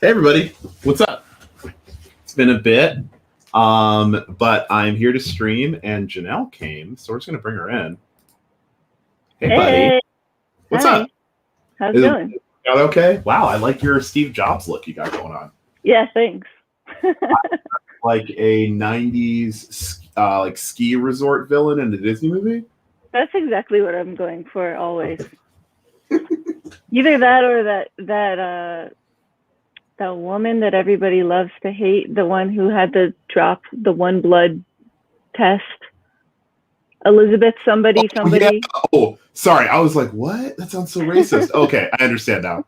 Hey everybody, what's up? It's been a bit, but I'm here to stream, and Janelle came, so we're just gonna bring her in. Hey buddy, Hey, what's up? hi. How's it Is going? it okay? Wow, I like your Steve Jobs look you got going on, Yeah, thanks. like a '90s like ski resort villain in a Disney movie. That's exactly what I'm going for always. Either that or that woman that everybody loves to hate, the one who had to drop the one blood test. Elizabeth somebody Oh yeah. somebody. Oh, sorry, I was like, what? That sounds so racist. Okay, I understand now.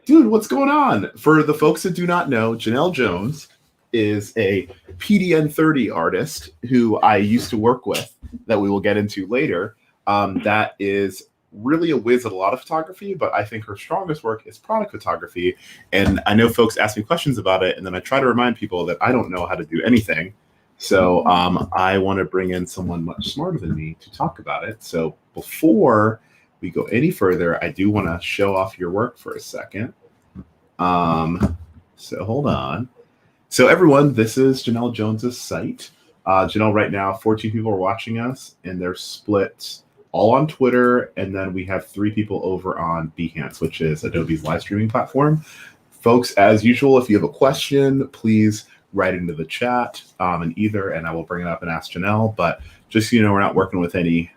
Dude, what's going on? For the folks that do not know, Janelle Jones is a PDN 30 artist who I used to work with that we will get into later. That is really a whiz at a lot of photography, but I think her strongest work is product photography. And I know folks ask me questions about it, and then I try to remind people that I don't know how to do anything. So I want to bring in someone much smarter than me to talk about it. So before we go any further, I do want to show off your work for a second. So hold on. So everyone, this is Janelle Jones's site. Janelle, right now, 14 people are watching us, and they're split all on Twitter, and then we have 3 people over on Behance, which is Adobe's live streaming platform. Folks, as usual, if you have a question, please write into the chat, and I will bring it up and ask Janelle. But just so you know, we're not working with any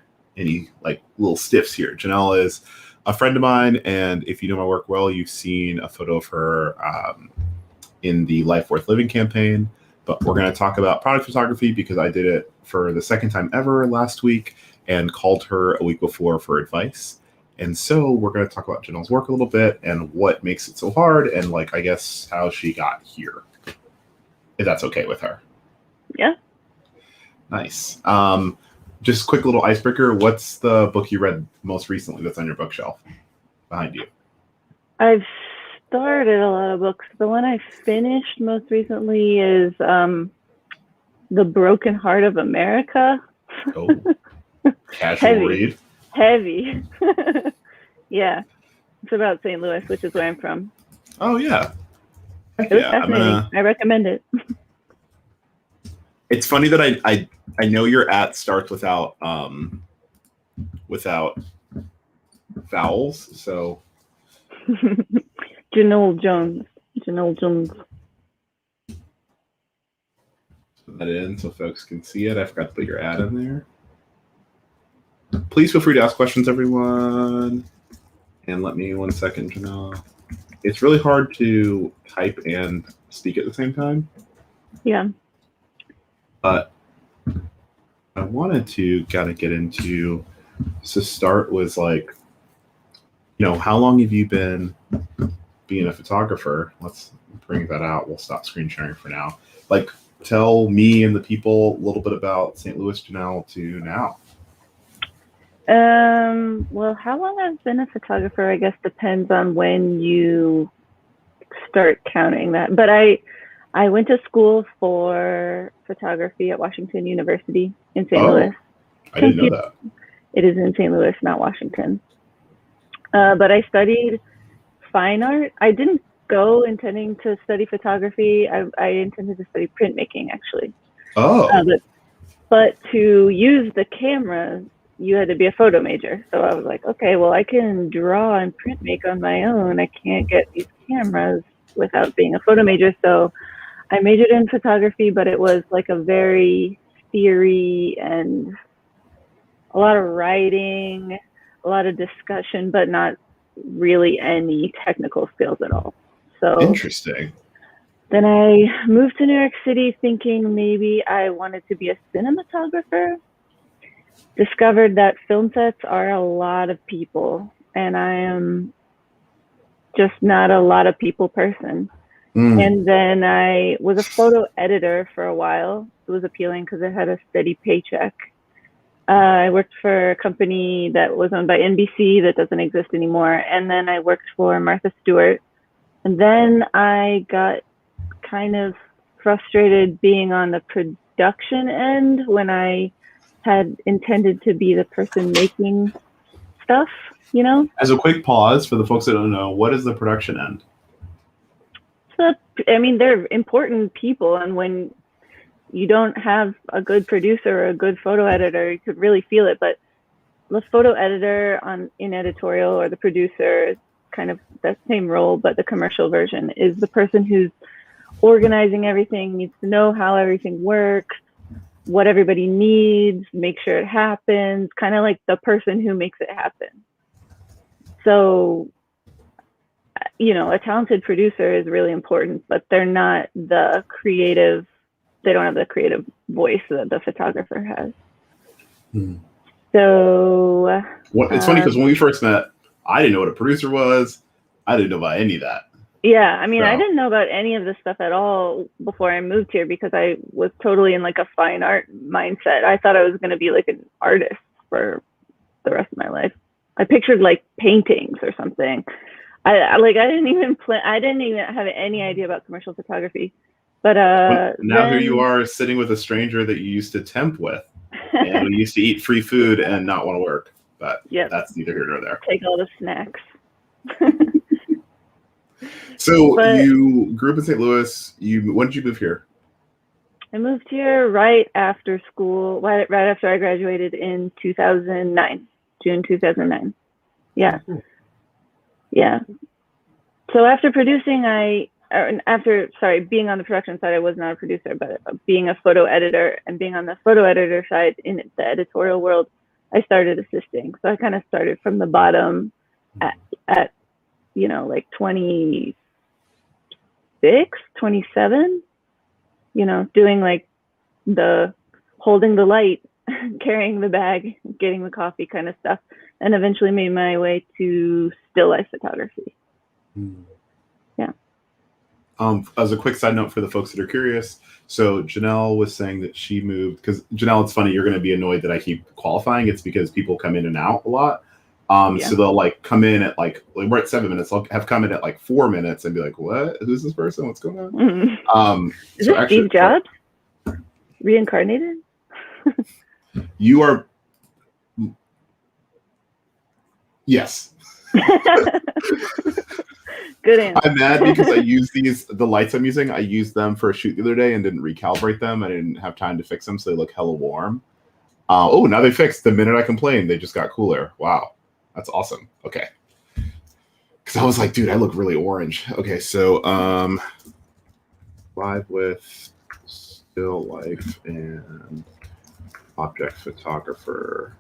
like little stiffs here. Janelle is a friend of mine, and if you know my work well, you've seen a photo of her in the Life Worth Living campaign. But we're going to talk about product photography because I did it for the second time ever last week and called her a week before for advice. And so we're going to talk about Janelle's work a little bit and what makes it so hard and, like, I guess how she got here, if that's okay with her. Yeah. Nice. Just quick little icebreaker. What's the book you read most recently that's on your bookshelf behind you? I've started a lot of books. The one I finished most recently is The Broken Heart of America. Oh, casual read. Heavy. Yeah. It's about St. Louis, which is where I'm from. Oh, yeah. Heck It was yeah. fascinating. I recommend it. It's funny that I know your at starts without vowels, so Janelle Jones. Janelle Jones. put that in so folks can see it. I forgot to put your ad in there. Please feel free to ask questions, everyone. And let me 1 second, Janelle. It's really hard to type and speak at the same time. Yeah. But I wanted to kind of get into, so start was like, how long have you been being a photographer? Let's bring that out. We'll stop screen sharing for now. Like, tell me and the people a little bit about St. Louis Janelle to now. Well, how long I've been a photographer, I guess, depends on when you start counting that. But I went to school for photography at Washington University in St. Louis. I didn't know that. It is in St. Louis, not Washington. But I studied fine art. I didn't go intending to study photography. I intended to study printmaking, actually. Oh. But to use the camera, you had to be a photo major. So I was like, okay, well, I can draw and print make on my own. I can't get these cameras without being a photo major. So I majored in photography, but it was like a very theory and a lot of writing, a lot of discussion, but not really any technical skills at all. So interesting. Then I moved to New York City thinking maybe I wanted to be a cinematographer. Discovered that film sets are a lot of people, and I am just not a lot of people person. And then I was a photo editor for a while. It was appealing because it had a steady paycheck. I worked for a company that was owned by NBC that doesn't exist anymore. And then I worked for Martha Stewart. And then I got kind of frustrated being on the production end when I had intended to be the person making stuff, As a quick pause for the folks that don't know, what is the production end? I mean, they're important people, and when you don't have a good producer or a good photo editor, you could really feel it. But the photo editor in editorial, or the producer, is kind of that same role, but the commercial version is the person who's organizing everything, needs to know how everything works, what everybody needs, make sure it happens, kind of like the person who makes it happen. So, you know, a talented producer is really important, but they're not the creative, they don't have the creative voice that the photographer has. So it's funny because when we first met, I didn't know what a producer was. I didn't know about any of that. Yeah, I mean, I didn't know about any of this stuff at all before I moved here, because I was totally in like a fine art mindset. I thought I was going to be like an artist for the rest of my life. I pictured like paintings or something. I didn't even have any idea about commercial photography. But now here you are sitting with a stranger that you used to temp with, and we used to eat free food and not want to work. But that's neither here nor there. Take all the snacks. So you grew up in St. Louis. When did you move here? I moved here right after school, right after I graduated in 2009, June 2009. Yeah. Yeah. So after producing, being on the production side, I was not a producer, but being a photo editor, and being on the photo editor side in the editorial world, I started assisting. So I kind of started from the bottom at you know, like 26, 27, you know, doing like the holding the light, carrying the bag, getting the coffee kind of stuff, and eventually made my way to still life photography. Yeah. As a quick side note for the folks that are curious, so Janelle was saying that she moved, because Janelle, it's funny, you're going to be annoyed that I keep qualifying. It's because people come in and out a lot. So they'll like come in at like we're at 7 minutes. They'll have come in at like 4 minutes and be like, "What? Who's this person? What's going on?" Is it Steve Jobs reincarnated? You are. Yes. Good answer. I'm mad because I use the lights I'm using. I used them for a shoot the other day and didn't recalibrate them. I didn't have time to fix them, so they look hella warm. Now they fixed. The minute I complained, they just got cooler. Wow. That's awesome. Okay. Because I was like, dude, I look really orange. Okay, so live with still life and object photographer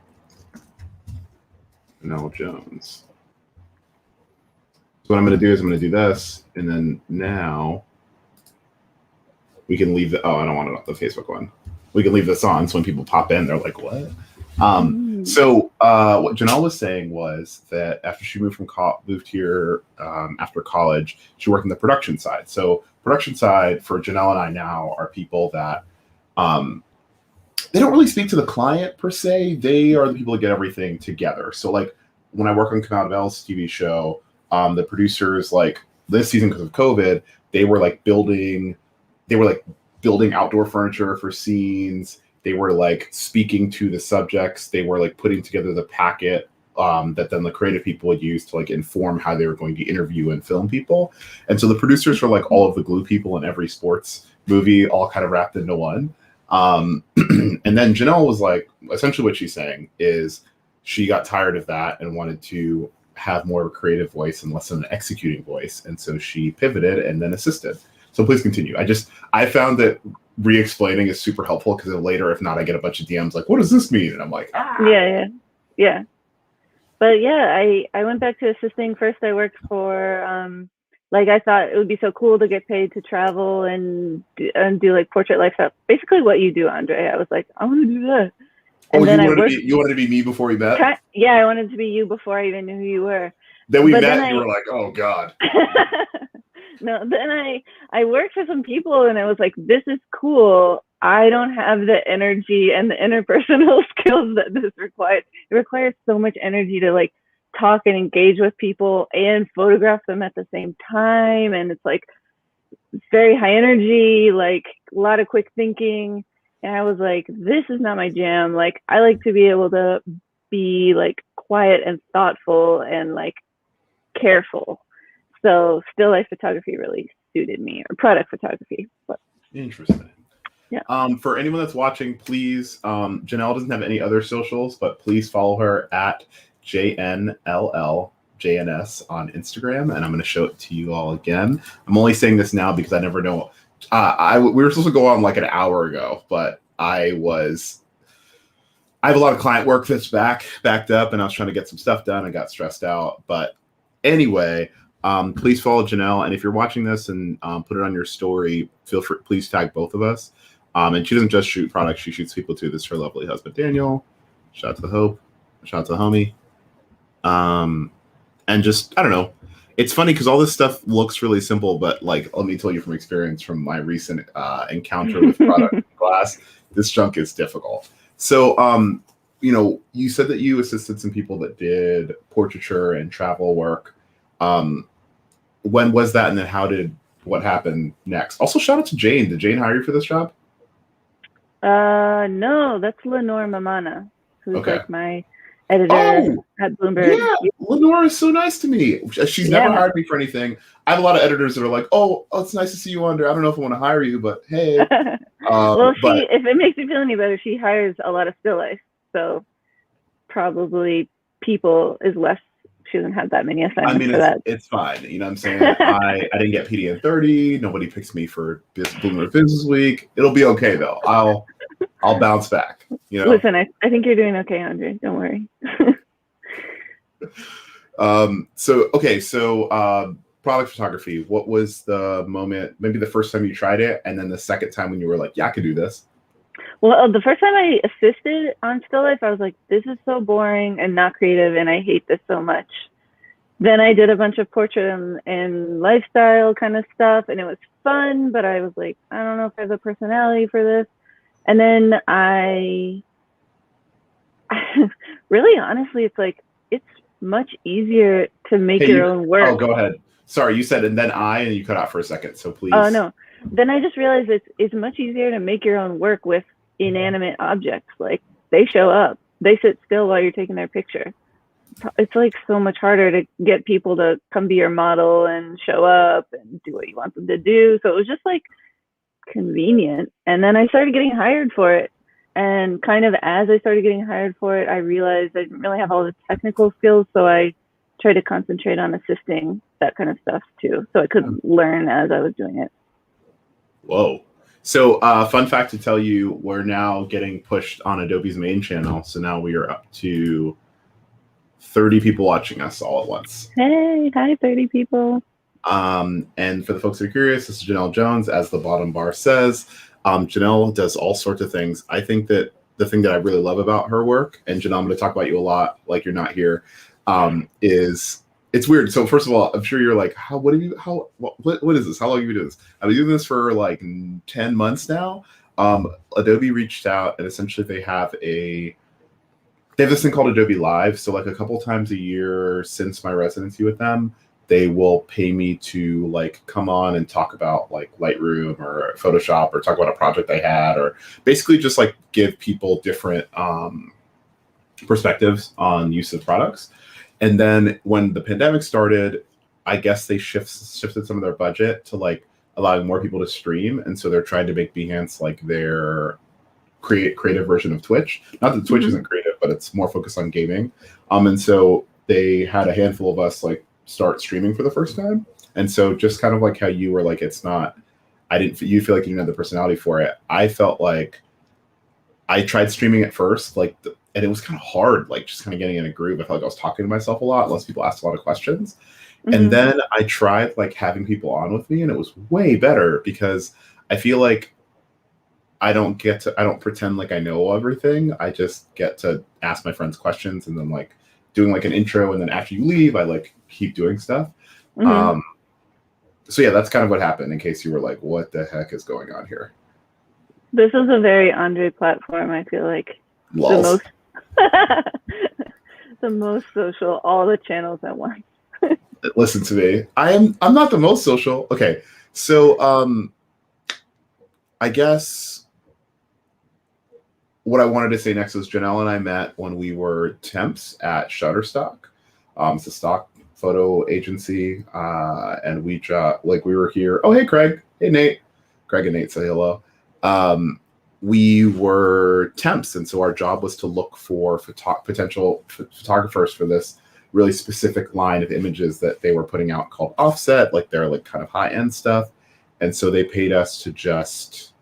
Janelle Jones. So what I'm going to do is I'm going to do this, and then now we can leave the. Oh, I don't want it on the Facebook one. We can leave this on, so when people pop in, they're like, "What?" So what Janelle was saying was that after she moved here after college, she worked in the production side. So production side for Janelle and I now are people that they don't really speak to the client per se. They are the people that get everything together. So like when I work on Come Out of L's TV show, the producers, like this season because of COVID, they were building outdoor furniture for scenes. They were like speaking to the subjects. They were like putting together the packet that then the creative people would use to like inform how they were going to interview and film people. And so the producers were like all of the glue people in every sports movie, all kind of wrapped into one. And then Janelle was like, essentially what she's saying is she got tired of that and wanted to have more of a creative voice and less of an executing voice. And so she pivoted and then assisted. So please continue. I found that re-explaining is super helpful because later, if not, I get a bunch of DMs like, what does this mean? And I'm like, Yeah. But yeah, I went back to assisting. First, I worked for, I thought it would be so cool to get paid to travel and do like portrait lifestyle. Basically what you do, Andre. I was like, I want to do that. And then you wanted to be me before we met? Yeah, I wanted to be you before I even knew who you were. Then we met and you were like, oh God. No, then I worked for some people and I was like, this is cool. I don't have the energy and the interpersonal skills that this requires. It requires so much energy to like talk and engage with people and photograph them at the same time. And it's like very high energy, like a lot of quick thinking. And I was like, this is not my jam. Like, I like to be able to be like quiet and thoughtful and like careful. So still life photography really suited me, or product photography. But Interesting. yeah. For anyone that's watching, please, Janelle doesn't have any other socials, but please follow her at JNLLJNS on Instagram, and I'm going to show it to you all again. I'm only saying this now because I never know. We were supposed to go on like an hour ago, but I have a lot of client work that's backed up, and I was trying to get some stuff done. I got stressed out, but anyway, please follow Janelle, and if you're watching this and put it on your story, feel free, please tag both of us. And she doesn't just shoot products; she shoots people too. This is her lovely husband, Daniel. Shout out to Hope. Shout out to Homie. And just, I don't know. It's funny because all this stuff looks really simple, but like, let me tell you from experience from my recent encounter with product glass, this junk is difficult. So, you said that you assisted some people that did portraiture and travel work. When was that? And then what happened next? Also, shout out to Jane. Did Jane hire you for this job? No, that's Lenore Mamana, who's like my editor at Bloomberg. Yeah, Lenore is so nice to me. She's never hired me for anything. I have a lot of editors that are like, oh, it's nice to see you under. I don't know if I want to hire you, but hey. Well, if it makes you feel any better, she hires a lot of still life. So probably people is less. She doesn't have that many assignments for that. It's fine. You know what I'm saying? I didn't get PDN 30. Nobody picks me for Bloomberg Business Week. It'll be okay though. I'll bounce back. Listen, I think you're doing okay, Andre. Don't worry. So product photography. What was the moment? Maybe the first time you tried it, and then the second time when you were like, "Yeah, I could do this." Well, the first time I assisted on still life, I was like, "This is so boring and not creative, and I hate this so much." Then I did a bunch of portrait and lifestyle kind of stuff, and it was fun. But I was like, I don't know if I have the personality for this. And then really, honestly, it's much easier to make your own work. Oh, go ahead. Sorry, you said, and then and you cut out for a second, so please. Oh, no. Then I just realized it's much easier to make your own work with inanimate objects. Like, they show up. They sit still while you're taking their picture. It's like so much harder to get people to come be your model and show up and do what you want them to do. So it was just like convenient. And then I started getting hired for it. And kind of as I started getting hired for it, I realized I didn't really have all the technical skills. So I tried to concentrate on assisting that kind of stuff too. So I could learn as I was doing it. Whoa. So fun fact to tell you, we're now getting pushed on Adobe's main channel. So now we are up to 30 people watching us all at once. Hey, hi, 30 people. And for the folks that are curious, this is Janelle Jones, as the bottom bar says. Janelle does all sorts of things. I think that the thing that I really love about her work, and Janelle, I'm going to talk about you a lot, like you're not here, is it's weird. So first of all, I'm sure you're like, what is this? How long have you been doing this? I've been doing this for like 10 months now. Adobe reached out, and essentially they have this thing called Adobe Live. So like a couple times a year since my residency with them, they will pay me to like come on and talk about like Lightroom or Photoshop, or talk about a project I had, or basically just like give people different perspectives on use of products. And then when the pandemic started, I guess they shifted some of their budget to like allowing more people to stream. And so they're trying to make Behance like their creative version of Twitch. Not that Twitch isn't creative, but it's more focused on gaming. And so they had a handful of us like start streaming for the first time. And so just kind of like how you were like, you feel like you didn't have the personality for it. I felt like I tried streaming at first, and it was kind of hard, like just kind of getting in a groove. I felt like I was talking to myself a lot, unless people asked a lot of questions. And then I tried like having people on with me, and it was way better because I feel like I don't pretend like I know everything. I just get to ask my friends questions, and then like doing like an intro, and then after you leave, I like keep doing stuff. So yeah, that's kind of what happened, in case you were like, what the heck is going on here? This is a very Andre platform. I feel like Lols. the most social, all the channels at once. Listen to me. I'm not the most social. Okay. So I guess what I wanted to say next was Janelle and I met when we were temps at Shutterstock. It's a stock photo agency, and we were here. Oh, hey, Craig. Hey, Nate. Craig and Nate say hello. We were temps, and so our job was to look for potential photographers for this really specific line of images that they were putting out called offset, like they're like kind of high end stuff. And so they paid us to just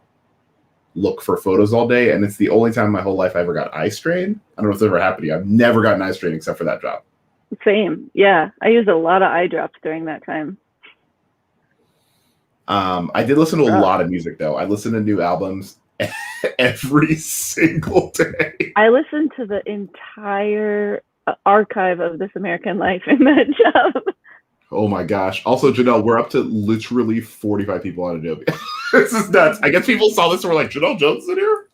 look for photos all day. And it's the only time in my whole life I ever got eye strain. I don't know if it's ever happened to you. I've never gotten eye strain except for that job. Same. Yeah. I used a lot of eye drops during that time. I did listen to a lot of music though. I listened to new albums every single day. I listened to the entire archive of This American Life in that job. Oh my gosh. Also, Janelle, we're up to literally 45 people on Adobe. This is nuts. I guess people saw this and were like, Janelle Jones is in here?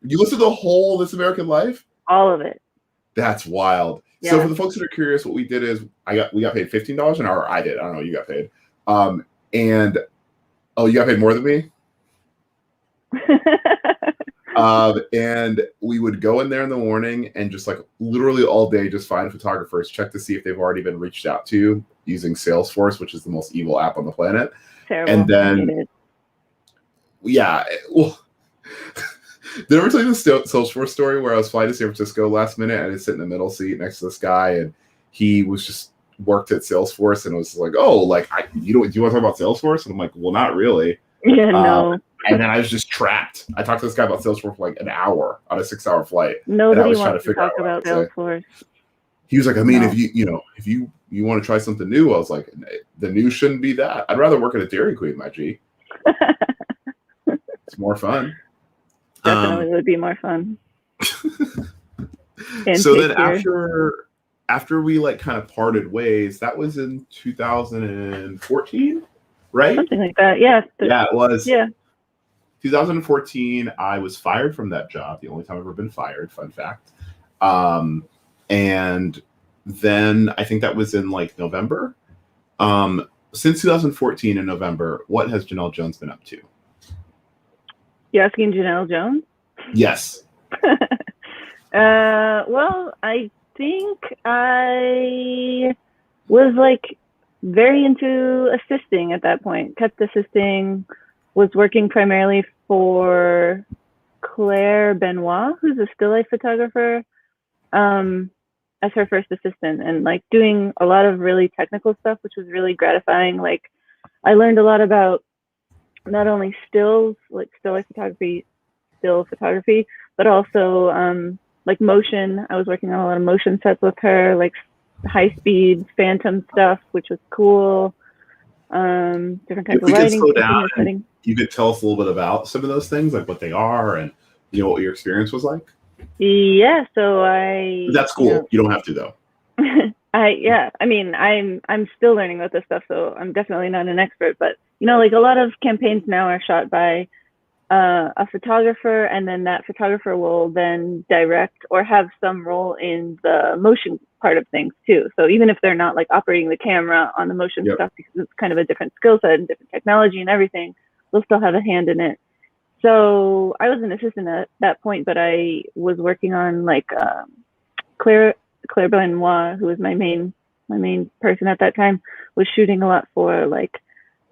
You listened to the whole This American Life? All of it. That's wild. Yeah. So for the folks that are curious, what we did is we got paid $15 an hour. I did. I don't know. You got paid. And you got paid more than me? And we would go in there in the morning and just like literally all day just find photographers, check to see if they've already been reached out to using Salesforce, which is the most evil app on the planet. Terrible. And then, yeah, well, did I ever tell you the Salesforce story where I was flying to San Francisco last minute and I sit in the middle seat next to this guy and he was just worked at Salesforce and was like, oh, like, do you want to talk about Salesforce? And I'm like, well, not really. Yeah, no. And then I was just trapped. I talked to this guy about Salesforce for like an hour on a 6-hour flight. Nobody wants to talk about Salesforce. He was like, I mean, if you want to try something new, I was like, the new shouldn't be that. I'd rather work at a Dairy Queen, my G. It's more fun. Definitely would be more fun. So then after we like kind of parted ways, that was in 2014, right? Something like that. Yeah. Yeah, it was. Yeah. 2014, I was fired from that job. The only time I've ever been fired, fun fact. And then I think that was in like November. Since 2014 in November, what has Janelle Jones been up to? You asking Janelle Jones? Yes. Well, I think I was like very into assisting at that point. Kept assisting, was working primarily for Claire Benoit, who's a still life photographer, as her first assistant, and like doing a lot of really technical stuff, which was really gratifying. Like I learned a lot about not only stills, like still life photography, but also like motion. I was working on a lot of motion sets with her, like high speed phantom stuff, which was cool. Different kinds of lighting. Slow down, you could tell us a little bit about some of those things, like what they are and what your experience was like. Yeah, so that's cool. You don't have to though. I mean, I'm still learning about this stuff, so I'm definitely not an expert, but like a lot of campaigns now are shot by a photographer, and then that photographer will then direct or have some role in the motion part of things too. So even if they're not like operating the camera on the motion stuff, because it's kind of a different skill set and different technology and everything, they'll still have a hand in it. So I was an assistant at that point, but I was working on like Claire Benoit, who was my main person at that time, was shooting a lot for like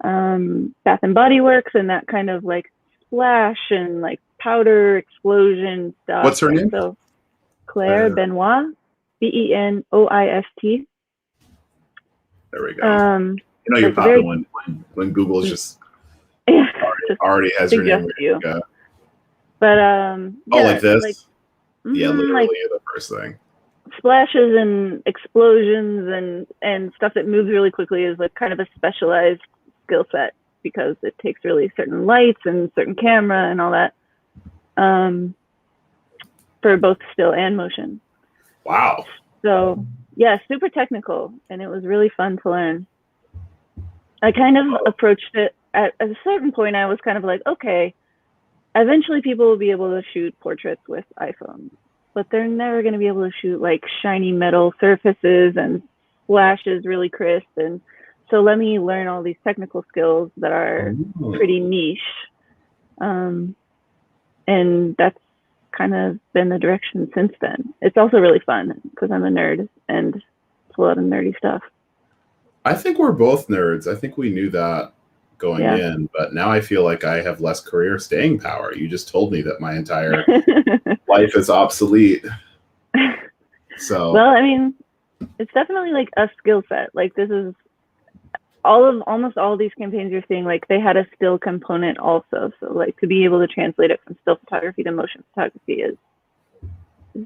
Bath and Body Works and that kind of like splash and like powder explosion stuff. What's her name? So Claire Benoit, Benoist. There we go. You're popping when Google is just already has her name. But like this. Like, yeah, literally like, the first thing. Splashes and explosions and stuff that moves really quickly is like kind of a specialized skill set, because it takes really certain lights and certain camera and all that for both still and motion. Wow. So yeah, super technical, and it was really fun to learn. I kind of approached it at a certain point. I was kind of like, okay, eventually people will be able to shoot portraits with iPhones, but they're never going to be able to shoot like shiny metal surfaces and flashes really crisp. And so let me learn all these technical skills that are pretty niche. And that's kind of been the direction since then. It's also really fun because I'm a nerd and it's a lot of nerdy stuff. I think we're both nerds. I think we knew that going Yeah. in, but now I feel like I have less career staying power. You just told me that my entire life is obsolete. So, Well, I mean, it's definitely like a skill set. Like this is almost all these campaigns you're seeing, like they had a still component also. So like to be able to translate it from still photography to motion photography is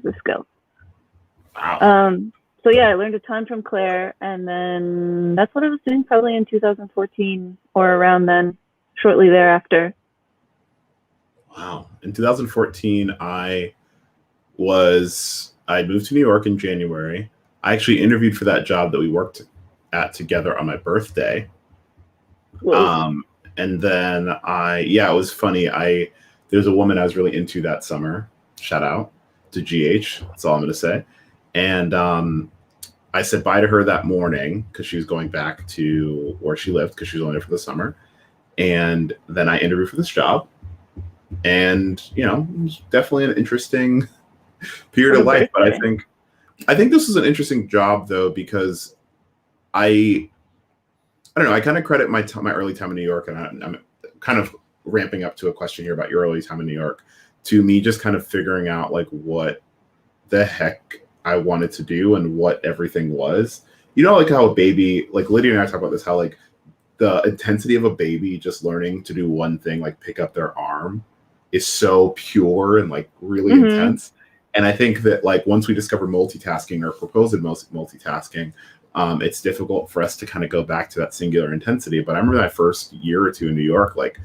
a skill. wow. So yeah, I learned a ton from Claire, and then that's what I was doing probably in 2014 or around then, shortly thereafter. Wow. In 2014, I moved to New York in January. I actually interviewed for that job that we worked at together on my birthday. And then it was funny. There's a woman I was really into that summer. Shout out to GH. That's all I'm going to say. And I said bye to her that morning because she was going back to where she lived because she was only there for the summer. And then I interviewed for this job. And, it was definitely an interesting period of life. But I think this was an interesting job, though, because I don't know. I kind of credit my early time in New York, and I'm kind of ramping up to a question here about your early time in New York, to me just kind of figuring out like what the heck I wanted to do and what everything was. Like how a baby, like Lydia and I talk about this, how like the intensity of a baby just learning to do one thing, like pick up their arm, is so pure and like really intense. And I think that like once we discover multitasking or propose multitasking, it's difficult for us to kind of go back to that singular intensity. But I remember that first year or two in New York, like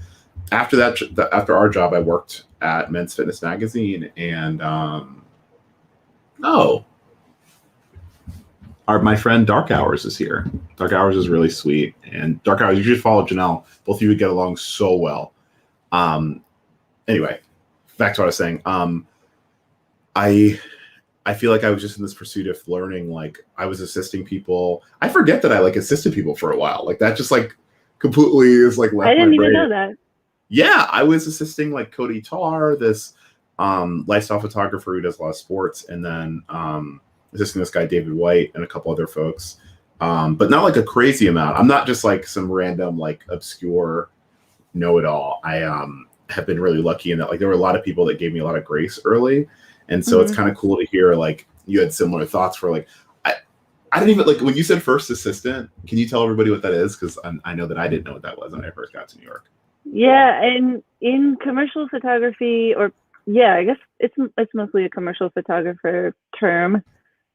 after after our job, I worked at Men's Fitness Magazine, and my friend Dark Hours is here. Dark Hours is really sweet, and Dark Hours, you should follow Janelle. Both of you would get along so well. Anyway, back to what I was saying. I feel like I was just in this pursuit of learning. Like I was assisting people. I forget that I like assisted people for a while. Like that just like completely is like left. I didn't my even brain. know that. Yeah, I was assisting like Cody Tar, this lifestyle photographer who does a lot of sports, and then assisting this guy David White and a couple other folks, but not like a crazy amount. I'm not just like some random like obscure know-it-all. I have been really lucky in that like there were a lot of people that gave me a lot of grace early, and so it's kind of cool to hear like you had similar thoughts for like I didn't even like when you said first assistant. Can you tell everybody what that is? Because I know that I didn't know what that was when I first got to New York. Yeah, and in commercial photography, or yeah, I guess it's mostly a commercial photographer term.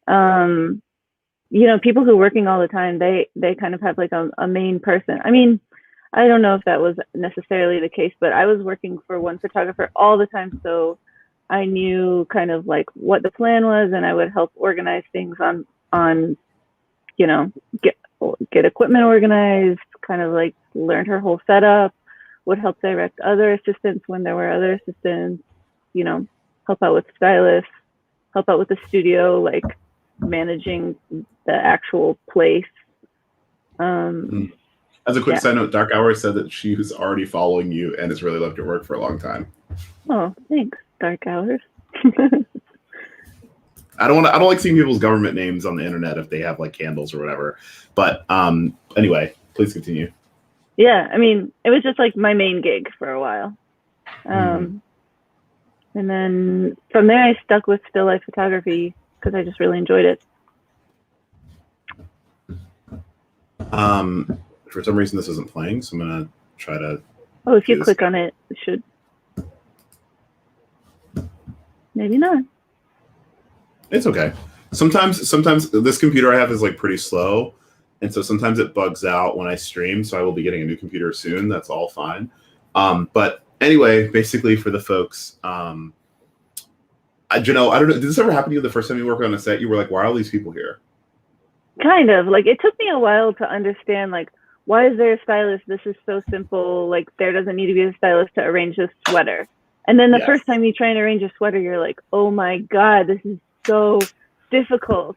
People who are working all the time, they kind of have like a main person. I mean, I don't know if that was necessarily the case, but I was working for one photographer all the time, so I knew kind of like what the plan was, and I would help organize things on get equipment organized, kind of like learned her whole setup, would help direct other assistants when there were other assistants, help out with stylists, help out with the studio, like managing the actual place. As a quick side note, Dark Hours said that she was already following you and has really loved your work for a long time. Oh, thanks, Dark Hours. I don't like seeing people's government names on the internet if they have like candles or whatever. But anyway, please continue. Yeah, I mean, it was just like my main gig for a while. And then from there, I stuck with still life photography because I just really enjoyed it. For some reason, this isn't playing, so I'm going to try to... Oh, if you click on it, it should... Maybe not. It's okay. Sometimes this computer I have is like pretty slow, and so sometimes it bugs out when I stream, so I will be getting a new computer soon. That's all fine. But anyway, basically for the folks, Janelle, I don't know, did this ever happen to you the first time you worked on a set? You were like, why are all these people here? Kind of. Like, it took me a while to understand, like, why is there a stylist? This is so simple. Like, there doesn't need to be a stylist to arrange this sweater. And then the first time you try and arrange a sweater, you're like, oh my God, this is so difficult.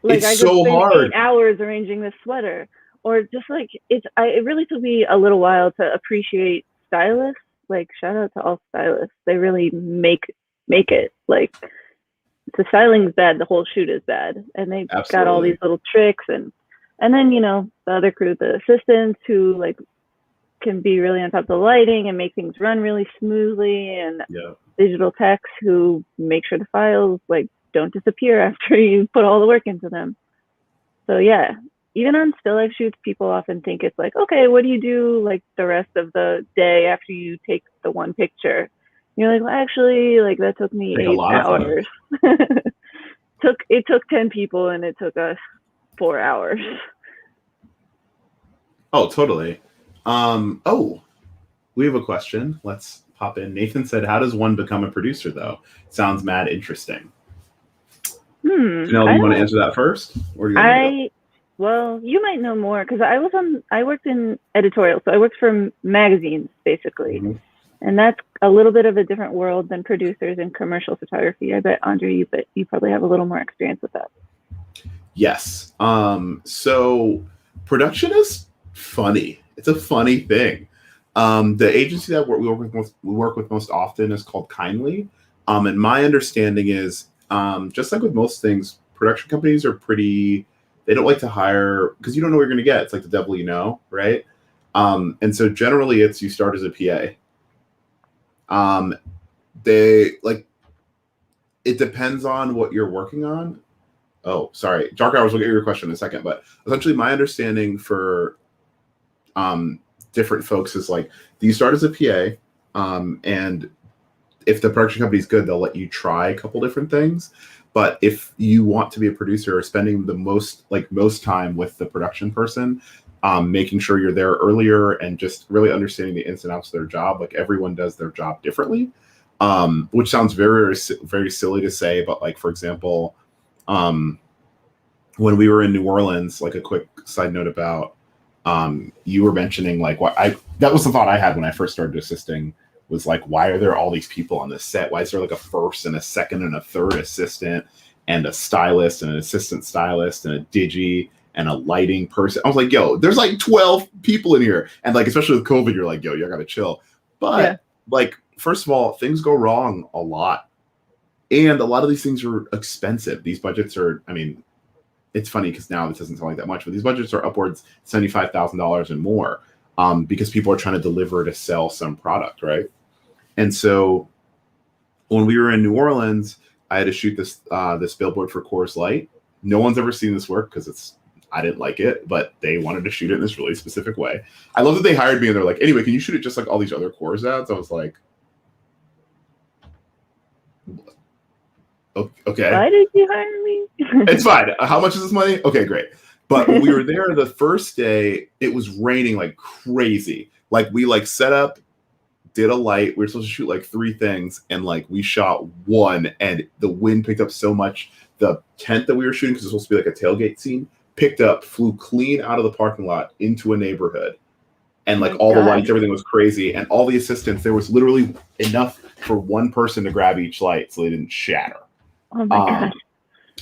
Like, it's I just so spent hard. 8 hours arranging this sweater. Or just like, it really took me a little while to appreciate stylists. Like, shout out to all stylists. They really make make it. Like, if the styling's bad, the whole shoot is bad. And they got all Absolutely. these little tricks, and then, you know, the other crew, the assistants who like can be really on top of the lighting and make things run really smoothly, and Yeah. digital techs who make sure the files like don't disappear after you put all the work into them. So yeah, even on still life shoots, people often think it's like, okay, what do you do like the rest of the day after you take the one picture? And you're like, well, actually, like that took me Take a 8 lot of photos. hours. It took 10 people, and it took us 4 hours. Oh, totally. Oh, we have a question. Let's pop in. Nathan said, "How does one become a producer?" Though sounds mad interesting. Janelle, do you want to answer that first, or do you want me to go? Well, you might know more because I worked in editorial, so I worked for magazines basically, and that's a little bit of a different world than producers in commercial photography. I bet Andre, you probably have a little more experience with that. Yes. So production is funny. It's a funny thing. The agency that we work with most often is called Kindly. And my understanding is, just like with most things, production companies are pretty. They don't like to hire because you don't know what you're going to get. It's like the devil you know, right? And so generally, it's you start as a PA. They like. It depends on what you're working on. Oh, sorry. Dark Hours will get your question in a second, but essentially my understanding for different folks is like you start as a PA, and if the production company is good, they'll let you try a couple different things. But if you want to be a producer, spending the most time with the production person, making sure you're there earlier and just really understanding the ins and outs of their job. Like everyone does their job differently, which sounds very, very silly to say. But like, for example, when we were in New Orleans, like a quick side note about, you were mentioning like that was the thought I had when I first started assisting was like, why are there all these people on this set? Why is there like a first and a second and a third assistant and a stylist and an assistant stylist and a digi and a lighting person? I was like, yo, there's like 12 people in here. And like, especially with COVID, you're like, yo, you gotta chill. But like, first of all, things go wrong a lot. And a lot of these things are expensive. These budgets are, I mean, it's funny because now this doesn't sound like that much, but these budgets are upwards $75,000 and more, because people are trying to deliver to sell some product, right? And so when we were in New Orleans, I had to shoot this billboard for Coors Light. No one's ever seen this work because I didn't like it, but they wanted to shoot it in this really specific way. I love that they hired me and they're like, anyway, can you shoot it just like all these other Coors ads? I was like, okay. Why did you hire me? It's fine. How much is this money? Okay, great. But when we were there the first day, it was raining like crazy. Like we like set up, did a light. We were supposed to shoot like 3 things, and like we shot 1, and the wind picked up so much. The tent that we were shooting, because it was supposed to be like a tailgate scene, picked up, flew clean out of the parking lot into a neighborhood. And like all the lights, everything was crazy. And all the assistants, there was literally enough for one person to grab each light so they didn't shatter. Oh my God.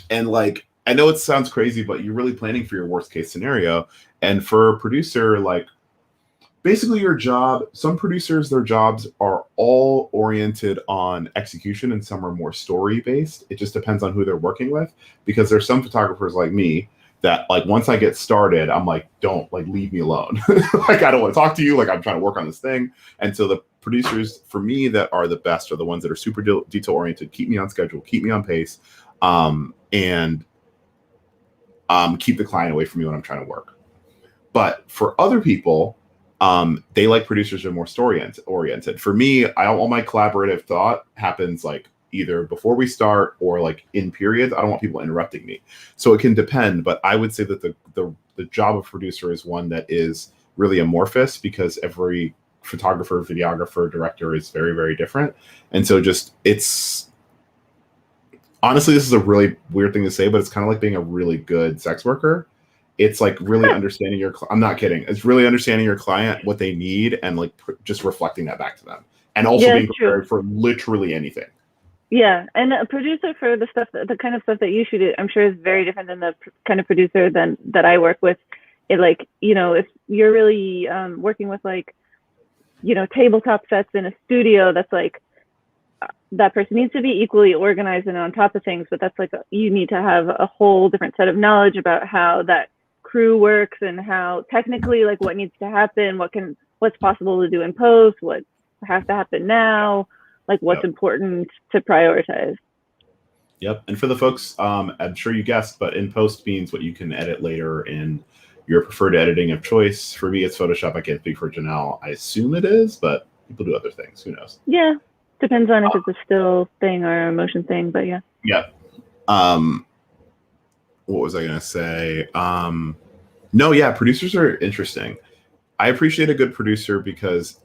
And like, I know it sounds crazy, but you're really planning for your worst case scenario. And for a producer, like basically your job, some producers, their jobs are all oriented on execution and some are more story based. It just depends on who they're working with, because there's some photographers like me that like, once I get started, I'm like, don't like leave me alone. Like, I don't want to talk to you. Like, I'm trying to work on this thing. And so the producers for me that are the best are the ones that are super detail oriented, keep me on schedule, keep me on pace, and keep the client away from me when I'm trying to work. But for other people, they like producers who are more story oriented. For me, all my collaborative thought happens like either before we start or like in periods. I don't want people interrupting me. So it can depend, but I would say that the job of producer is one that is really amorphous, because every photographer, videographer, director is very, very different. And so it's honestly, this is a really weird thing to say, but it's kind of like being a really good sex worker. It's like really understanding I'm not kidding. It's really understanding your client, what they need, and like just reflecting that back to them, and also being prepared for literally anything. Yeah, and a producer for the kind of stuff that you shoot, I'm sure is very different than the kind of producer that I work with. It like, you know, if you're really working with like, you know, tabletop sets in a studio, that's like that person needs to be equally organized and on top of things, but that's like you need to have a whole different set of knowledge about how that crew works and how technically like what needs to happen, what's possible to do in post, what has to happen now, like what's important to prioritize. Yep. And for the folks, I'm sure you guessed, but in post means what you can edit later in your preferred editing of choice. For me, it's Photoshop. I can't speak for Janelle. I assume it is, but people do other things. Who knows? Yeah. Depends on if it's a still thing or a motion thing, but yeah. Yeah. What was I going to say? No, yeah, producers are interesting. I appreciate a good producer because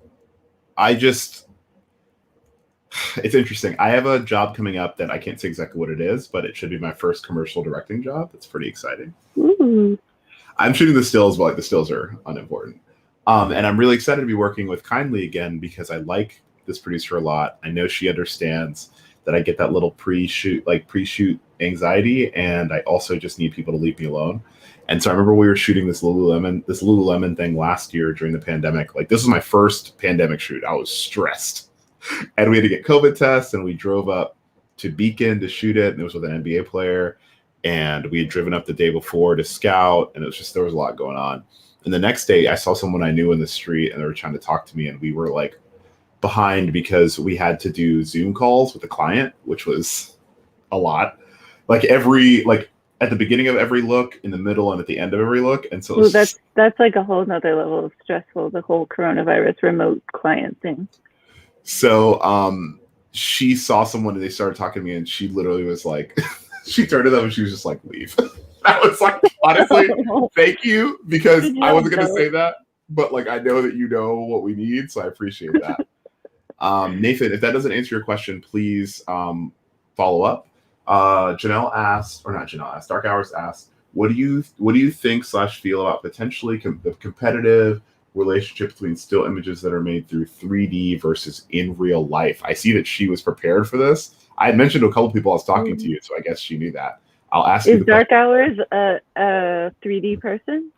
it's interesting. I have a job coming up that I can't say exactly what it is, but it should be my first commercial directing job. That's pretty exciting. Ooh. I'm shooting the stills, but like the stills are unimportant. And I'm really excited to be working with Kindly again because I like this producer a lot. I know she understands that I get that little pre-shoot anxiety, and I also just need people to leave me alone. And so I remember we were shooting this Lululemon thing last year during the pandemic. Like this was my first pandemic shoot. I was stressed, and we had to get COVID tests, and we drove up to Beacon to shoot it, and it was with an NBA player. And we had driven up the day before to scout, and it was just there was a lot going on. And the next day, I saw someone I knew in the street, and they were trying to talk to me, and we were like behind because we had to do Zoom calls with the client, which was a lot. Like at the beginning of every look, in the middle, and at the end of every look. And so that's like a whole nother level of stressful, the whole coronavirus remote client thing. So she saw someone and they started talking to me, and she literally was like, she turned to them and she was just like, leave. I was like, honestly, thank you, because I wasn't going to say that, but like, I know that you know what we need, so I appreciate that. Nathan, if that doesn't answer your question, please follow up. Janelle asked, or not Janelle asked, Dark Hours asked, what do you think / feel about potentially the competitive relationship between still images that are made through 3D versus in real life? I see that she was prepared for this. I had mentioned to a couple people I was talking to you, so I guess she knew that. I'll ask you. Is Dark Hours a 3D person?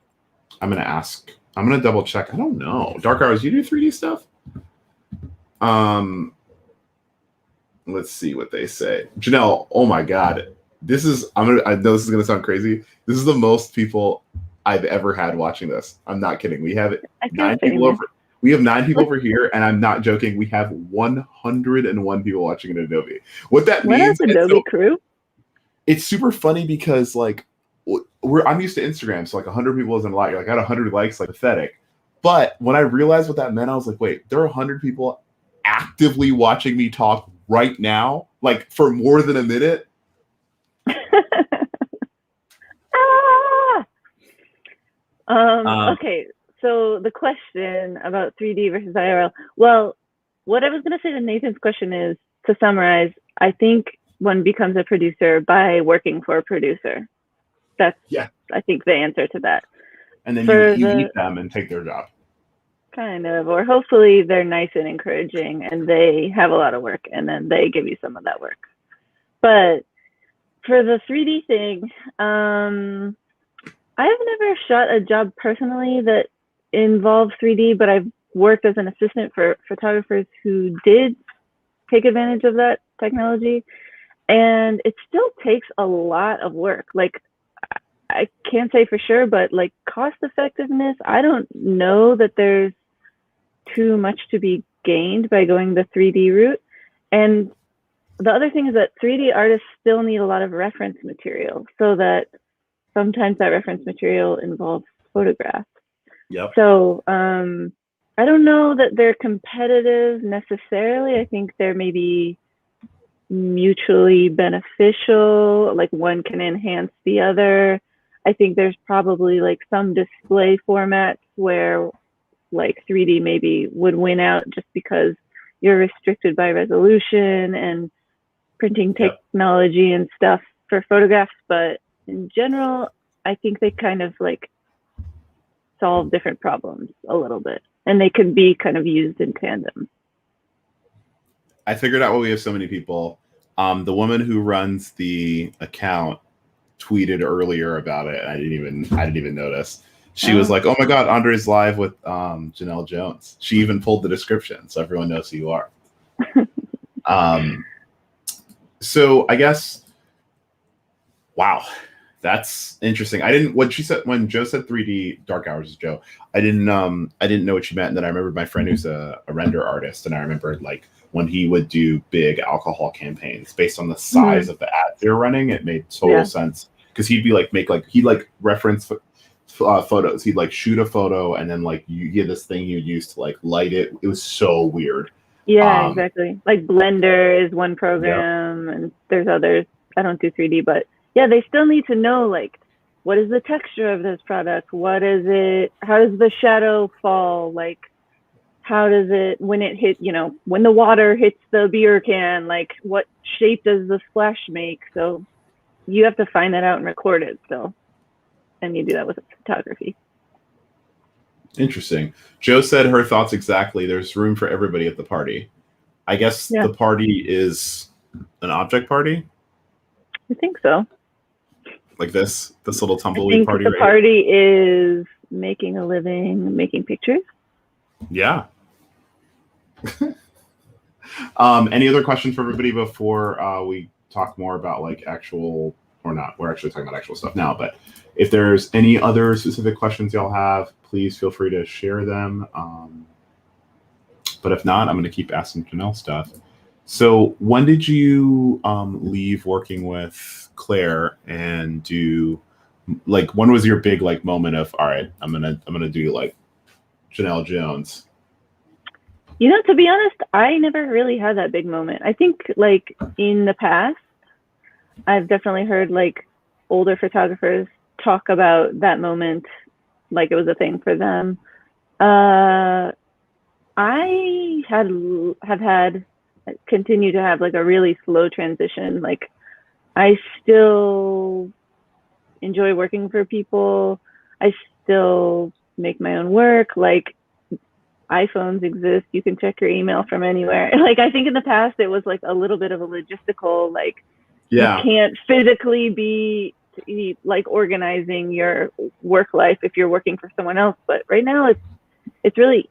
I'm going to double check. I don't know. Dark Hours, you do 3D stuff? Let's see what they say. Janelle, oh my God. I know this is going to sound crazy. This is the most people I've ever had watching this. I'm not kidding. We have 9 people over. We have 9 people over here, and I'm not joking. We have 101 people watching in Adobe. What that means? What up, Adobe crew? It's super funny because like I'm used to Instagram, so like 100 people isn't a lot. You're like, I got 100 likes, like pathetic. But when I realized what that meant, I was like, wait, there are 100 people actively watching me talk right now, like for more than a minute. Okay. So the question about 3D versus IRL. Well, what I was going to say to Nathan's question is, to summarize, I think one becomes a producer by working for a producer. That's, I think, the answer to that. And then you meet them and take their job. Kind of, or hopefully they're nice and encouraging and they have a lot of work and then they give you some of that work. But for the 3D thing, I've never shot a job personally that involves 3D, but I've worked as an assistant for photographers who did take advantage of that technology. And it still takes a lot of work. Like, I can't say for sure, but like cost effectiveness, I don't know that there's too much to be gained by going the 3D route. And the other thing is that 3D artists still need a lot of reference material, so that sometimes that reference material involves photographs. Yep. So I don't know that they're competitive necessarily. I think they're maybe mutually beneficial, like one can enhance the other. I think there's probably like some display formats where like 3D maybe would win out just because you're restricted by resolution and printing technology and stuff for photographs. But in general, I think they kind of like solve different problems a little bit, and they can be kind of used in tandem. I figured out why we have so many people. The woman who runs the account tweeted earlier about it, and I didn't even notice. She was like, "Oh my God, Andre's live with Janelle Jones." She even pulled the description, so everyone knows who you are. So I guess, wow, that's interesting. I didn't when Joe said 3D Dark Hours is Joe. I didn't know what she meant. And then I remembered my friend who's a render artist, and I remembered like when he would do big alcohol campaigns based on the size of the ads they're running, it made total sense because he'd be like he'd like reference photos. He'd like shoot a photo and then like you get this thing you'd use to like light it. It was so weird. Yeah, exactly. Like Blender is one program, and there's others. I don't do 3D, but yeah, they still need to know like what is the texture of this product? What is it? How does the shadow fall? Like, how does it when it hit? You know, when the water hits the beer can, like what shape does the splash make? So you have to find that out and record it still, and you do that with photography. Interesting. Joe said her thoughts exactly. There's room for everybody at the party. I guess the party is an object party. I think so. Like this little tumbleweed party. The party is making a living, making pictures. Yeah. Any other questions for everybody before we talk more about like actual or not? We're actually talking about actual stuff now, but if there's any other specific questions y'all have, please feel free to share them. But if not, I'm going to keep asking Janelle stuff. So when did you leave working with Claire and do like when was your big like moment of all right, I'm gonna do like Janelle Jones? You know, to be honest, I never really had that big moment. I think like in the past, I've definitely heard like older photographers talk about that moment like it was a thing for them. I have continue to have like a really slow transition. Like I still enjoy working for people. I still make my own work. Like iPhones exist. You can check your email from anywhere. Like I think in the past it was like a little bit of a logistical, like you can't physically be like organizing your work life if you're working for someone else. But right now it's really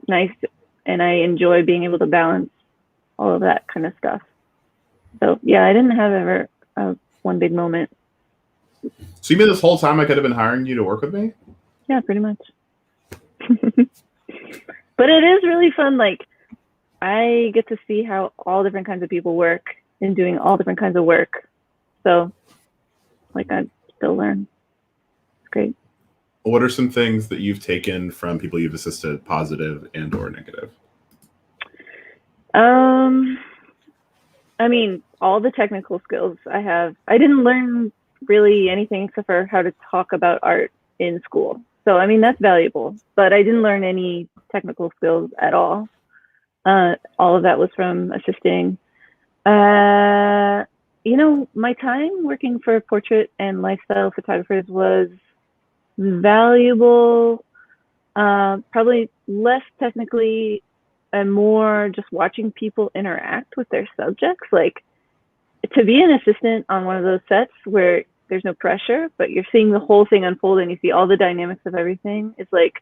nice, and I enjoy being able to balance all of that kind of stuff. So yeah, I didn't have ever one big moment. So you mean this whole time I could have been hiring you to work with me? Yeah, pretty much. But it is really fun. Like I get to see how all different kinds of people work and doing all different kinds of work. So like I still learn. It's great. What are some things that you've taken from people you've assisted, positive and or negative? I mean, all the technical skills I have. I didn't learn really anything except for how to talk about art in school. So, I mean, that's valuable, but I didn't learn any technical skills at all. All of that was from assisting. You know, my time working for portrait and lifestyle photographers was valuable, probably less technically and more just watching people interact with their subjects. Like to be an assistant on one of those sets where there's no pressure, but you're seeing the whole thing unfold and you see all the dynamics of everything, it's like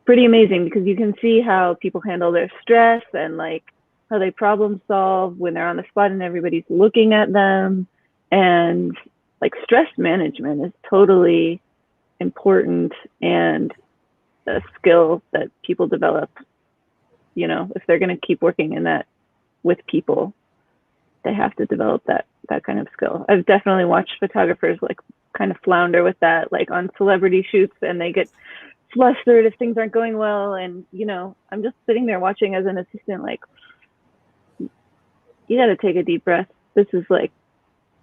pretty amazing because you can see how people handle their stress and like how they problem solve when they're on the spot and everybody's looking at them. And like stress management is totally important and a skill that people develop. You know, if they're going to keep working in that with people, they have to develop that kind of skill. I've definitely watched photographers like kind of flounder with that, like on celebrity shoots, and they get flustered if things aren't going well. And, you know, I'm just sitting there watching as an assistant, like, you got to take a deep breath. This is like,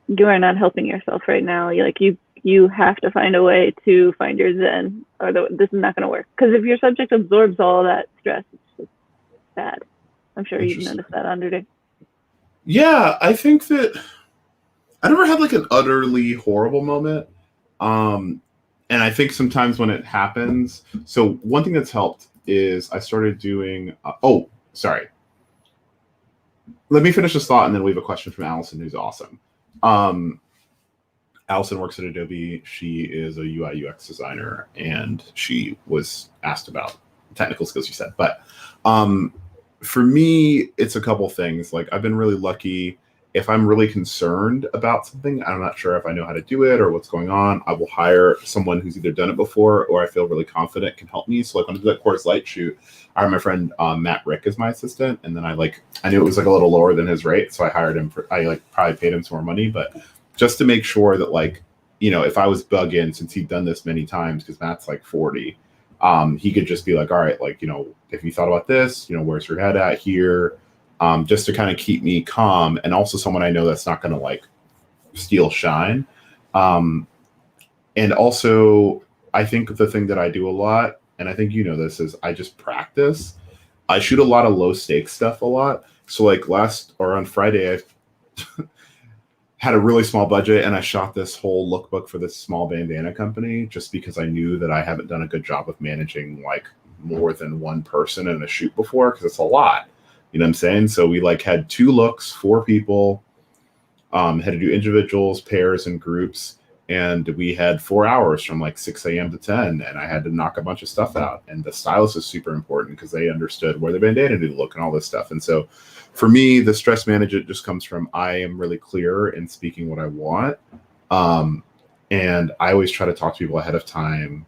you are not helping yourself right now. You have to find a way to find your zen, or this is not going to work. Because if your subject absorbs all that stress, it's just bad. I'm sure you've noticed that, Andre. Yeah, I think that I never had like an utterly horrible moment. And I think sometimes when it happens, so one thing that's helped is I started doing, sorry. Let me finish this thought and then we have a question from Allison, who's awesome. Allison works at Adobe. She is a UI UX designer, and she was asked about technical skills, she said. But for me, it's a couple things. Like I've been really lucky if I'm really concerned about something, I'm not sure if I know how to do it or what's going on, I will hire someone who's either done it before or I feel really confident can help me. So like when I did that Coors Light shoot, I had my friend Matt Rick as my assistant, and then I knew it was like a little lower than his rate, so I hired him I like probably paid him some more money, but just to make sure that like, you know, if I was bug in, since he'd done this many times, because Matt's like 40, he could just be like, all right, like, you know, if you thought about this, you know, where's your head at here? Just to kind of keep me calm, and also someone I know that's not going to like steal shine. And also, I think the thing that I do a lot, and I think you know this, is I just practice. I shoot a lot of low stakes stuff a lot. So like on Friday, I had a really small budget and I shot this whole lookbook for this small bandana company just because I knew that I haven't done a good job of managing like more than one person in a shoot before, because it's a lot. You know what I'm saying? So we like had 2 looks, 4 people, had to do individuals, pairs, and groups. And we had 4 hours from like 6 a.m. to 10. And I had to knock a bunch of stuff out. And the stylist is super important because they understood where the bandana did look and all this stuff. And so for me, the stress management just comes from I am really clear in speaking what I want. And I always try to talk to people ahead of time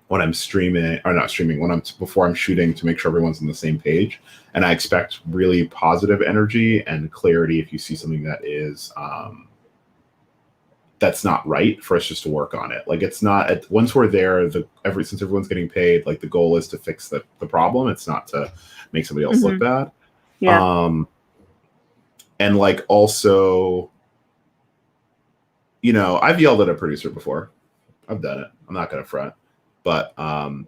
when I'm streaming, or not streaming, before I'm shooting, to make sure everyone's on the same page. And I expect really positive energy and clarity if you see something that is that's not right, for us just to work on it. Like it's not once we're there, since everyone's getting paid, like the goal is to fix the problem. It's not to make somebody else look bad. Yeah. And like also, you know, I've yelled at a producer before. I've done it. I'm not gonna front. But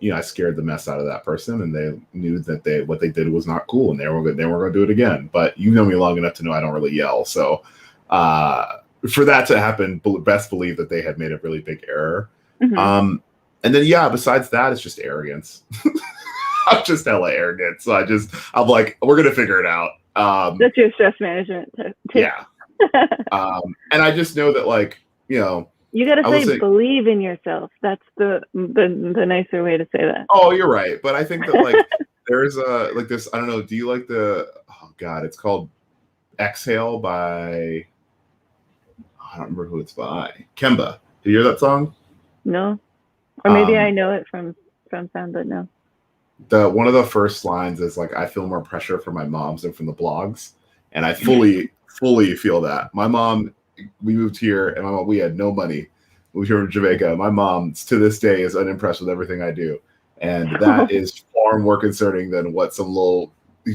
you know, I scared the mess out of that person, and they knew that what they did was not cool, and they were going to do it again. But you know me long enough to know I don't really yell. So for that to happen, best believe that they had made a really big error. And then yeah, besides that, it's just arrogance. I'm just hella arrogant. So I'm like, we're gonna figure it out. That's your stress management tip. Yeah. And I just know that, like, you know. You gotta say believe in yourself. That's the nicer way to say that. Oh, you're right. But I think that like there's like this, I don't know, do you like oh god, it's called Exhale by, I don't remember who it's by. Kemba. Do you hear that song? No. Or maybe I know it from sound, but no. One of the first lines is like, I feel more pressure from my moms than from the blogs. And I fully feel that. My mom, we moved here, and we had no money. We moved here from Jamaica. My mom, to this day, is unimpressed with everything I do, and that is far more concerning than what some little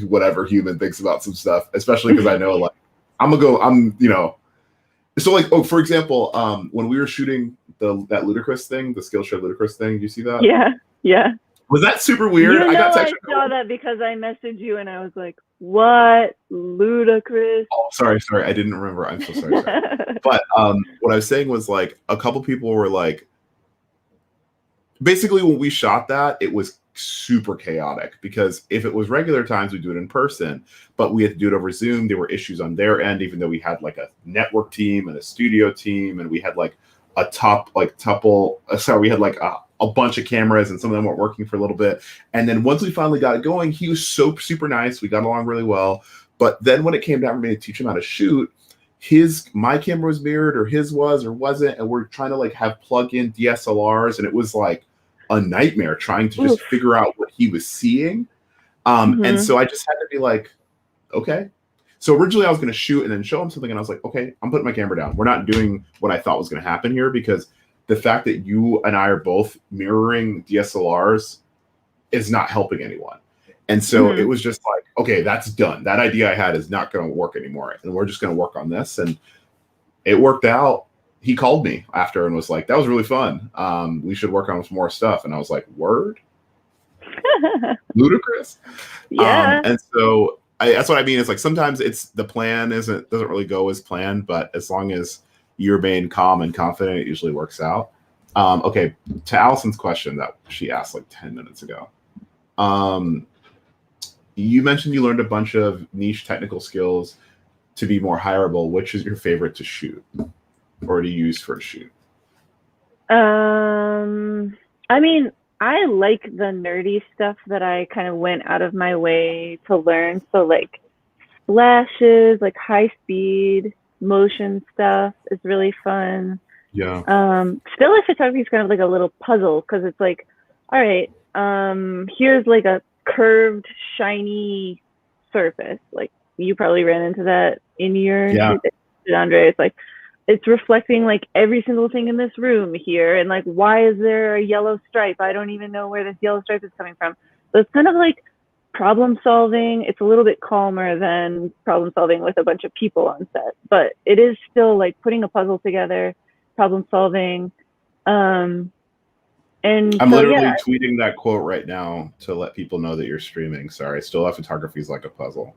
whatever human thinks about some stuff. Especially because I know, like, you know. So, like, for example, when we were shooting that Ludacris thing, the Skillshare Ludacris thing, you see that? Yeah. Was that super weird? You know, I saw that because I messaged you and I was like, what? Ludacris? Oh, sorry. I didn't remember. I'm so sorry. But what I was saying was, like, a couple people were like, basically when we shot that, it was super chaotic, because if it was regular times, we do it in person, but we had to do it over Zoom. There were issues on their end, even though we had like a network team and a studio team, and we had like we had like a bunch of cameras, and some of them weren't working for a little bit. And then once we finally got it going, he was so super nice. We got along really well. But then when it came down for me to teach him how to shoot, my camera was mirrored, or his was or wasn't, and we're trying to like have plug-in DSLRs, and it was like a nightmare trying to just figure out what he was seeing. And so I just had to be like, okay. So originally I was going to shoot and then show him something, and I was like, okay, I'm putting my camera down. We're not doing what I thought was going to happen here, because the fact that you and I are both mirroring DSLRs is not helping anyone. And so it was just like, okay, that's done. That idea I had is not going to work anymore, and we're just going to work on this. And it worked out. He called me after and was like, that was really fun. We should work on some more stuff. And I was like, word? Ludicrous? Yeah. And so that's what I mean. It's like, sometimes the plan doesn't really go as planned, but as long as you remain calm and confident, it usually works out. Okay, to Allison's question that she asked like 10 minutes ago. You mentioned you learned a bunch of niche technical skills to be more hireable. Which is your favorite to shoot or to use for a shoot? I mean, I like the nerdy stuff that I kind of went out of my way to learn. So like splashes, like high speed motion stuff is really fun. Yeah. Still life photography is kind of like a little puzzle because it's like, all right, here's like a curved, shiny surface. Like you probably ran into that in your Yeah. Andre. It's like it's reflecting like every single thing in this room here, and like why is there a yellow stripe? I don't even know where this yellow stripe is coming from. So it's kind of like problem solving. It's a little bit calmer than problem solving with a bunch of people on set, but it is still like putting a puzzle together, problem solving. And I'm so literally yeah, tweeting that quote right now to let people know that you're streaming. Sorry, still life photography is like a puzzle.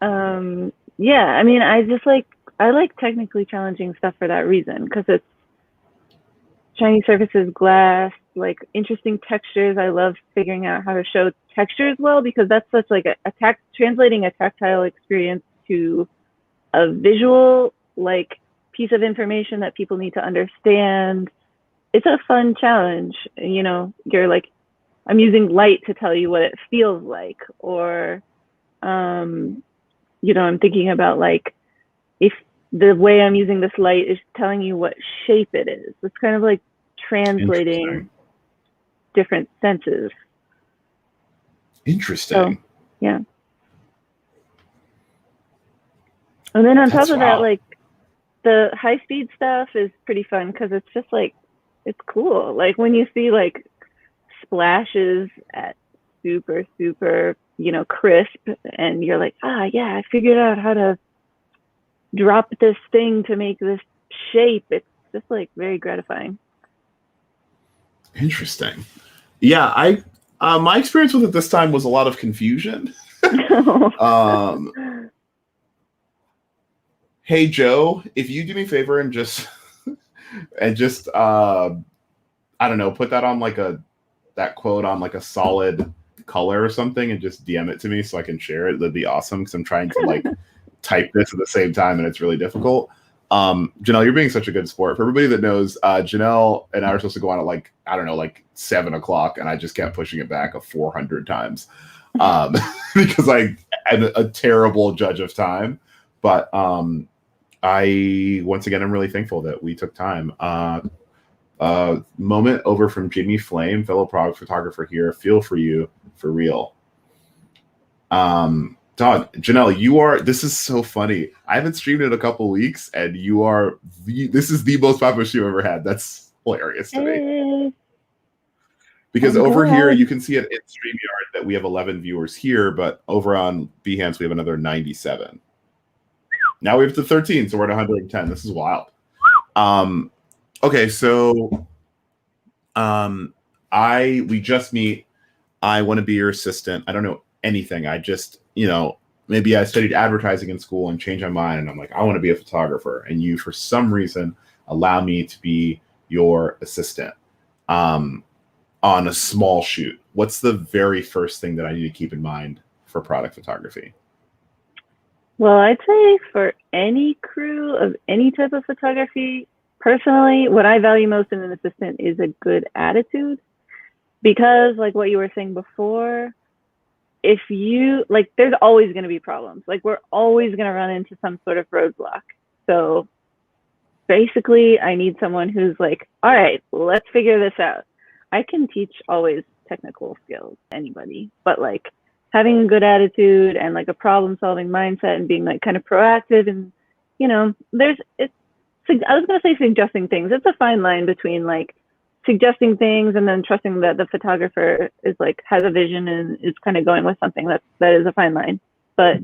yeah. I mean, I like technically challenging stuff for that reason because it's shiny surfaces, glass, like interesting textures. I love figuring out how to show textures well because that's such like translating a tactile experience to a visual like piece of information that people need to understand. It's a fun challenge. You know, you're like, I'm using light to tell you what it feels like, or you know, I'm thinking about like if the way I'm using this light is telling you what shape it is. It's kind of like translating different senses. Interesting. So, yeah. And then on top of that, Wow. like the high speed stuff is pretty fun because it's just like, it's cool. Like when you see like splashes at super, super, you know, crisp, and you're like, ah, yeah, I figured out how to drop this thing to make this shape. It's just like very gratifying. Interesting. Yeah, I my experience with it this time was a lot of confusion. Hey Joe, if you do me a favor and just I don't know, put that on like that quote on like a solid color or something and just DM it to me so I can share it. That'd be awesome because I'm trying to like type this at the same time and it's really difficult. Janelle, you're being such a good sport. For everybody that knows, Janelle and I were supposed to go on at like, I don't know, like 7:00, and I just kept pushing it back 400 times because I'm a terrible judge of time. But I, once again, I'm really thankful that we took time. Moment over from Jimmy Flame, fellow product photographer here. Feel for you, for real. Dog, Janelle, this is so funny. I haven't streamed in a couple weeks, and this is the most popular stream I've ever had. That's hilarious to me. Because over here, you can see it in StreamYard that we have 11 viewers here, but over on Behance, we have another 97. Now we have to 13, so we're at 110. This is wild. Okay, so we just meet. I want to be your assistant. I don't know anything. I just, maybe I studied advertising in school and changed my mind, and I'm like, I want to be a photographer. And you, for some reason, allow me to be your assistant on a small shoot. What's the very first thing that I need to keep in mind for product photography? Well, I'd say for any crew of any type of photography, personally, what I value most in an assistant is a good attitude. Because like what you were saying before, if you like, there's always going to be problems. Like we're always going to run into some sort of roadblock. So basically I need someone who's like, all right, let's figure this out. I can teach always technical skills, anybody, but like having a good attitude and like a problem solving mindset and being like kind of proactive and, I was going to say suggesting things. It's a fine line between like suggesting things and then trusting that the photographer is like has a vision and is kind of going with something. That is a fine line. But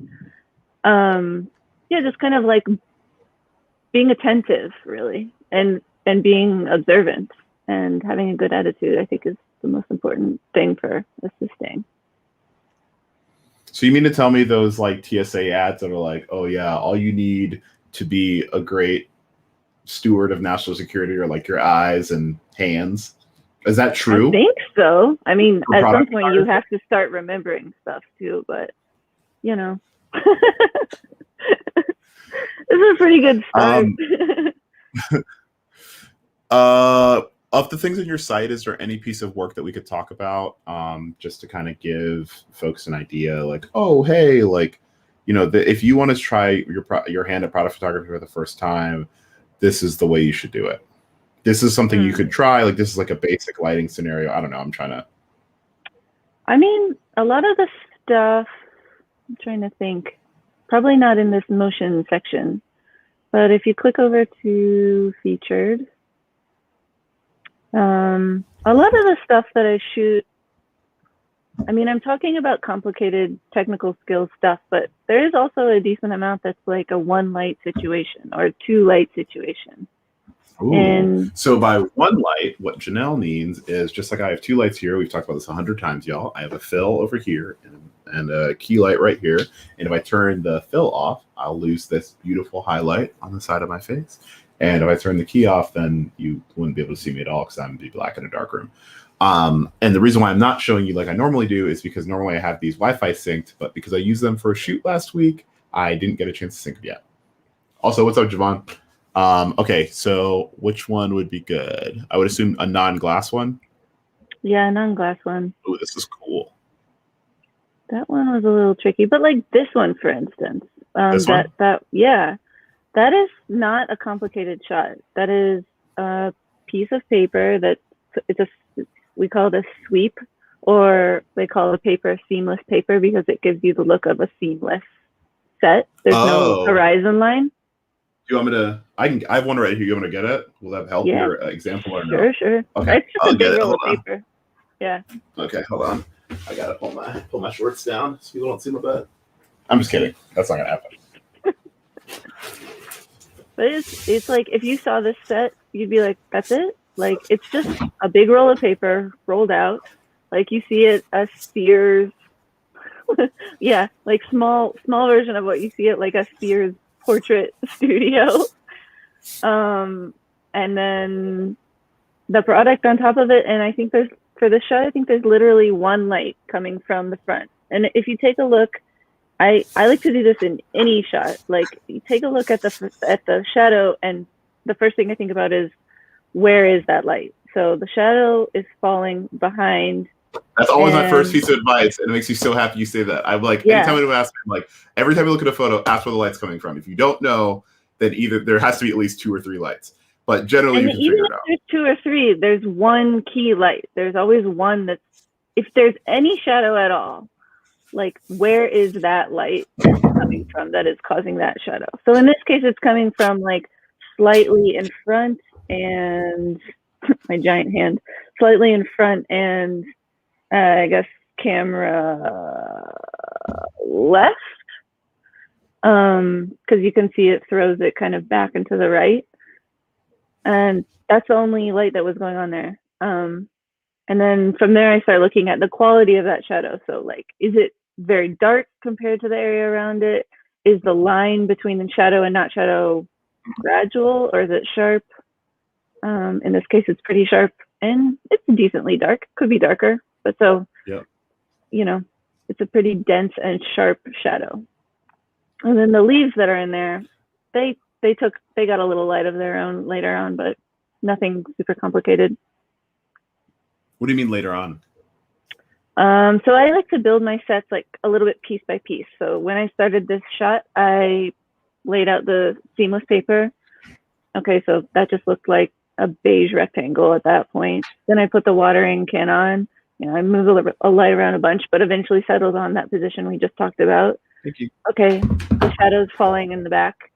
yeah, just kind of like being attentive really and being observant and having a good attitude, I think, is the most important thing for assisting. So you mean to tell me those like TSA ads that are like, oh yeah, all you need to be a great steward of national security are like your eyes and hands? Is that true? I think so. I mean, at some point you have to start remembering stuff too, but this is a pretty good start. Of the things on your site, is there any piece of work that we could talk about just to kind of give folks an idea? Like, oh, hey, like if you want to try your hand at product photography for the first time, this is the way you should do it. This is something you could try. Like, this is like a basic lighting scenario. I don't know. I'm trying to. I mean, a lot of the stuff, I'm trying to think, probably not in this motion section, but if you click over to featured, a lot of the stuff that I shoot, I mean, I'm talking about complicated technical skills stuff, but there is also a decent amount that's like a one light situation or two light situation. Ooh. So by one light, what Janelle means is, just like I have two lights here, we've talked about this 100 times, y'all. I have a fill over here and a key light right here. And if I turn the fill off, I'll lose this beautiful highlight on the side of my face. And if I turn the key off, then you wouldn't be able to see me at all because I'm be black in a dark room. And the reason why I'm not showing you like I normally do is because normally I have these Wi-Fi synced, but because I used them for a shoot last week, I didn't get a chance to sync them yet. Also, what's up, Javon? Okay, so which one would be good? I would assume a non-glass one. Yeah, non-glass one. Oh, this is cool. That one was a little tricky, but like this one, for instance, this one? That is not a complicated shot. That is a piece of paper we call it a sweep, or they call the paper seamless paper because it gives you the look of a seamless set. There's no horizon line. Do you want me to? I have one right here. You want me to get it? Will that help your example or no? Sure. Okay, it's just a big roll of paper. Yeah. Okay, hold on. I gotta pull my shorts down so people don't see my butt. I'm just kidding. That's not gonna happen. But it's like, if you saw this set, you'd be like, that's it? Like, it's just a big roll of paper rolled out. Like, you see it as Sears. Yeah, like small version of what you see at like a Sears portrait studio. And then the product on top of it. And I think for this shot, I think there's literally one light coming from the front. And if you take a look, I like to do this in any shot. Like, you take a look at the shadow, and the first thing I think about is, where is that light? So the shadow is falling behind. That's always my first piece of advice, and it makes me so happy you say that. I'm like, anytime anyone asks me, I'm like, every time you look at a photo, ask where the light's coming from. If you don't know, then either there has to be at least 2 or 3 lights. But generally, you can figure it out. There's 2 or 3, there's one key light. There's always one if there's any shadow at all, like, where is that light coming from that is causing that shadow? So in this case, it's coming from like slightly in front and my giant hand, slightly in front and I guess camera left, because you can see it throws it kind of back into the right, and that's the only light that was going on there. And then from there, I start looking at the quality of that shadow. So like, is it very dark compared to the area around it? Is the line between the shadow and not shadow gradual, or is it sharp? In this case, it's pretty sharp, and it's decently dark. Could be darker, but it's a pretty dense and sharp shadow. And then the leaves that are in there, they got a little light of their own later on, but nothing super complicated. What do you mean later on? So I like to build my sets like a little bit piece by piece. So when I started this shot, I laid out the seamless paper. Okay, so that just looked like a beige rectangle at that point. Then I put the watering can on. I moved a light around a bunch, but eventually settled on that position we just talked about. Thank you. Okay, the shadow's falling in the back.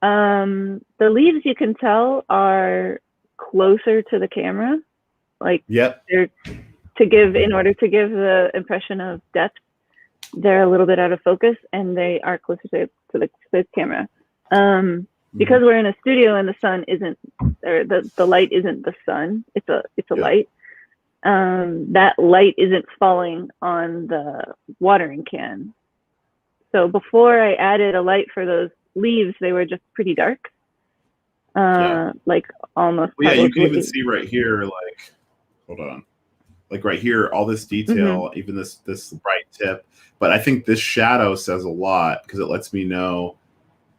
The leaves, you can tell, are closer to the camera. Like, they're in order to give the impression of depth, they're a little bit out of focus, and they are closer to the camera. Because we're in a studio and the sun isn't, or the light isn't the sun, it's a light. That light isn't falling on the watering can. So before I added a light for those leaves, they were just pretty dark. Like almost. Well, yeah, you can even see right here, like, hold on. Like right here, all this detail, even this bright tip. But I think this shadow says a lot because it lets me know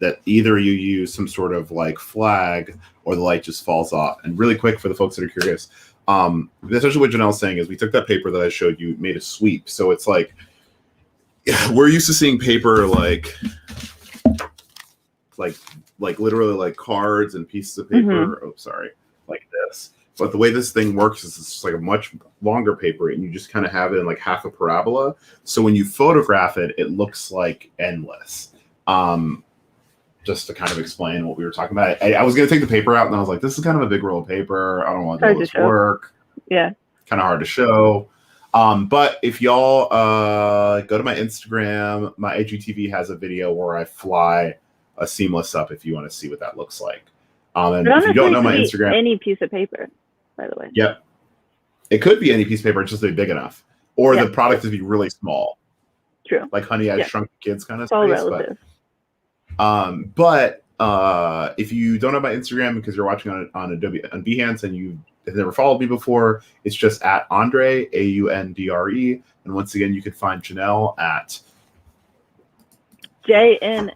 that either you use some sort of like flag or the light just falls off. And really quick for the folks that are curious, essentially what Janelle's saying is we took that paper that I showed you, made a sweep. So it's like, we're used to seeing paper like literally like cards and pieces of paper. Oh, sorry, like this. But the way this thing works is it's just like a much longer paper, and you just kind of have it in like half a parabola. So when you photograph it, it looks like endless. Just to kind of explain what we were talking about, I was going to take the paper out, and I was like, this is kind of a big roll of paper. I don't want to do all this work. Yeah. Kind of hard to show. But if y'all go to my Instagram, my IGTV has a video where I fly a seamless up if you want to see what that looks like. And if you don't know my Instagram, any piece of paper, by the way. Yep. It could be any piece of paper, it's just be big enough. Or the product to be really small. True. Like Honey, I Shrunk the Kids kind of it's all relative. But if you don't know my Instagram because you're watching on Behance and you have never followed me before, it's just at Andre, AUNDRE. And once again, you can find Janelle at JNLLJNS.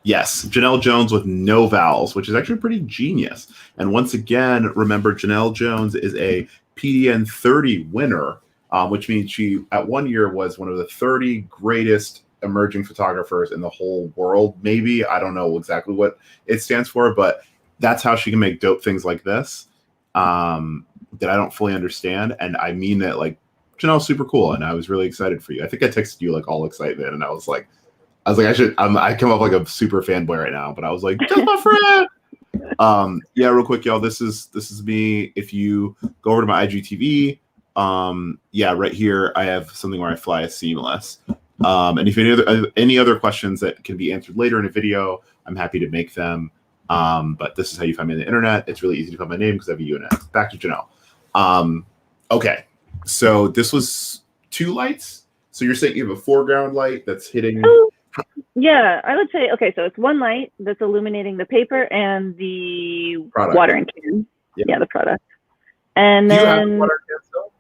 Yes, Janelle Jones with no vowels, which is actually pretty genius. And once again, remember, Janelle Jones is a PDN 30 winner, which means she, at 1 year, was one of the 30 greatest emerging photographers in the whole world. Maybe, I don't know exactly what it stands for, but that's how she can make dope things like this that I don't fully understand. And I mean that, like, Janelle's super cool, and I was really excited for you. I think I texted you, like, all excitement, and I was like, I come up like a super fanboy right now, but I was like, just my friend. Yeah, real quick, y'all. This is me. If you go over to my IGTV, yeah, right here, I have something where I fly a seamless. And if any other questions that can be answered later in a video, I'm happy to make them. But this is how you find me on the internet. It's really easy to find my name because I have a UNX. Back to Janelle. Okay, so this was 2 lights. So you're saying you have a foreground light that's hitting. Yeah, I would say, okay, so it's 1 light that's illuminating the paper and the product. Watering can. Yeah, the product. And then, do you have the watering can still?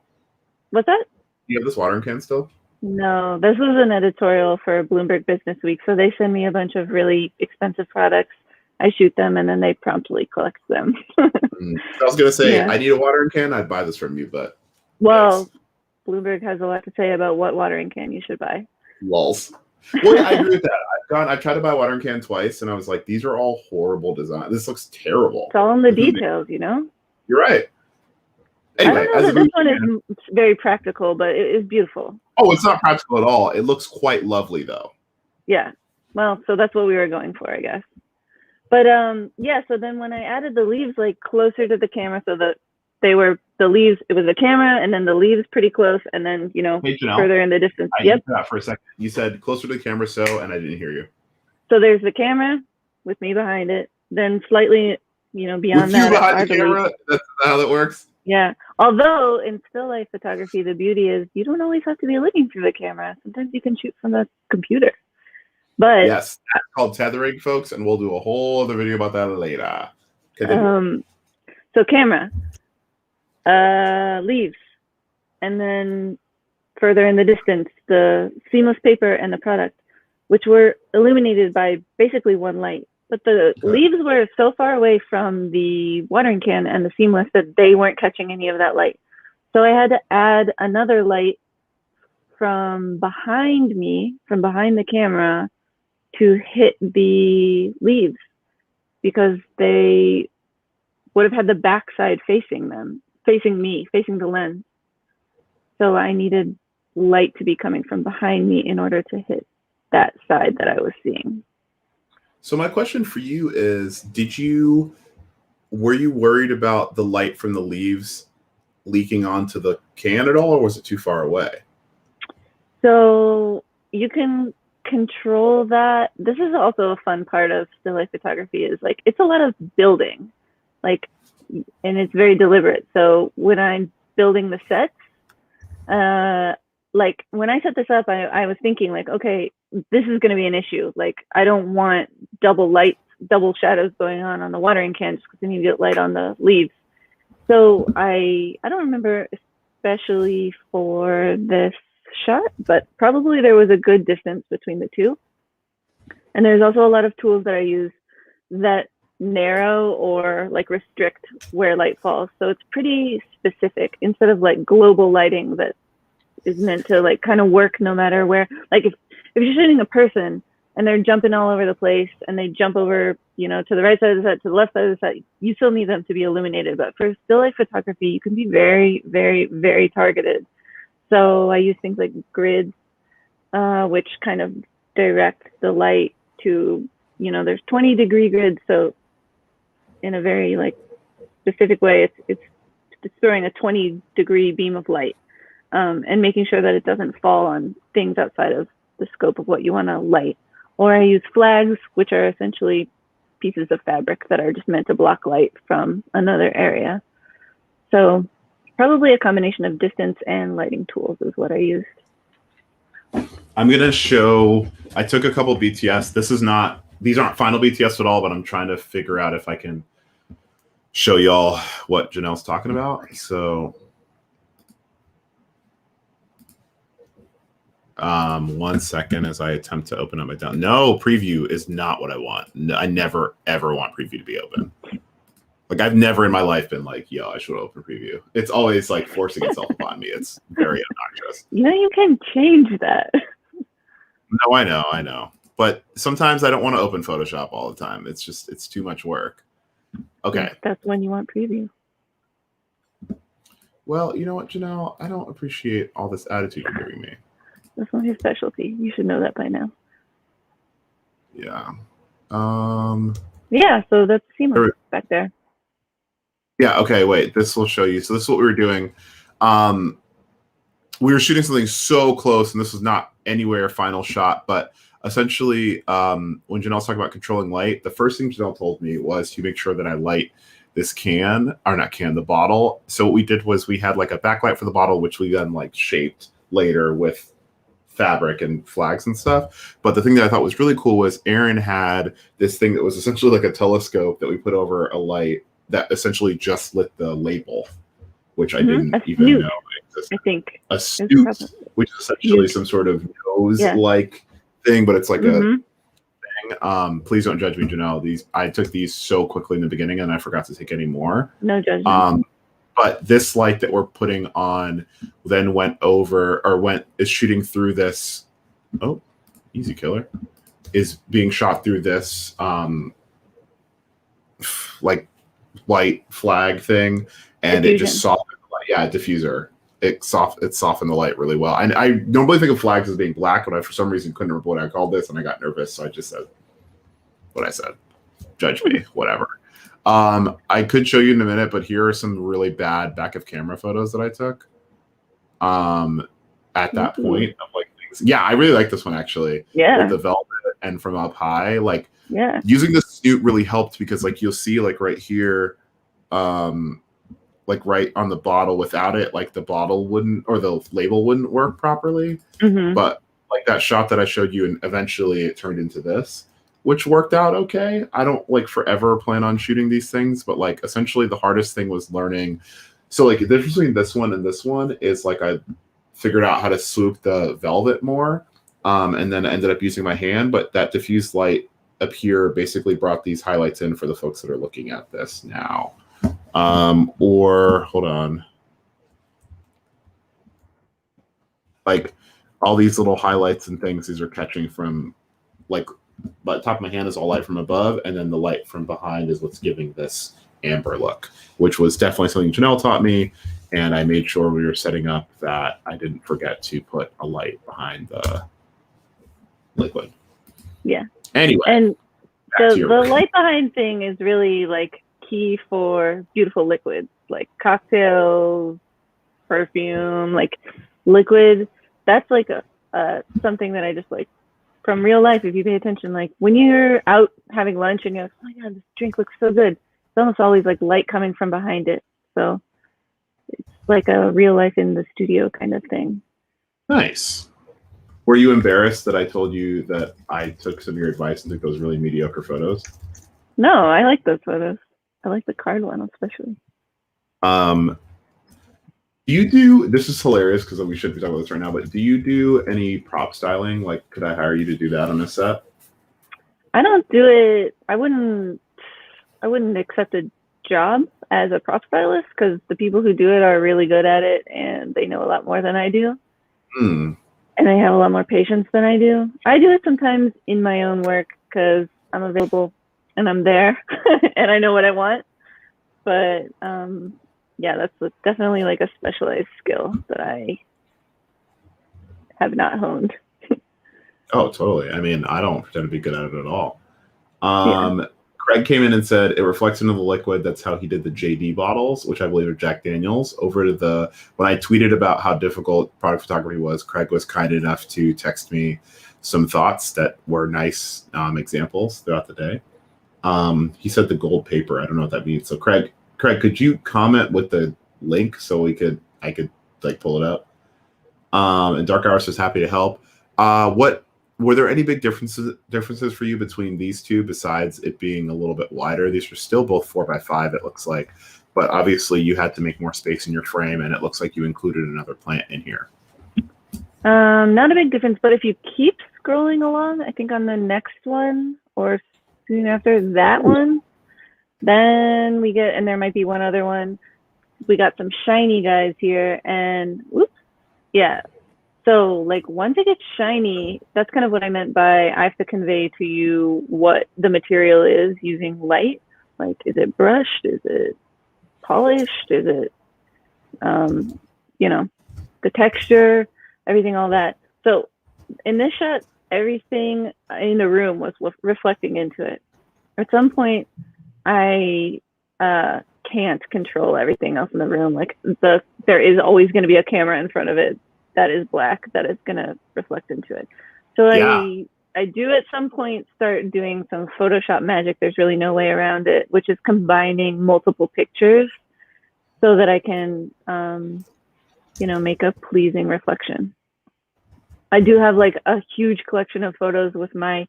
What's that? Do you have this watering can still? No, this was an editorial for Bloomberg Business Week. So they send me a bunch of really expensive products. I shoot them, and then they promptly collect them. I was going to say, I need a watering can. I'd buy this from you, but. Well, yes. Bloomberg has a lot to say about what watering can you should buy. Lols. Well, yeah, I agree with that. I've tried to buy a watering can twice, and I was like, these are all horrible design. This looks terrible. It's all in the details, you know? You're right. Anyway, I don't know that this one is very practical, but it is beautiful. Oh, it's not practical at all. It looks quite lovely, though. Yeah. Well, so that's what we were going for, I guess. But, yeah, so then when I added the leaves, like, closer to the camera so that they were the leaves, it was the camera and then the leaves pretty close, and then, you know, hey, Janelle, further in the distance. I need that for a second. You said closer to the camera, and I didn't hear you. So there's the camera with me behind it, then slightly, you know, beyond with that. You behind the camera? That's how that works? Yeah. Although in still life photography, the beauty is you don't always have to be looking through the camera. Sometimes you can shoot from the computer. But yes, that's called tethering, folks, and we'll do a whole other video about that later. So camera. Leaves, and then further in the distance, the seamless paper and the product, which were illuminated by basically 1 light. But the leaves were so far away from the watering can and the seamless that they weren't catching any of that light. So I had to add another light from behind me, from behind the camera, to hit the leaves because they would have had the backside facing them. Facing me, facing the lens. So I needed light to be coming from behind me in order to hit that side that I was seeing. So my question for you is, were you worried about the light from the leaves leaking onto the can at all, or was it too far away? So you can control that. This is also a fun part of still life photography is like, it's a lot of building. Like, and it's very deliberate. So when I'm building the sets, like when I set this up, I was thinking like, okay, this is going to be an issue. Like I don't want double lights, double shadows going on the watering can just because I need to get light on the leaves. So I don't remember especially for this shot, but probably there was a good distance between the two. And there's also a lot of tools that I use that narrow or like restrict where light falls. So it's pretty specific instead of like global lighting that is meant to like kind of work no matter where. Like if you're shooting a person and they're jumping all over the place and they jump over, you know, to the right side of the set, to the left side of the set, you still need them to be illuminated. But for still life photography, you can be very, very, very targeted. So I use things like grids, which kind of direct the light to, you know, there's 20-degree grids. So in a very like specific way, it's throwing a 20-degree beam of light, and making sure that it doesn't fall on things outside of the scope of what you want to light. Or I use flags, which are essentially pieces of fabric that are just meant to block light from another area. So probably a combination of distance and lighting tools is what I used. I'm going to show, I took a couple BTS. These aren't final BTS at all, but I'm trying to figure out if I can show y'all what Janelle's talking about. So 1 second as I attempt to open up my down. No, preview is not what I want. No, I never, ever want preview to be open. Like I've never in my life been like, yo, I should open preview. It's always like forcing itself upon me. It's very obnoxious. You know, you can change that. No, I know. But sometimes I don't want to open Photoshop all the time. It's too much work. Okay. That's when you want preview. Well, you know what, Janelle? I don't appreciate all this attitude you're giving me. That's not your specialty. You should know that by now. Yeah. Yeah, so that's seamless back there. Yeah, okay, wait. This will show you. So this is what we were doing. We were shooting something so close, and this was not anywhere final shot, but essentially, when Janelle's talking about controlling light, the first thing Janelle told me was to make sure that I light this the bottle. So what we did was we had like a backlight for the bottle, which we then like shaped later with fabric and flags and stuff. But the thing that I thought was really cool was Aaron had this thing that was essentially like a telescope that we put over a light that essentially just lit the label, which I didn't even know existed. I think a snoot, which is essentially some sort of nose-like thing, but it's like a thing. Please don't judge me, Janelle. I took these so quickly in the beginning, and I forgot to take any more. No judgment. But this light that we're putting on then is shooting through this. Oh, easy killer. Is being shot through this like white flag thing, and diffusion. It just softened the light. Yeah, diffuser. It softened the light really well. I normally think of flags as being black, but I for some reason couldn't remember what I called this, and I got nervous, so I just said what I said. Judge me, whatever. I could show you in a minute, but here are some really bad back of camera photos that I took. At that point of like things. Yeah, I really like this one actually. Yeah. With the velvet and from up high. Like yeah. Using the snoot really helped because like you'll see like right here, like right on the bottle without it, like the bottle wouldn't or the label wouldn't work properly. Mm-hmm. But like that shot that I showed you, and eventually it turned into this, which worked out okay. I don't like forever plan on shooting these things, but like essentially the hardest thing was learning. So like the difference between this one and this one is like I figured out how to swoop the velvet more, and then I ended up using my hand, but that diffused light up here basically brought these highlights in for the folks that are looking at this now. Or hold on. Like all these little highlights and things, these are catching from like the top of my hand is all light from above, and then the light from behind is what's giving this amber look, which was definitely something Janelle taught me. And I made sure we were setting up that I didn't forget to put a light behind the liquid. Yeah. Anyway. And the light behind thing is really like key for beautiful liquids, like cocktails, perfume, like liquid. That's like something that I just like from real life. If you pay attention, like when you're out having lunch and you're like, oh my God, this drink looks so good. It's almost always like light coming from behind it. So it's like a real life in the studio kind of thing. Nice. Were you embarrassed that I told you that I took some of your advice and took those really mediocre photos? No, I like those photos. I like the card one especially. You do, this is hilarious because we should be talking about this right now, but do you do any prop styling? Like, could I hire you to do that on a set? I don't do it. I wouldn't accept a job as a prop stylist because the people who do it are really good at it and they know a lot more than I do. Hmm. and they have a lot more patience than I do. I do it sometimes in my own work because I'm available and I'm there and I know what I want. But yeah, that's definitely like a specialized skill that I have not honed. Oh, totally. I mean, I don't pretend to be good at it at all. Yeah. Craig came in and said it reflects into the liquid. That's how he did the JD bottles, which I believe are Jack Daniels. Over to the when I tweeted about how difficult product photography was, Craig was kind enough to text me some thoughts that were nice examples throughout the day. He said the gold paper. I don't know what that means. So Craig, could you comment with the link so I could like pull it up? And Dark Hours is happy to help. What were there any big differences for you between these two besides it being a little bit wider? These are still both 4x5, it looks like, but obviously you had to make more space in your frame, and it looks like you included another plant in here. Not a big difference, but if you keep scrolling along, I think on the next one or soon after that one, then we get, and there might be one other one. We got some shiny guys here, and whoops, yeah. So like once it gets shiny, that's kind of what I meant by I have to convey to you what the material is using light. Like, is it brushed? Is it polished? Is it, you know, the texture, everything, all that. So in this shot, everything in the room was reflecting into it. At some point, I can't control everything else in the room. Like there is always going to be a camera in front of it that is black that is going to reflect into it. So Yeah. I do at some point start doing some Photoshop magic. There's really no way around it, which is combining multiple pictures so that I can, make a pleasing reflection. I do have like a huge collection of photos with my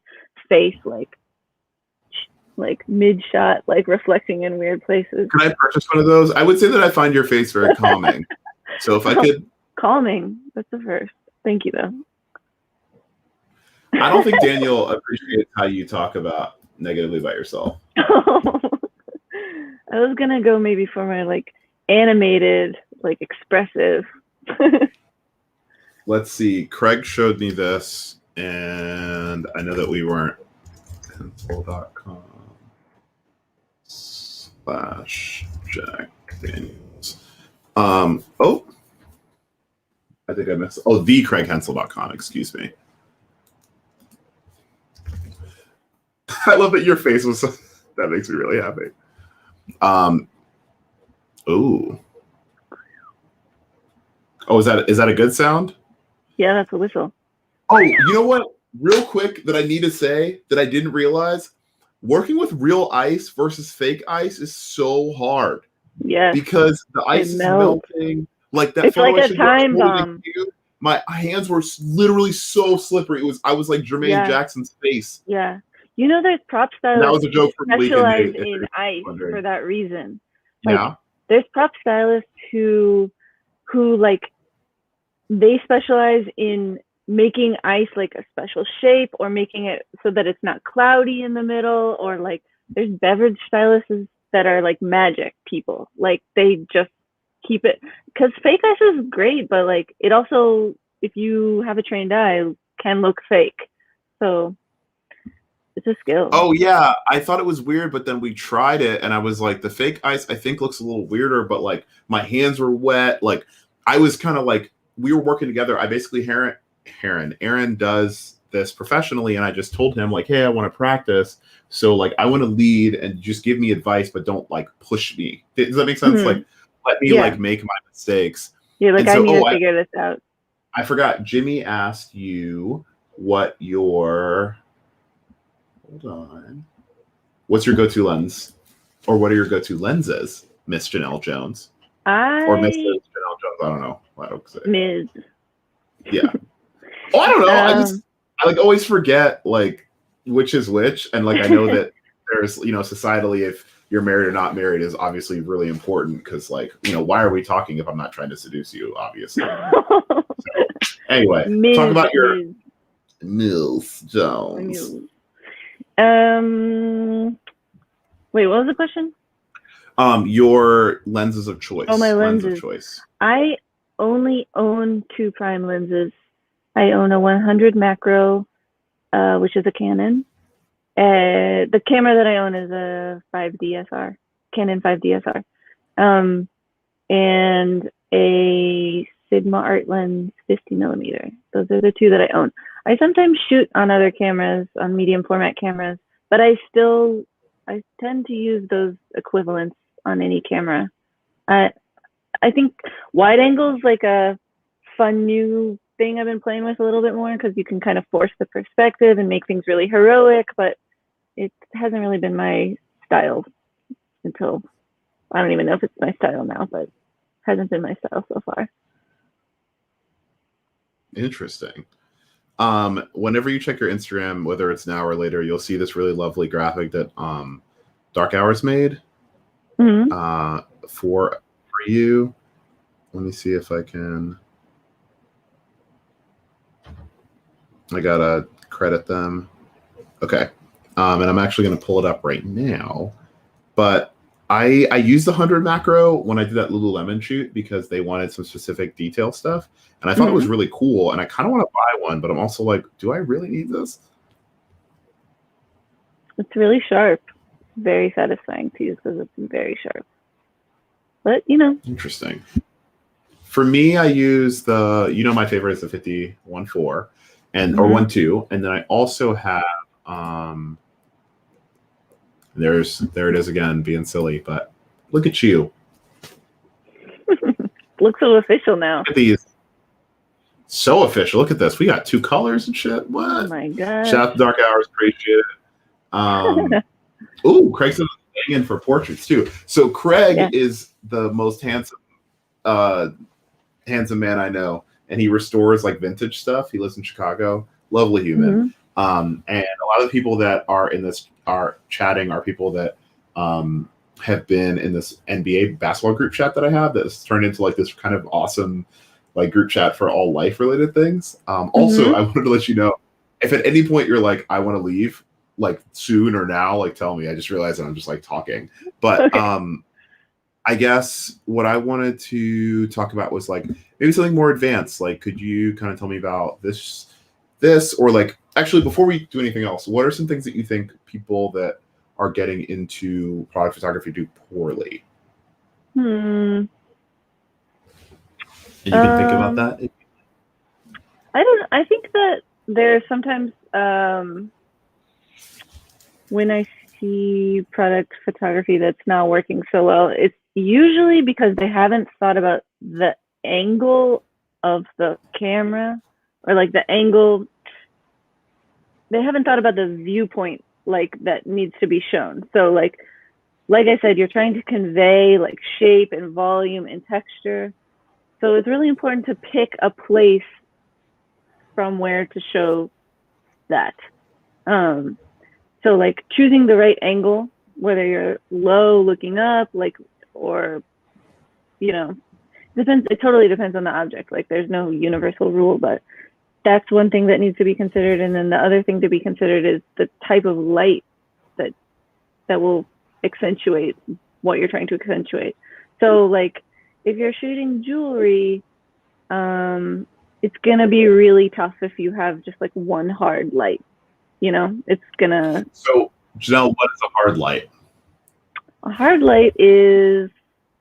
face like mid shot, like reflecting in weird places. Can I purchase one of those? I would say that I find your face very calming. So if I could. Calming. That's the first. Thank you, though. I don't think Daniel appreciates how you talk about negatively about yourself. I was gonna go maybe for my like animated, like expressive. Let's see. Craig showed me this, and I know that we weren't pencil.com/Jack Daniels. Oh, I think I missed. Oh, thecraighensel.com. Excuse me. I love that your face was. That makes me really happy. Ooh. Oh, is that a good sound? Yeah, that's a whistle. Oh, you know what? Real quick, that I need to say that I didn't realize. Working with real ice versus fake ice is so hard. Yeah. Because the ice is melting. Like that. It's like a time bomb. My hands were literally so slippery. I was like Jermaine Jackson's face. Yeah. You know, there's prop stylists that was a joke from specialize in ice for that reason. Like, yeah. There's prop stylists who like they specialize in making ice like a special shape or making it so that it's not cloudy in the middle, or like there's beverage stylists that are like magic people. Like they just keep it, because fake ice is great, but like it also, if you have a trained eye, can look fake. So it's a skill. Oh yeah, I thought it was weird, but then we tried it, and I was like, the fake ice I think looks a little weirder, but like my hands were wet. Like I was kind of like, we were working together. I basically Aaron does this professionally, and I just told him like, hey, I want to practice, so like I want to lead and just give me advice, but don't like push me. Does that make sense? Mm-hmm. Like let me like make my mistakes. Yeah, like I need to figure this out. I forgot. Jimmy asked you what your hold on. What's your go-to lens, or what are your go-to lenses, Miss Janelle Jones? Or Miss Janelle Jones? I don't know. I don't say. Ms. Yeah. Oh, I don't know. I like always forget like which is which, and like I know that there's societally, if you're married or not married is obviously really important, because like why are we talking if I'm not trying to seduce you? Obviously. So, anyway, talk about your Miss Jones. Wait, what was the question? Your lenses of choice. Oh, my lenses of choice. I only own 2 prime lenses. I own a 100 macro, which is a Canon. The camera that I own is a 5DSR, Canon 5DSR, and a Sigma art lens 50 millimeter. Those are the 2 that I own. I sometimes shoot on other cameras, on medium format cameras, but I tend to use those equivalents on any camera. I think wide angle is like a fun new thing I've been playing with a little bit more, because you can kind of force the perspective and make things really heroic, but it hasn't really been my style until, I don't even know if it's my style now, but it hasn't been my style so far. Interesting. Whenever you check your Instagram, whether it's now or later, you'll see this really lovely graphic that Dark Hours made for you. Let me see if I can. I gotta credit them. Okay. And I'm actually going to pull it up right now. But I used the 100 macro when I did that Lululemon shoot because they wanted some specific detail stuff. And I thought it was really cool. And I kind of want to buy one, but I'm also like, do I really need this? It's really sharp. Very satisfying to use because it's very sharp. But, you know. Interesting. For me, I use the, my favorite is the 50-1.4 or 1.2. And then I also have, there it is again, being silly, but look at you. Looks so official now. Look at these. So official. Look at this. We got 2 colors and shit. What? Oh my god. Shout out to Dark Hours. Appreciate it. Ooh, Craig's staying in for portraits too. So Craig is the most handsome man I know, and he restores like vintage stuff. He lives in Chicago. Lovely human. And a lot of the people that are in this are chatting are people that have been in this NBA basketball group chat that I have that's turned into like this kind of awesome like group chat for all life related things. Also, I wanted to let you know if at any point you're like, I want to leave like soon or now, like tell me. I just realized that I'm just like talking. But I guess what I wanted to talk about was like maybe something more advanced. Like, could you kind of tell me about this, or like, actually, before we do anything else, what are some things that you think people that are getting into product photography do poorly? And you can think about that. I think that there's sometimes when I see product photography that's not working so well, it's usually because they haven't thought about the angle of the camera, or like the angle. They haven't thought about the viewpoint like that needs to be shown. So like I said, you're trying to convey like shape and volume and texture. So it's really important to pick a place from where to show that. So like choosing the right angle, whether you're low looking up, like, or, depends. It totally depends on the object. Like there's no universal rule, but that's one thing that needs to be considered. And then the other thing to be considered is the type of light that will accentuate what you're trying to accentuate. So like if you're shooting jewelry, it's gonna be really tough if you have just like one hard light. It's gonna. So Janelle, what is a hard light? A hard light is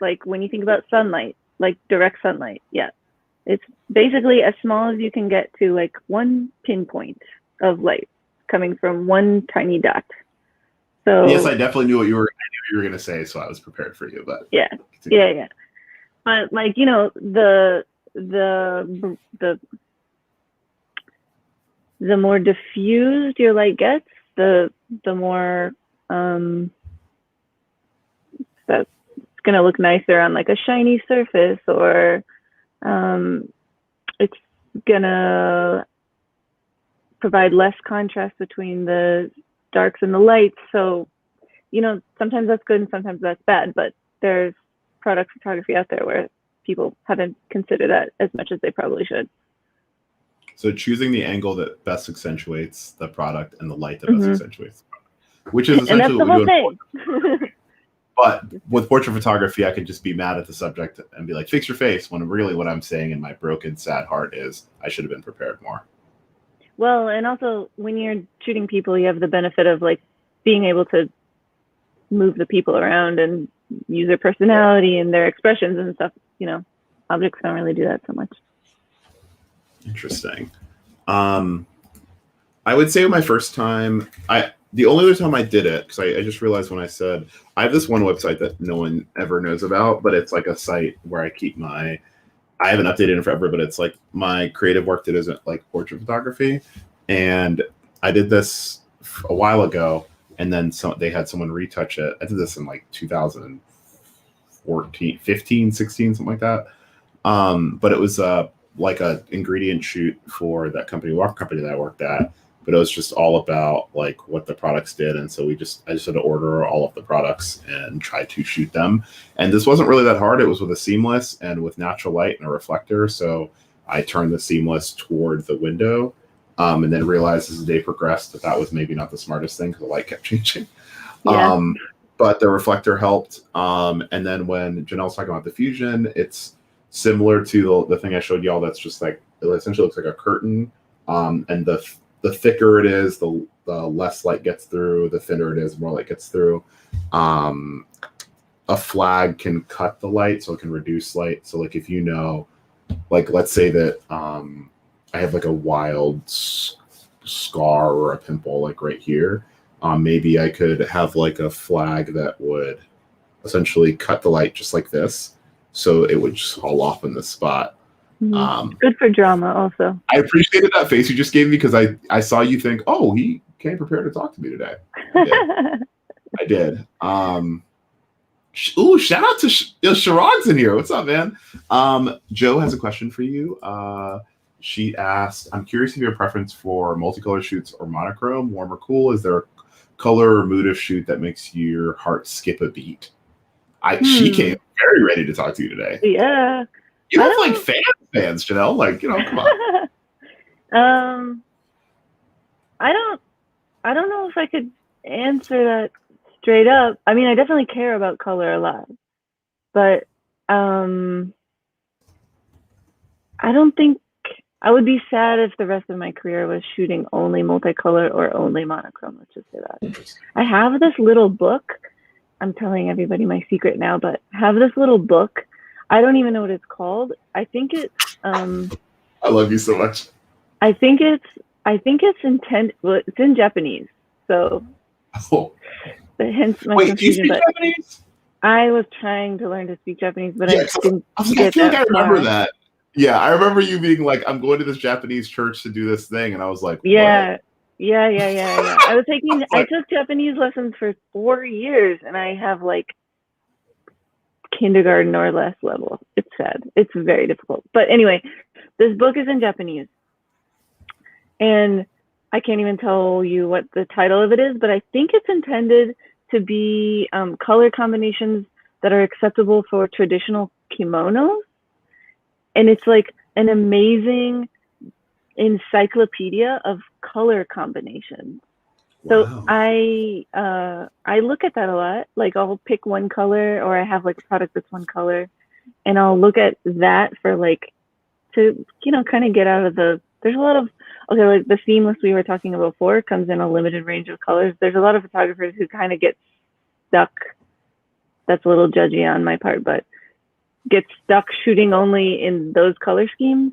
like when you think about sunlight, like direct sunlight. Yeah. It's basically as small as you can get to, like one pinpoint of light coming from one tiny dot. So yes, I definitely knew what you were going to say, so I was prepared for you. But yeah. But like the more diffused your light gets, the more that's gonna look nicer on like a shiny surface, or it's gonna provide less contrast between the darks and the lights. So, sometimes that's good and sometimes that's bad, but there's product photography out there where people haven't considered that as much as they probably should. So choosing the angle that best accentuates the product and the light that best accentuates the product, which is essentially what we're doing. But with portrait photography, I could just be mad at the subject and be like, fix your face, when really what I'm saying in my broken, sad heart is I should have been prepared more. Well, and also when you're shooting people, you have the benefit of like being able to move the people around and use their personality and their expressions and stuff. You know, objects don't really do that so much. Interesting. I would say my first time, the only other time I did it, because I just realized when I said, I have this one website that no one ever knows about, but it's like a site where I keep I haven't updated it forever, but it's like my creative work that isn't like portrait photography. And I did this a while ago, and then they had someone retouch it. I did this in like 2014, 15, 16, something like that. But it was like a ingredient shoot for that company that I worked at. But it was just all about like what the products did, and so I just had to order all of the products and try to shoot them. And this wasn't really that hard. It was with a seamless and with natural light and a reflector. So I turned the seamless toward the window, and then realized as the day progressed that was maybe not the smartest thing because the light kept changing. Yeah. But the reflector helped. And then when Janelle's talking about the fusion, it's similar to the thing I showed y'all. That's just like it essentially looks like a curtain, and the thicker it is, the less light gets through. The thinner it is, the more light gets through. A flag can cut the light, so it can reduce light. So, like, if you know, like, let's say that I have like a wild scar or a pimple, like right here. Maybe I could have like a flag that would essentially cut the light just like this, so it would just fall off in this spot. Good for drama also. I appreciated that face you just gave me because I saw you think, oh, he came prepared to talk to me today. I did. Ooh, shout out to Sharag's in here. What's up, man? Joe has a question for you. She asked, I'm curious if you have a preference for multicolor shoots or monochrome, warm or cool. Is there a color or mood of shoot that makes your heart skip a beat? She came very ready to talk to you today. Yeah. You have like fans, Janelle. Like, you know, come on. I don't know if I could answer that straight up. I mean, I definitely care about color a lot, but I don't think I would be sad if the rest of my career was shooting only multicolor or only monochrome. Let's just say that. I have this little book. I'm telling everybody my secret now, but I have this little book. I don't even know what it's called. I think it's I love you so much. I think it's intended. Well, it's in Japanese, so hence my Wait, confusion. do you speak Japanese? I was trying to learn to speak Japanese, but I didn't. I feel like I remember that. Yeah, I remember you being like, "I'm going to this Japanese church to do this thing," and I was like, "Yeah, what? yeah." I took Japanese lessons for 4 years, and I have like kindergarten or less level. It's sad. It's very difficult. But anyway, this book is in Japanese, and I can't even tell you what the title of it is, but I think it's intended to be color combinations that are acceptable for traditional kimonos. And it's like an amazing encyclopedia of color combinations. So wow. I look at that a lot. Like I'll pick one color, or I have like a product that's one color, and I'll look at that for like to, you know, kind of get out of there's a lot of, okay, like the seamless we were talking about before comes in a limited range of colors. There's a lot of photographers who kind of get stuck. That's a little judgy on my part, but get stuck shooting only in those color schemes.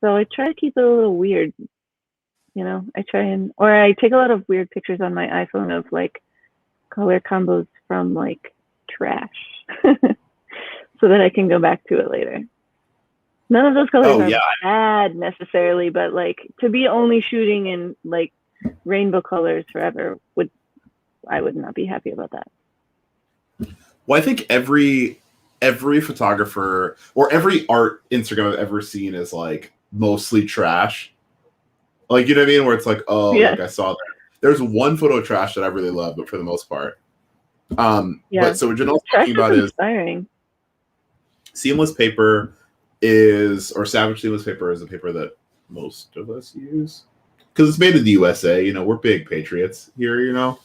So I try to keep it a little weird. You know, I take a lot of weird pictures on my iPhone of like color combos from like trash so that I can go back to it later. None of those colors are bad necessarily, but like to be only shooting in like rainbow colors forever I would not be happy about that. Well, I think every photographer or every art Instagram I've ever seen is like mostly trash. Like, you know what I mean? Where it's like, oh, yeah. Like I saw that. There's one photo of trash that I really love, but for the most part. But so what Janelle's talking about is inspiring. Seamless paper or Savage Seamless paper is a paper that most of us use. Because it's made in the USA, you know, we're big patriots here, you know.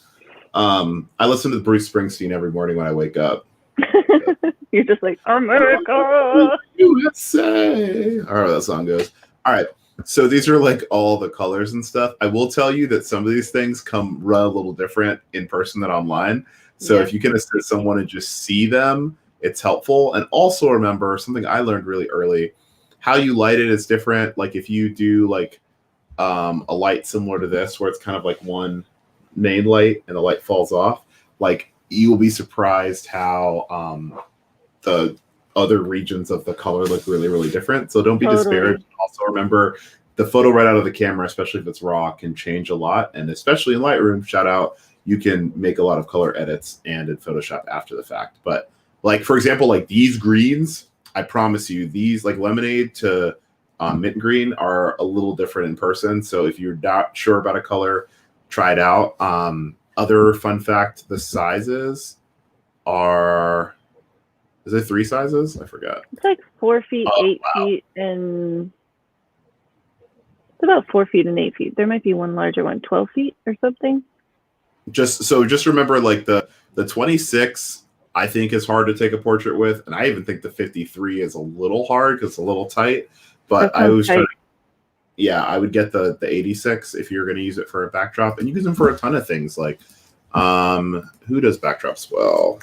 I listen to Bruce Springsteen every morning when I wake up. You're just like, America! USA! However that song goes. All right. So these are like all the colors and stuff. I will tell you that some of these things run a little different in person than online. So Yeah. if you can assist someone and just see them, it's helpful. And also remember something I learned really early, how you light it is different. Like if you do like a light similar to this, where it's kind of like one main light and the light falls off, like you will be surprised how the other regions of the color look really, really different. So don't be disparaged. Also remember the photo right out of the camera, especially if it's raw, can change a lot. And especially in Lightroom, shout out, you can make a lot of color edits and in Photoshop after the fact. But like, for example, like these greens, I promise you, these like lemonade to mint green are a little different in person. So if you're not sure about a color, try it out. Other fun fact, the sizes are, is it 3 sizes? I forgot. It's like 4 feet, 8 feet, and it's about 4 feet and 8 feet. There might be one larger one, 12 feet or something. Just remember, like the 26, I think is hard to take a portrait with, and I even think the 53 is a little hard because it's a little tight. But I was trying. Yeah, I would get the 86 if you're going to use it for a backdrop, and you use them for a ton of things. Like, who does backdrops well?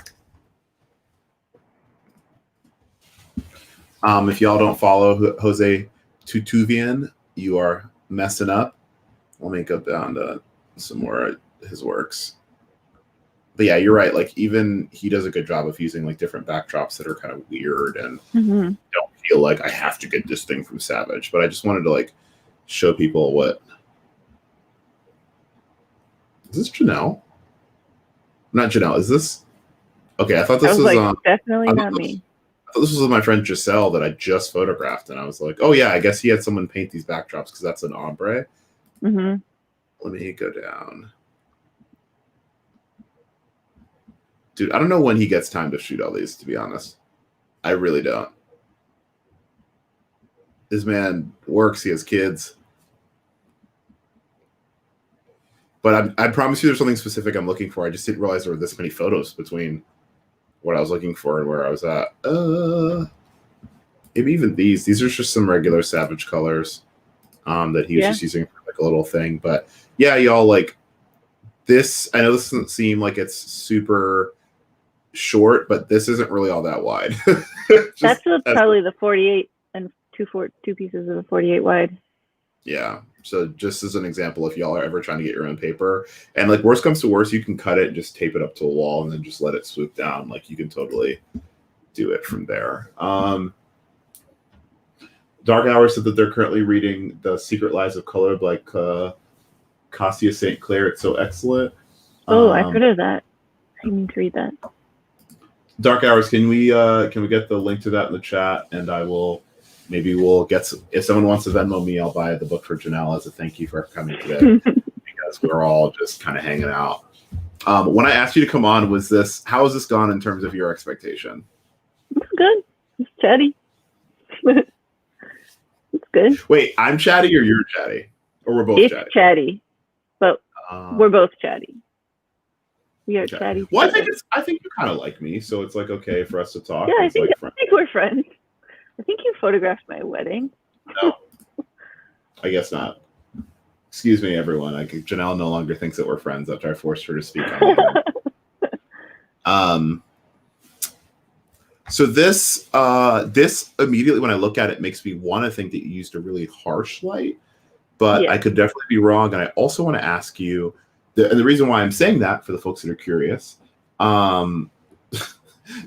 If y'all don't follow Jose Tutuvian, you are messing up. Let me go down to some more of his works. But yeah, you're right. Like even he does a good job of using like different backdrops that are kind of weird and don't feel like I have to get this thing from Savage. But I just wanted to like show people what. Is this Janelle? Not Janelle. Is this? Okay, I thought this was like, definitely not me. I thought this was my friend Giselle that I just photographed, and I was like, oh yeah, I guess he had someone paint these backdrops because that's an ombre. Mm-hmm. Let me go down. Dude, I don't know when he gets time to shoot all these, to be honest. I really don't. This man works, he has kids. But I promise you there's something specific I'm looking for. I just didn't realize there were this many photos between what I was looking for and where I was at. Maybe even these are just some regular Savage colors that he was just using for like a little thing. But yeah, y'all, like this, I know this doesn't seem like it's super short, but this isn't really all that wide. That's probably the 48 and two pieces of the 48 wide. Yeah. So just as an example, if y'all are ever trying to get your own paper, and like worst comes to worst, you can cut it and just tape it up to a wall and then just let it swoop down. Like you can totally do it from there. Dark Hour said that they're currently reading The Secret Lives of Color by Cassia St. Clair. It's so excellent. Oh, I've heard of that. I need to read that. Dark Hours, can we get the link to that in the chat, and maybe we'll get some, if someone wants to Venmo me, I'll buy the book for Janelle as a thank you for coming today because we're all just kind of hanging out. When I asked you to come on, how has this gone in terms of your expectation? It's good. It's chatty. It's good. Wait, I'm chatty or you're chatty? Or we're both chatty? It's chatty, but we're both chatty. We are chatty. Well, I think you kind of like me, so it's like okay for us to talk. Yeah, I think we're friends. I think you photographed my wedding. No, I guess not. Excuse me, everyone. Janelle no longer thinks that we're friends after I forced her to speak on So this immediately when I look at it makes me want to think that you used a really harsh light, but I could definitely be wrong. And I also want to ask you, and the reason why I'm saying that for the folks that are curious,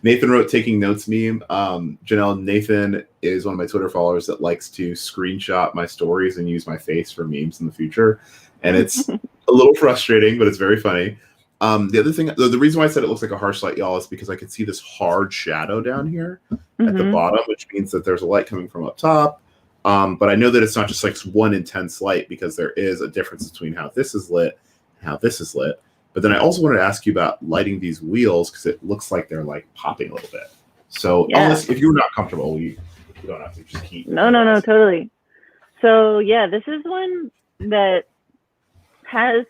Nathan wrote "Taking Notes" meme. Janelle, Nathan is one of my Twitter followers that likes to screenshot my stories and use my face for memes in the future, and it's a little frustrating, but it's very funny. The other thing, the reason why I said it looks like a harsh light, y'all, is because I could see this hard shadow down here at the bottom, which means that there's a light coming from up top. But I know that it's not just like one intense light because there is a difference between how this is lit and how this is lit. But then I also wanted to ask you about lighting these wheels because it looks like they're like popping a little bit. So if you're not comfortable, you don't have to just keep. No, totally. So yeah, this is one that has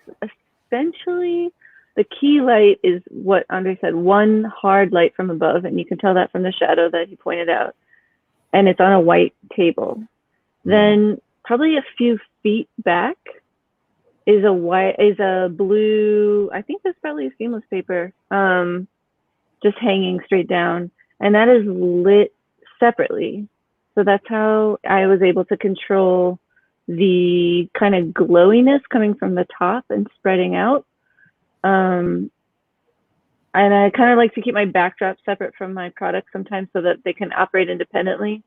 essentially the key light is what Andre said, one hard light from above, and you can tell that from the shadow that he pointed out, and it's on a white table. Then probably a few feet back is a blue, I think that's probably a seamless paper, just hanging straight down, and that is lit separately. So that's how I was able to control the kind of glowiness coming from the top and spreading out. And I kind of like to keep my backdrop separate from my product sometimes so that they can operate independently.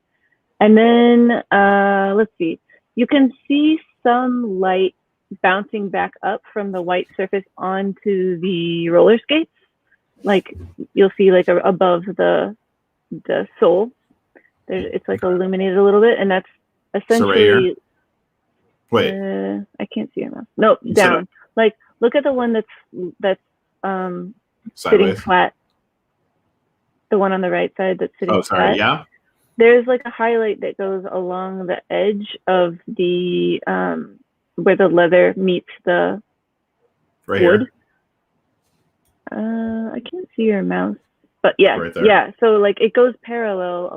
And then, let's see, you can see some light bouncing back up from the white surface onto the roller skates. Like you'll see like above the sole, it's like illuminated a little bit, and that's essentially. So right here? I can't see it now. No, down. Like look at the one that's sitting flat. The one on the right side that's sitting flat. Yeah. There's like a highlight that goes along the edge of the where the leather meets the wood. Here. I can't see your mouse, but yeah, right there. yeah. So like it goes parallel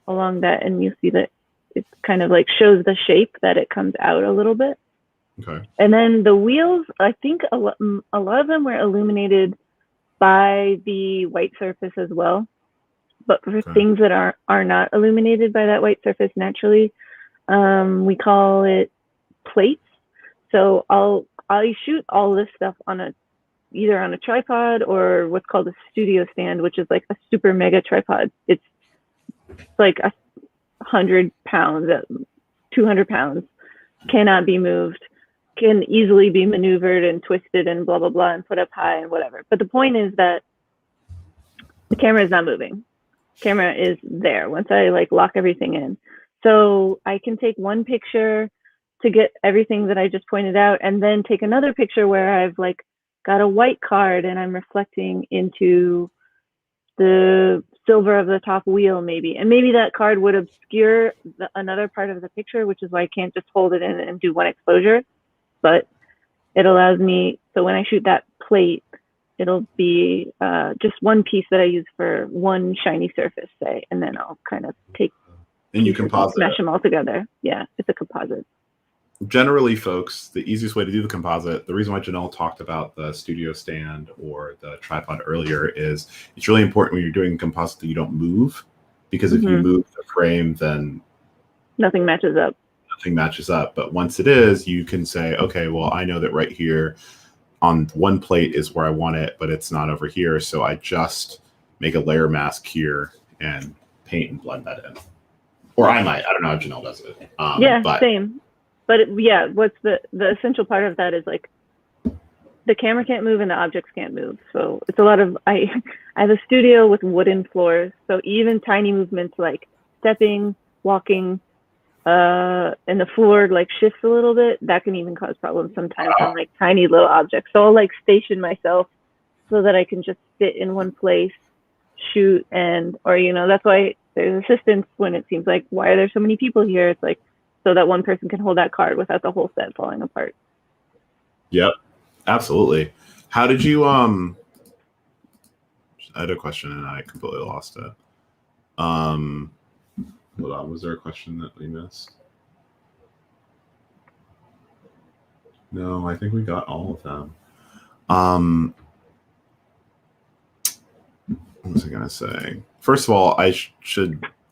along that, and you see that it kind of like shows the shape that it comes out a little bit. Okay. And then the wheels, I think a lot of them were illuminated by the white surface as well. But for things that are not illuminated by that white surface naturally, we call it plates. So I shoot all this stuff on either on a tripod or what's called a studio stand, which is like a super mega tripod. It's like 100 pounds, 200 pounds, cannot be moved, can easily be maneuvered and twisted and blah, blah, blah, and put up high and whatever. But the point is that the camera is not moving. Camera is there once I like lock everything in. So I can take one picture to get everything that I just pointed out, and then take another picture where I've like got a white card and I'm reflecting into the silver of the top wheel maybe. And maybe that card would obscure another part of the picture, which is why I can't just hold it in and do one exposure. But it allows me, so when I shoot that plate, it'll be just one piece that I use for one shiny surface, say, and then I'll kind of take and you composite, smash them all together. Yeah, it's a composite. Generally, folks, the easiest way to do the composite, the reason why Janelle talked about the studio stand or the tripod earlier, is it's really important when you're doing composite that you don't move, because if you move the frame, then nothing matches up. But once it is, you can say, okay, well, I know that right here on one plate is where I want it, but it's not over here. So I just make a layer mask here and paint and blend that in. Or I don't know how Janelle does it. Same. But what's the essential part of that is like the camera can't move and the objects can't move. So it's a lot of, I have a studio with wooden floors. So even tiny movements like stepping, walking, and the floor like shifts a little bit, that can even cause problems sometimes on like tiny little objects. So I'll like station myself so that I can just sit in one place, shoot, or that's why there's assistance when it seems like, why are there so many people here? It's like so that one person can hold that card without the whole set falling apart. Yep, absolutely. How did you I had a question and I completely lost it. Hold on, was there a question that we missed? No, I think we got all of them. What was I gonna say? First of all, I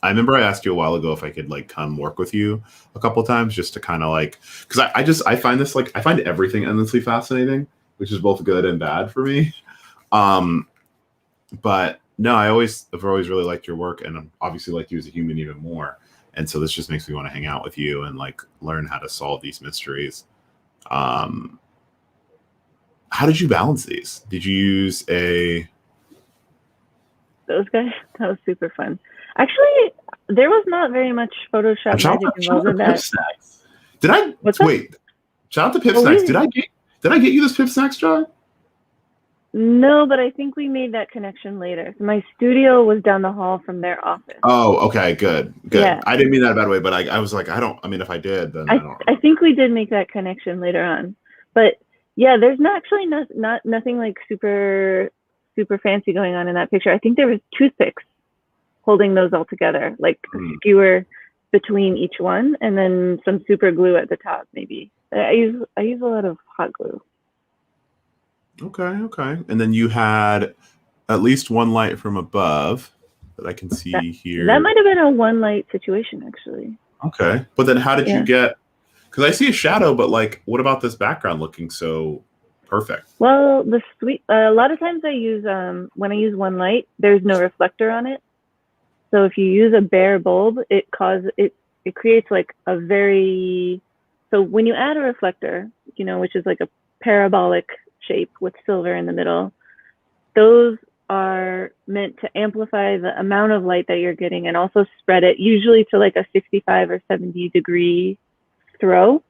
remember I asked you a while ago if I could like come work with you a couple of times just to kind of like, because I find this like, I find everything endlessly fascinating, which is both good and bad for me. But no, I've always really liked your work, and obviously like you as a human even more. And so this just makes me want to hang out with you and like learn how to solve these mysteries. How did you balance these? Did you use those guys? That was super fun. Actually, there was not very much Photoshop magic involved in that. Did I wait? Shout out to Pip Snacks. Did I get you this Pip Snacks jar? No, but I think we made that connection later. My studio was down the hall from their office. Oh, okay, good. Yeah. I didn't mean that a bad way, but I was like, if I did, then I don't. I think we did make that connection later on. But Yeah, there's actually nothing like super fancy going on in that picture. I think there was toothpicks holding those all together, like a skewer between each one, and then some super glue at the top. Maybe I use a lot of hot glue. Okay. And then you had at least one light from above that I can see here. That might have been a one light situation, actually. Okay, but then how did you get? Because I see a shadow, but like, what about this background looking so perfect? Well, a lot of times I use when I use one light, there's no reflector on it. So if you use a bare bulb, it creates like a very, so when you add a reflector, which is like a parabolic shape with silver in the middle, those are meant to amplify the amount of light that you're getting and also spread it usually to like a 65 or 70 degree throw.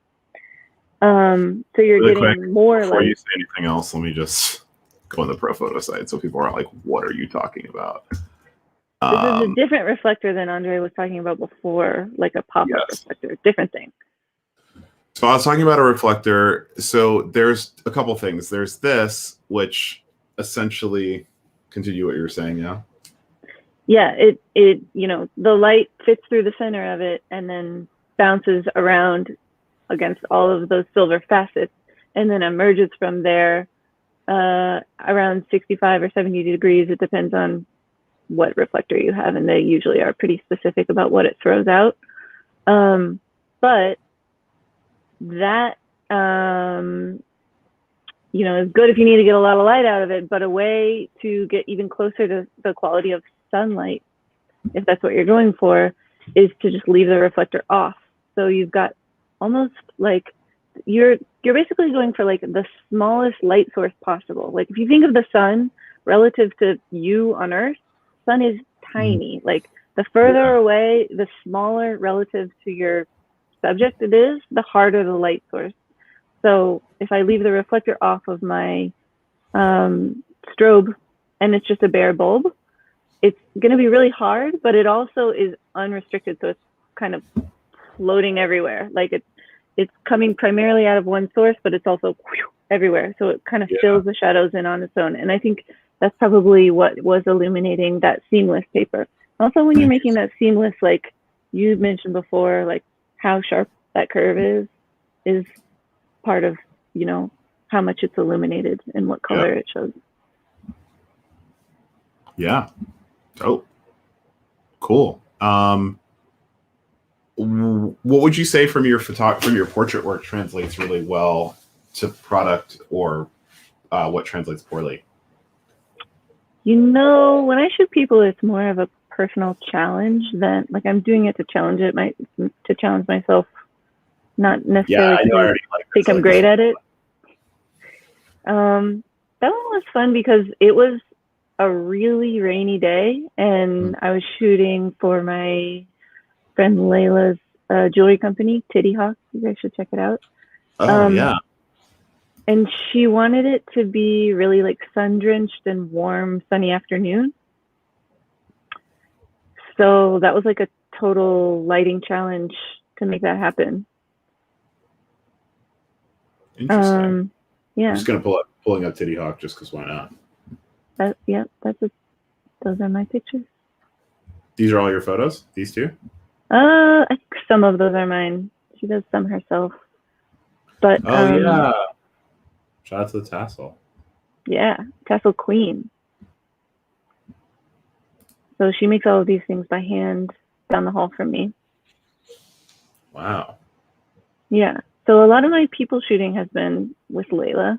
So you're really getting quick, more before light. You say anything else, let me just go on the ProPhoto site so people aren't like, what are you talking about? This is a different reflector than Andre was talking about before, like a pop-up reflector, different thing. So I was talking about a reflector. So there's a couple things. There's this, which essentially, continue what you were saying, yeah? Yeah, it the light fits through the center of it and then bounces around against all of those silver facets and then emerges from there around 65 or 70 degrees. It depends on what reflector you have, and they usually are pretty specific about what it throws out. But that is good if you need to get a lot of light out of it, but a way to get even closer to the quality of sunlight, if that's what you're going for, is to just leave the reflector off. So you've got almost like you're basically going for like the smallest light source possible. Like if you think of the sun relative to you on Earth, sun is tiny. Like the further away, the smaller relative to your subject it is, the harder the light source. So if I leave the reflector off of my strobe and it's just a bare bulb, it's going to be really hard, but it also is unrestricted. So it's kind of floating everywhere. Like it's coming primarily out of one source, but it's also everywhere. So it kind of fills the shadows in on its own. And I think that's probably what was illuminating that seamless paper. Also, when you're making that seamless, like you mentioned before, like how sharp that curve is part of, how much it's illuminated and what color it shows. Yeah. Oh, cool. What would you say from your portrait work translates really well to product, or what translates poorly? When I shoot people, it's more of a personal challenge than like I'm doing it to challenge myself, not necessarily to think I'm great at it. That one was fun because it was a really rainy day, and I was shooting for my friend Layla's jewelry company, Titty Hawk. You guys should check it out. Yeah. And she wanted it to be really like sun-drenched and warm, sunny afternoon. So that was like a total lighting challenge to make that happen. Interesting. Yeah. I'm just gonna pulling up Titty Hawk just because why not? Those are my pictures. These are all your photos? These two? I think some of those are mine. She does some herself. But yeah. Shout out to the tassel. Yeah, tassel queen. So she makes all of these things by hand down the hall from me. Wow. Yeah. So a lot of my people shooting has been with Layla,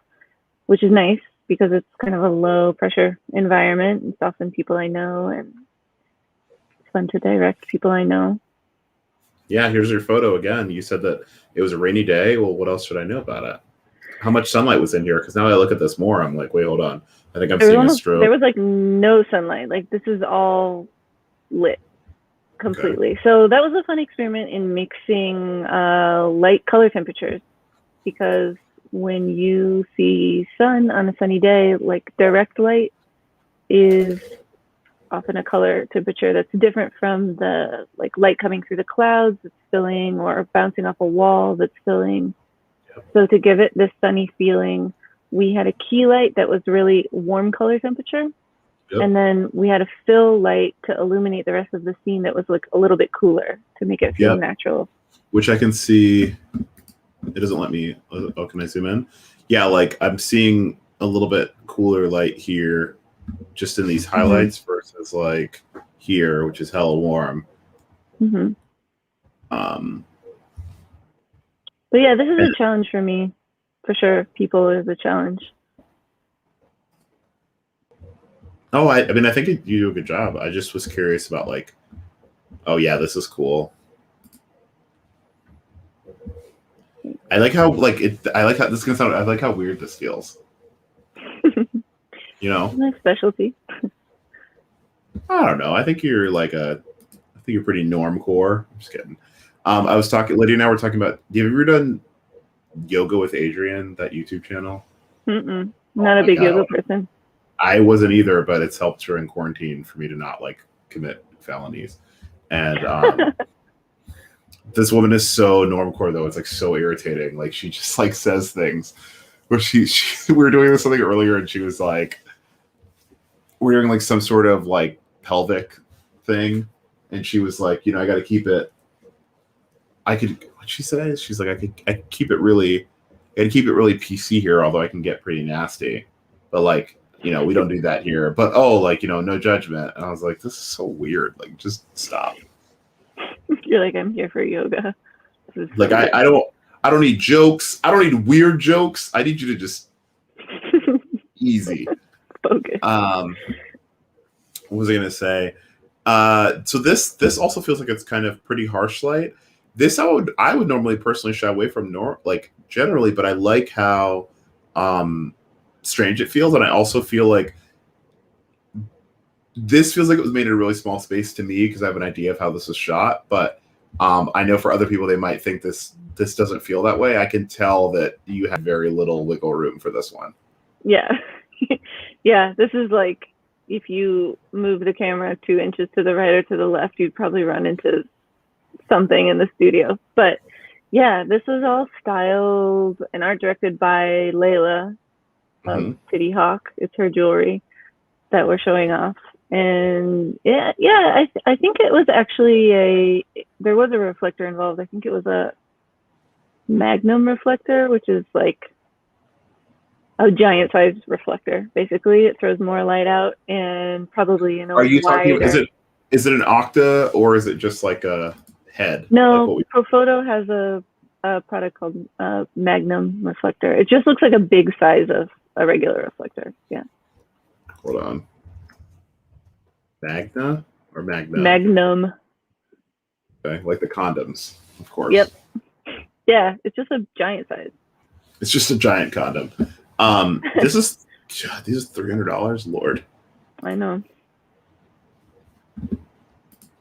which is nice because it's kind of a low pressure environment. It's often people I know, and it's fun to direct people I know. Yeah, here's your photo again. You said that it was a rainy day. Well, what else should I know about it? How much sunlight was in here? Because now I look at this more, I'm like, wait, hold on. I think I'm seeing a strobe. There was like no sunlight. Like this is all lit completely. Okay. So that was a fun experiment in mixing light color temperatures, because when you see sun on a sunny day, like direct light is often a color temperature that's different from the like light coming through the clouds that's filling, or bouncing off a wall that's filling. So to give it this sunny feeling, we had a key light that was really warm color temperature. Yep. And then we had a fill light to illuminate the rest of the scene that was like a little bit cooler to make it feel natural. Which I can see. It doesn't let me. Oh, can I zoom in? Yeah, like I'm seeing a little bit cooler light here, just in these highlights versus like here, which is hella warm. But yeah, this is a challenge for me, for sure. People is a challenge. Oh, I mean, I think you do a good job. I just was curious about like, oh yeah, this is cool. I like how like it. I like how this is gonna sound. I like how weird this feels. You know, my specialty. I don't know. I think you're like I think you're pretty normcore. I'm just kidding. I was talking. Lydia and I were talking about. Have you ever done Yoga with Adrienne? That YouTube channel. Not a big yoga person. I wasn't either, but it's helped during quarantine for me to not like commit felonies. And this woman is so normcore though. It's like so irritating. Like she just like says things where she we were doing something earlier and she was like, we're doing like some sort of like pelvic thing. And she was like, you know, I got to keep it. What'd she say? She's like, I could keep it really PC here, although I can get pretty nasty. But like, you know, we don't do that here. But like, you know, no judgment. And I was like, this is so weird. Like, just stop. You're like, I'm here for yoga. Like, so I don't need jokes. I don't need weird jokes. I need you to just easy. Focus. What was I gonna say? So this also feels like it's kind of pretty harsh light. This I would normally personally shy away from like generally, but I like how strange it feels, and I also feel like this feels like it was made in a really small space to me because I have an idea of how this was shot, but I know for other people they might think this doesn't feel that way. I can tell that you have very little wiggle room for this one. Yeah. Yeah, this is like if you move the camera 2 inches to the right or to the left, you'd probably run into something in the studio. But yeah, this was all styled and art directed by Layla of City Hawk. It's her jewelry that we're showing off. And I think it was actually there was a reflector involved. I think it was a Magnum reflector, which is like a giant size reflector. Basically, it throws more light out and probably Are you talking? Is it an Octa or is it just like a head? No, like Profoto has a product called Magnum reflector. It just looks like a big size of a regular reflector. Yeah. Hold on. Magna or Magnum? Magnum. Okay, like the condoms, of course. Yep. Yeah, it's just a giant size. It's just a giant condom. These are $300, Lord. I know. So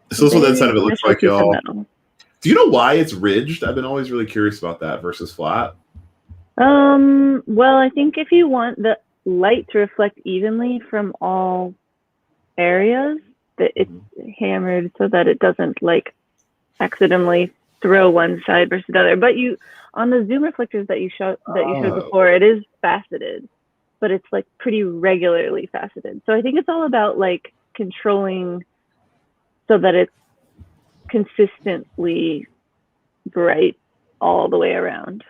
this is what the inside of it looks like, y'all. Do you know why it's ridged? I've been always really curious about that versus flat. Well, I think if you want the light to reflect evenly from all areas, that it's hammered so that it doesn't like accidentally throw one side versus the other. But on the zoom reflectors that you showed before, it is faceted, but it's like pretty regularly faceted. So I think it's all about like controlling so that it's consistently bright all the way around.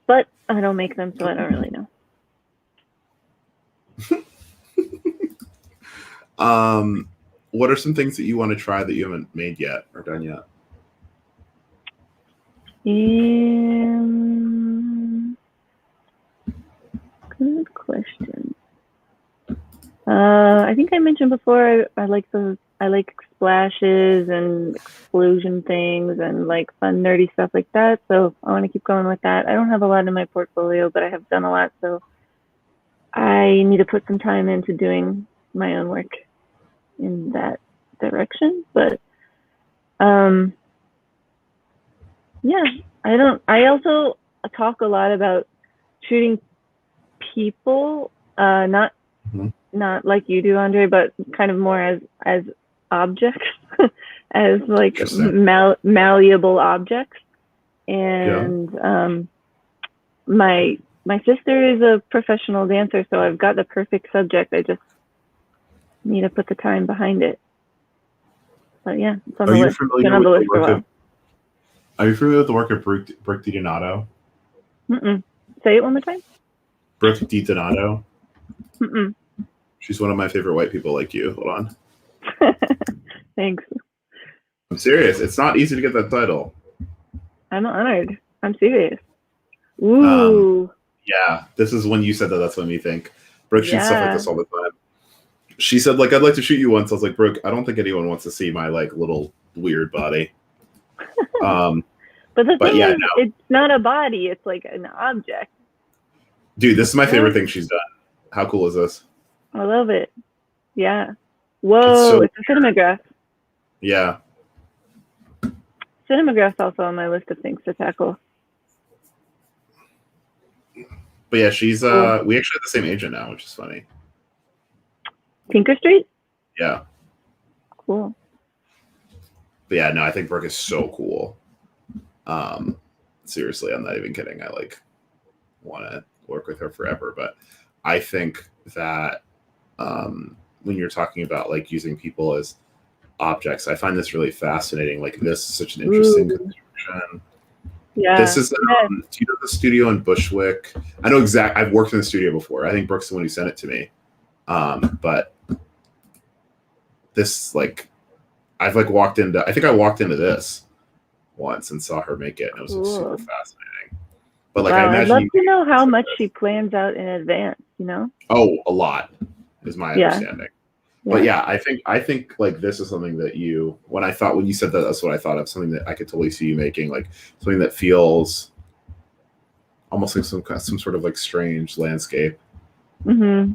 But I don't make them, so I don't really know. What are some things that you want to try that you haven't made yet or done yet? Good question. I think I mentioned before I like splashes and explosion things and like fun nerdy stuff like that. So I want to keep going with that. I don't have a lot in my portfolio, but I have done a lot. So I need to put some time into doing my own work in that direction. But I also talk a lot about shooting people, not like you do, Andre, but kind of more as objects. as like Interesting. malleable objects. Yeah. And my sister is a professional dancer, so I've got the perfect subject. I just need to put the time behind it. But yeah, it's on Are the you list. It's been familiar on with the the list for a work of while. Are you familiar with the work of Brooke DiDonato? Mm-mm. Say it one more time. Brooke DiDonato. Mm-mm. She's one of my favorite white people like you. Hold on. Thanks. I'm serious. It's not easy to get that title. I'm honored. I'm serious. Um, Ooh, yeah, this is when you said that. That's what made me think. Brooke shoots stuff like yeah. this all the time. She said, like, I'd like to shoot you once. I was like, Brooke, I don't think anyone wants to see my like little weird body. But the But thing yeah, is, no, it's not a body. It's like an object. dude, this is my Yeah, favorite thing she's done. How cool is this? I love it. Yeah. It's Whoa, so it's a cinematograph. yeah. Cinematograph's also on my list of things to tackle. But yeah, she's Cool. we actually have the same agent now, which is funny. Tinker Street? Yeah. Cool. But yeah, no, I think Brooke is so cool. Seriously, I'm not even kidding. I like want to work with her forever. But I think that when you're talking about like using people as objects, I find this really fascinating. Like this is such an interesting Ooh, construction. This yeah. is Yeah. do you know the studio in Bushwick? I know I've worked in the studio before. I think Brooke's the one who sent it to me. But this like I've like walked into I think I walked into this once and saw her make it and it was like, super Cool. fascinating. But like I Wow, I'd imagine love you to know how like much this. she plans out in advance, you know? A lot is my Yeah. understanding. But yeah, I think like this is something that when you said that, that's what I thought of, something that I could totally see you making, like something that feels almost like some sort of like strange landscape. Mm-hmm.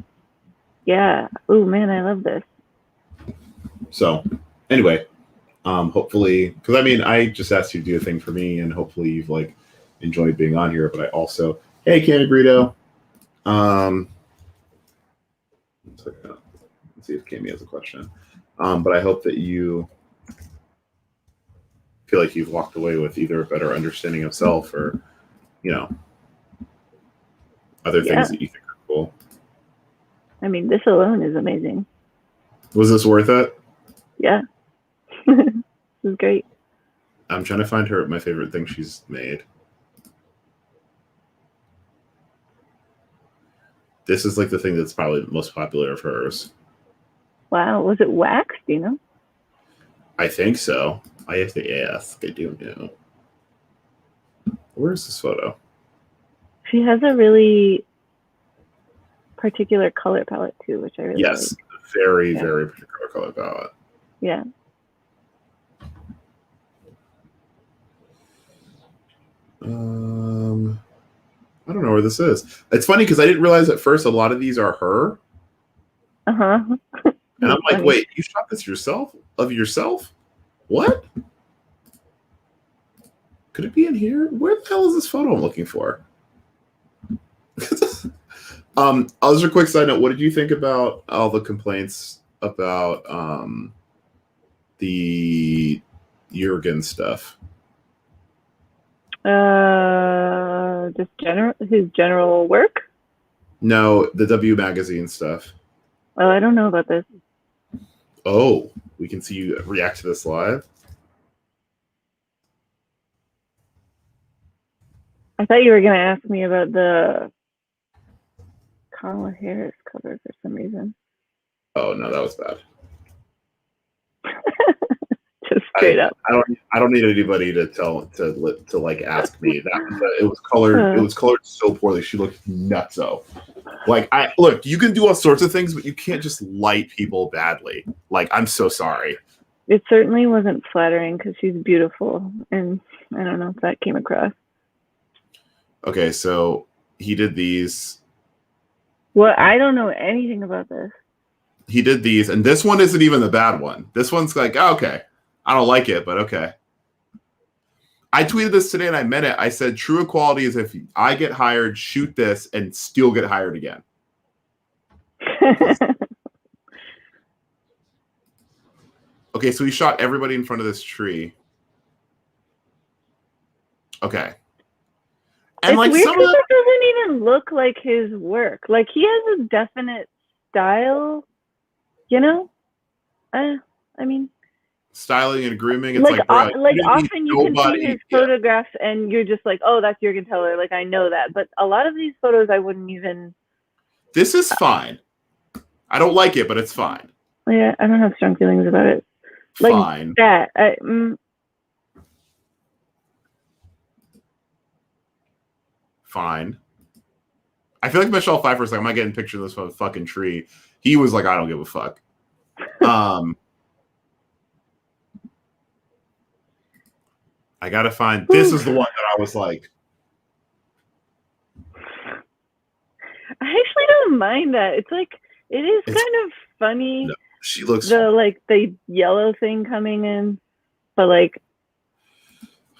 Yeah. Oh man, I love this. So anyway, hopefully, because I mean, I just asked you to do a thing for me, and hopefully you've like enjoyed being on here. But I also, hey, Candy Burrito. Let's see if Cammy has a question. But I hope that you feel like you've walked away with either a better understanding of self or, you know, other Yeah. things that you think are cool. I mean, this alone is amazing. Was this worth it? Yeah. This is great. I'm trying to find her my favorite thing she's made. This is like the thing that's probably the most popular of hers. Wow. Was it wax? Do you know? I think so. I have to ask. I do know. Where's this photo? She has a really particular color palette too, which I really like. Very, very particular color palette. Yeah. I don't know where this is. It's funny because I didn't realize at first a lot of these are her. Uh-huh. And I'm like, funny. wait, you shot this yourself? Of yourself? What? Could it be in here? Where the hell is this photo I'm looking for? As a quick side note, what did you think about all the complaints about the Jurgen stuff? Just his general work? No, the W Magazine stuff. Oh, I don't know about this. Oh, we can see you react to this live. I thought you were going to ask me about the Kamala Harris cover for some reason. Oh no, that was bad. Just straight up. I don't need anybody to like ask me that. It was colored. It was colored so poorly. She looked nutso. Like look, you can do all sorts of things, but you can't just light people badly. Like I'm so sorry. It certainly wasn't flattering because she's beautiful, and I don't know if that came across. Okay, so he did these. Well, I don't know anything about this. He did these, and this one isn't even the bad one. This one's like, oh, okay, I don't like it, but okay. I tweeted this today and I meant it. I said, true equality is if I get hired, shoot this, and still get hired again. Okay, so he shot everybody in front of this tree. Okay. And It's like weird some of because the, it doesn't even look like his work. Like he has a definite style, you know. I mean, styling and grooming, it's like, bro, you didn't need often you can see nobody. his photographs and you're just like, oh, that's Jürgen Teller. Like I know that, but a lot of these photos I wouldn't even. This is fine. I don't like it, but it's fine. Yeah, I don't have strong feelings about it. Like Fine. that. Fine. I feel like Michelle Pfeiffer's like, I'm not getting pictures of this fucking tree. He was like, I don't give a fuck. I gotta find. This is the one that I was like. I actually don't mind that. It's like it is kind of funny. No, she looks the yellow thing coming in, but like.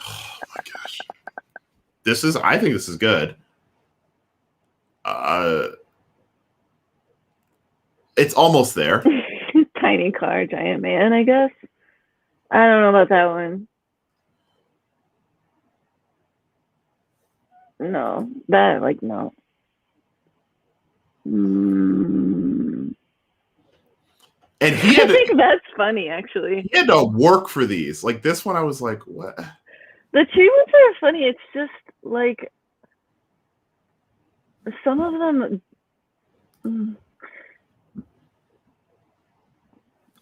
Oh my gosh. I think this is good. It's almost there. Tiny car, giant man, I guess. I don't know about that one. No, that like no. And I think that's funny, actually. He had to work for these. Like this one, I was like, what? The tree ones are funny. It's just like some of them.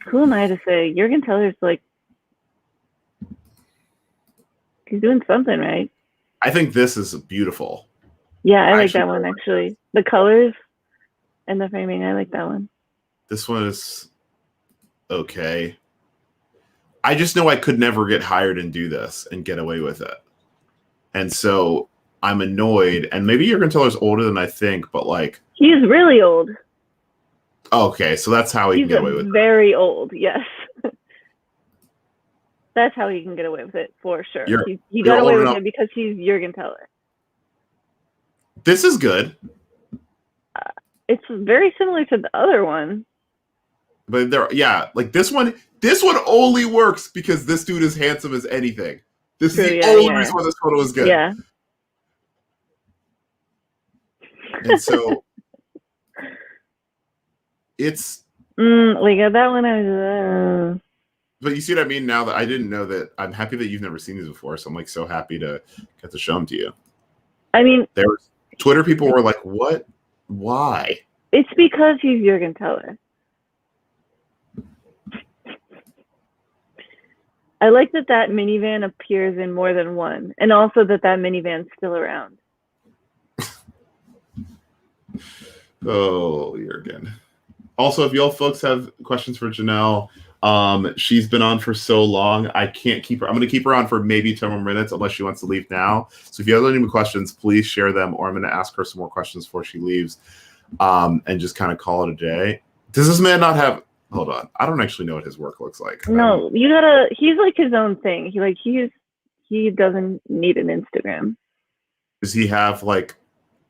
Who am I to say? Jürgen Teller's like he's doing something right. I think this is beautiful. Yeah, I like that one actually. The colors and the framing, I like that one. This one is okay. I just know I could never get hired and do this and get away with it. And so I'm annoyed. And maybe Jürgen Teller's older than I think, but like he's really old. Okay, so that's how he can get away with it. Very old, yes. That's how he can get away with it for sure. He got away with it because he's Jürgen Teller. This is good. It's very similar to the other one. But like this one only works because this dude is handsome as anything. This is the only reason why this photo is good. Yeah. And so it's like that one I was But you see what I mean now that I didn't know that. I'm happy that you've never seen these before, so I'm like so happy to get to show them to you. I mean, there was Twitter people were like, "What? Why?" It's because he's Jürgen Teller. I like that minivan appears in more than one, and also that minivan's still around. Oh, Jürgen. Also, if y'all folks have questions for Janelle, she's been on for so long. I can't keep her. I'm going to keep her on for maybe 10 more minutes unless she wants to leave now. So if you have any questions, please share them, or I'm going to ask her some more questions before she leaves, and just kind of call it a day. Does this man not have? Hold on, I don't actually know what his work looks like. No, you gotta. He's like his own thing. He doesn't need an Instagram. Does he have like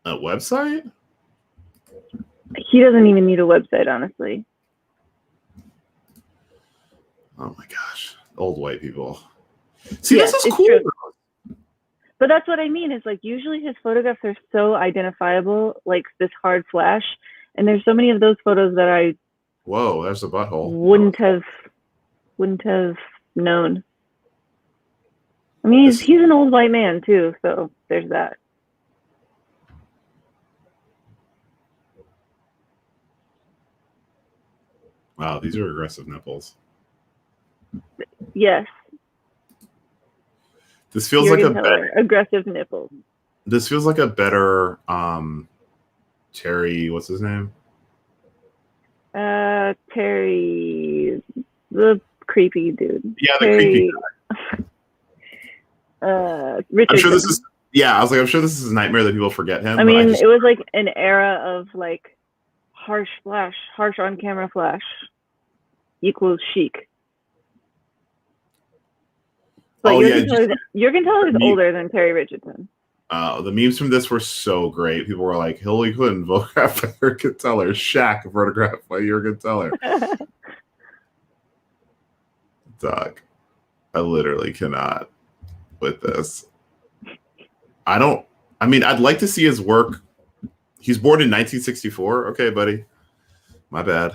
a website? He doesn't even need a website, honestly. Oh my gosh, old white people. See, this is cool. True. But that's what I mean. Is like usually his photographs are so identifiable, like this hard flash, and there's so many of those photos that I. Whoa, there's a butthole. Wouldn't have known. I mean, he's an old white man too, so there's that. Wow, these are aggressive nipples. Yes. This feels like a better aggressive nipples. This feels like a better Terry, what's his name? Terry, the creepy dude. Yeah, the creepy guy. Richardson. I'm sure this is. Yeah, I was like, I'm sure this is a nightmare that people forget him. I mean, it was like an era of like harsh on camera flash equals chic. But Jürgen Teller is older than Terry Richardson. The memes from this were so great. People were like, Hillary Clinton photographed by Jürgen Teller, Shaq photographed by Jürgen Teller. Doug, I literally cannot with this. I'd like to see his work. He's born in 1964. Okay, buddy. My bad.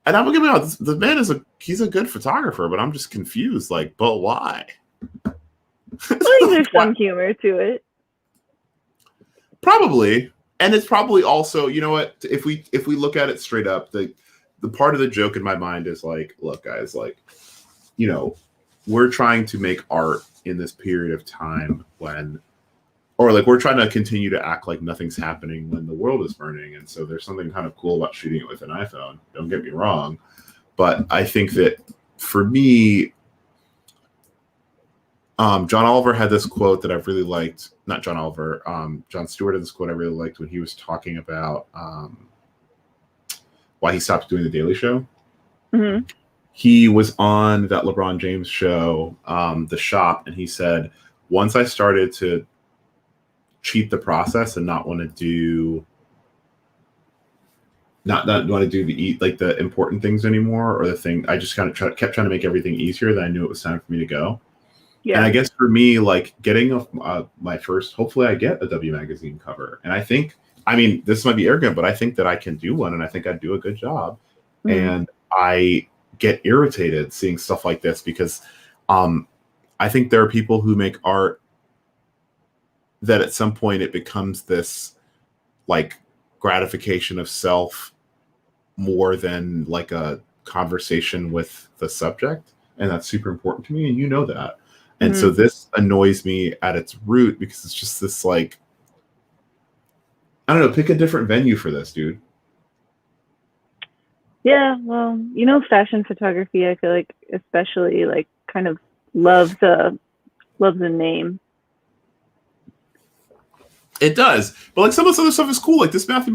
And I'm gonna be honest, the man he's a good photographer, but I'm just confused. Like, but why? I think there's some humor to it. Probably. And it's probably also, you know what, if we look at it straight up, the part of the joke in my mind is like, look, guys, like, you know, we're trying to make art in this period of time we're trying to continue to act like nothing's happening when the world is burning. And so there's something kind of cool about shooting it with an iPhone. Don't get me wrong. But I think that for me, John Oliver had this quote that I've really liked. Not John Oliver. Jon Stewart had this quote I really liked when he was talking about why he stopped doing the Daily Show. Mm-hmm. He was on that LeBron James show, The Shop, and he said, once I started to cheat the process and not want to do the important things anymore, or the thing I just kind of kept trying to make everything easier, then I knew it was time for me to go. Yeah. And I guess for me, like getting my first, hopefully I get a W Magazine cover. And I think, this might be arrogant, but I think that I can do one, and I think I'd do a good job. Mm-hmm. And I get irritated seeing stuff like this because I think there are people who make art that at some point it becomes this like gratification of self more than like a conversation with the subject. And that's super important to me. And you know that. And so this annoys me at its root because it's just this like, I don't know, pick a different venue for this, dude. Yeah, well, fashion photography, I feel like especially like kind of loves the name. It does. But like some of this other stuff is cool. Like this Matthew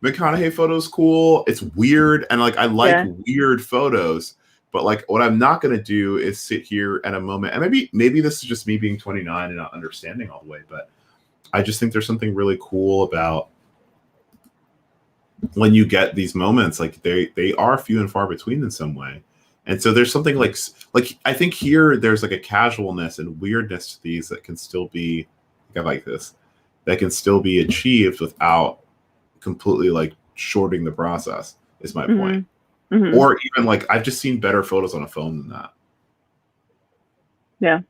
McConaughey photo is cool. It's weird. And like I like weird photos. But like what I'm not going to do is sit here at a moment. And maybe this is just me being 29 and not understanding all the way. But I just think there's something really cool about when you get these moments. Like they are few and far between in some way. And so there's something like I think here there's like a casualness and weirdness to these that can still be, I like this, that can still be achieved without completely like shorting the process is my point. Mm-hmm. Or even like I've just seen better photos on a phone than that. Yeah.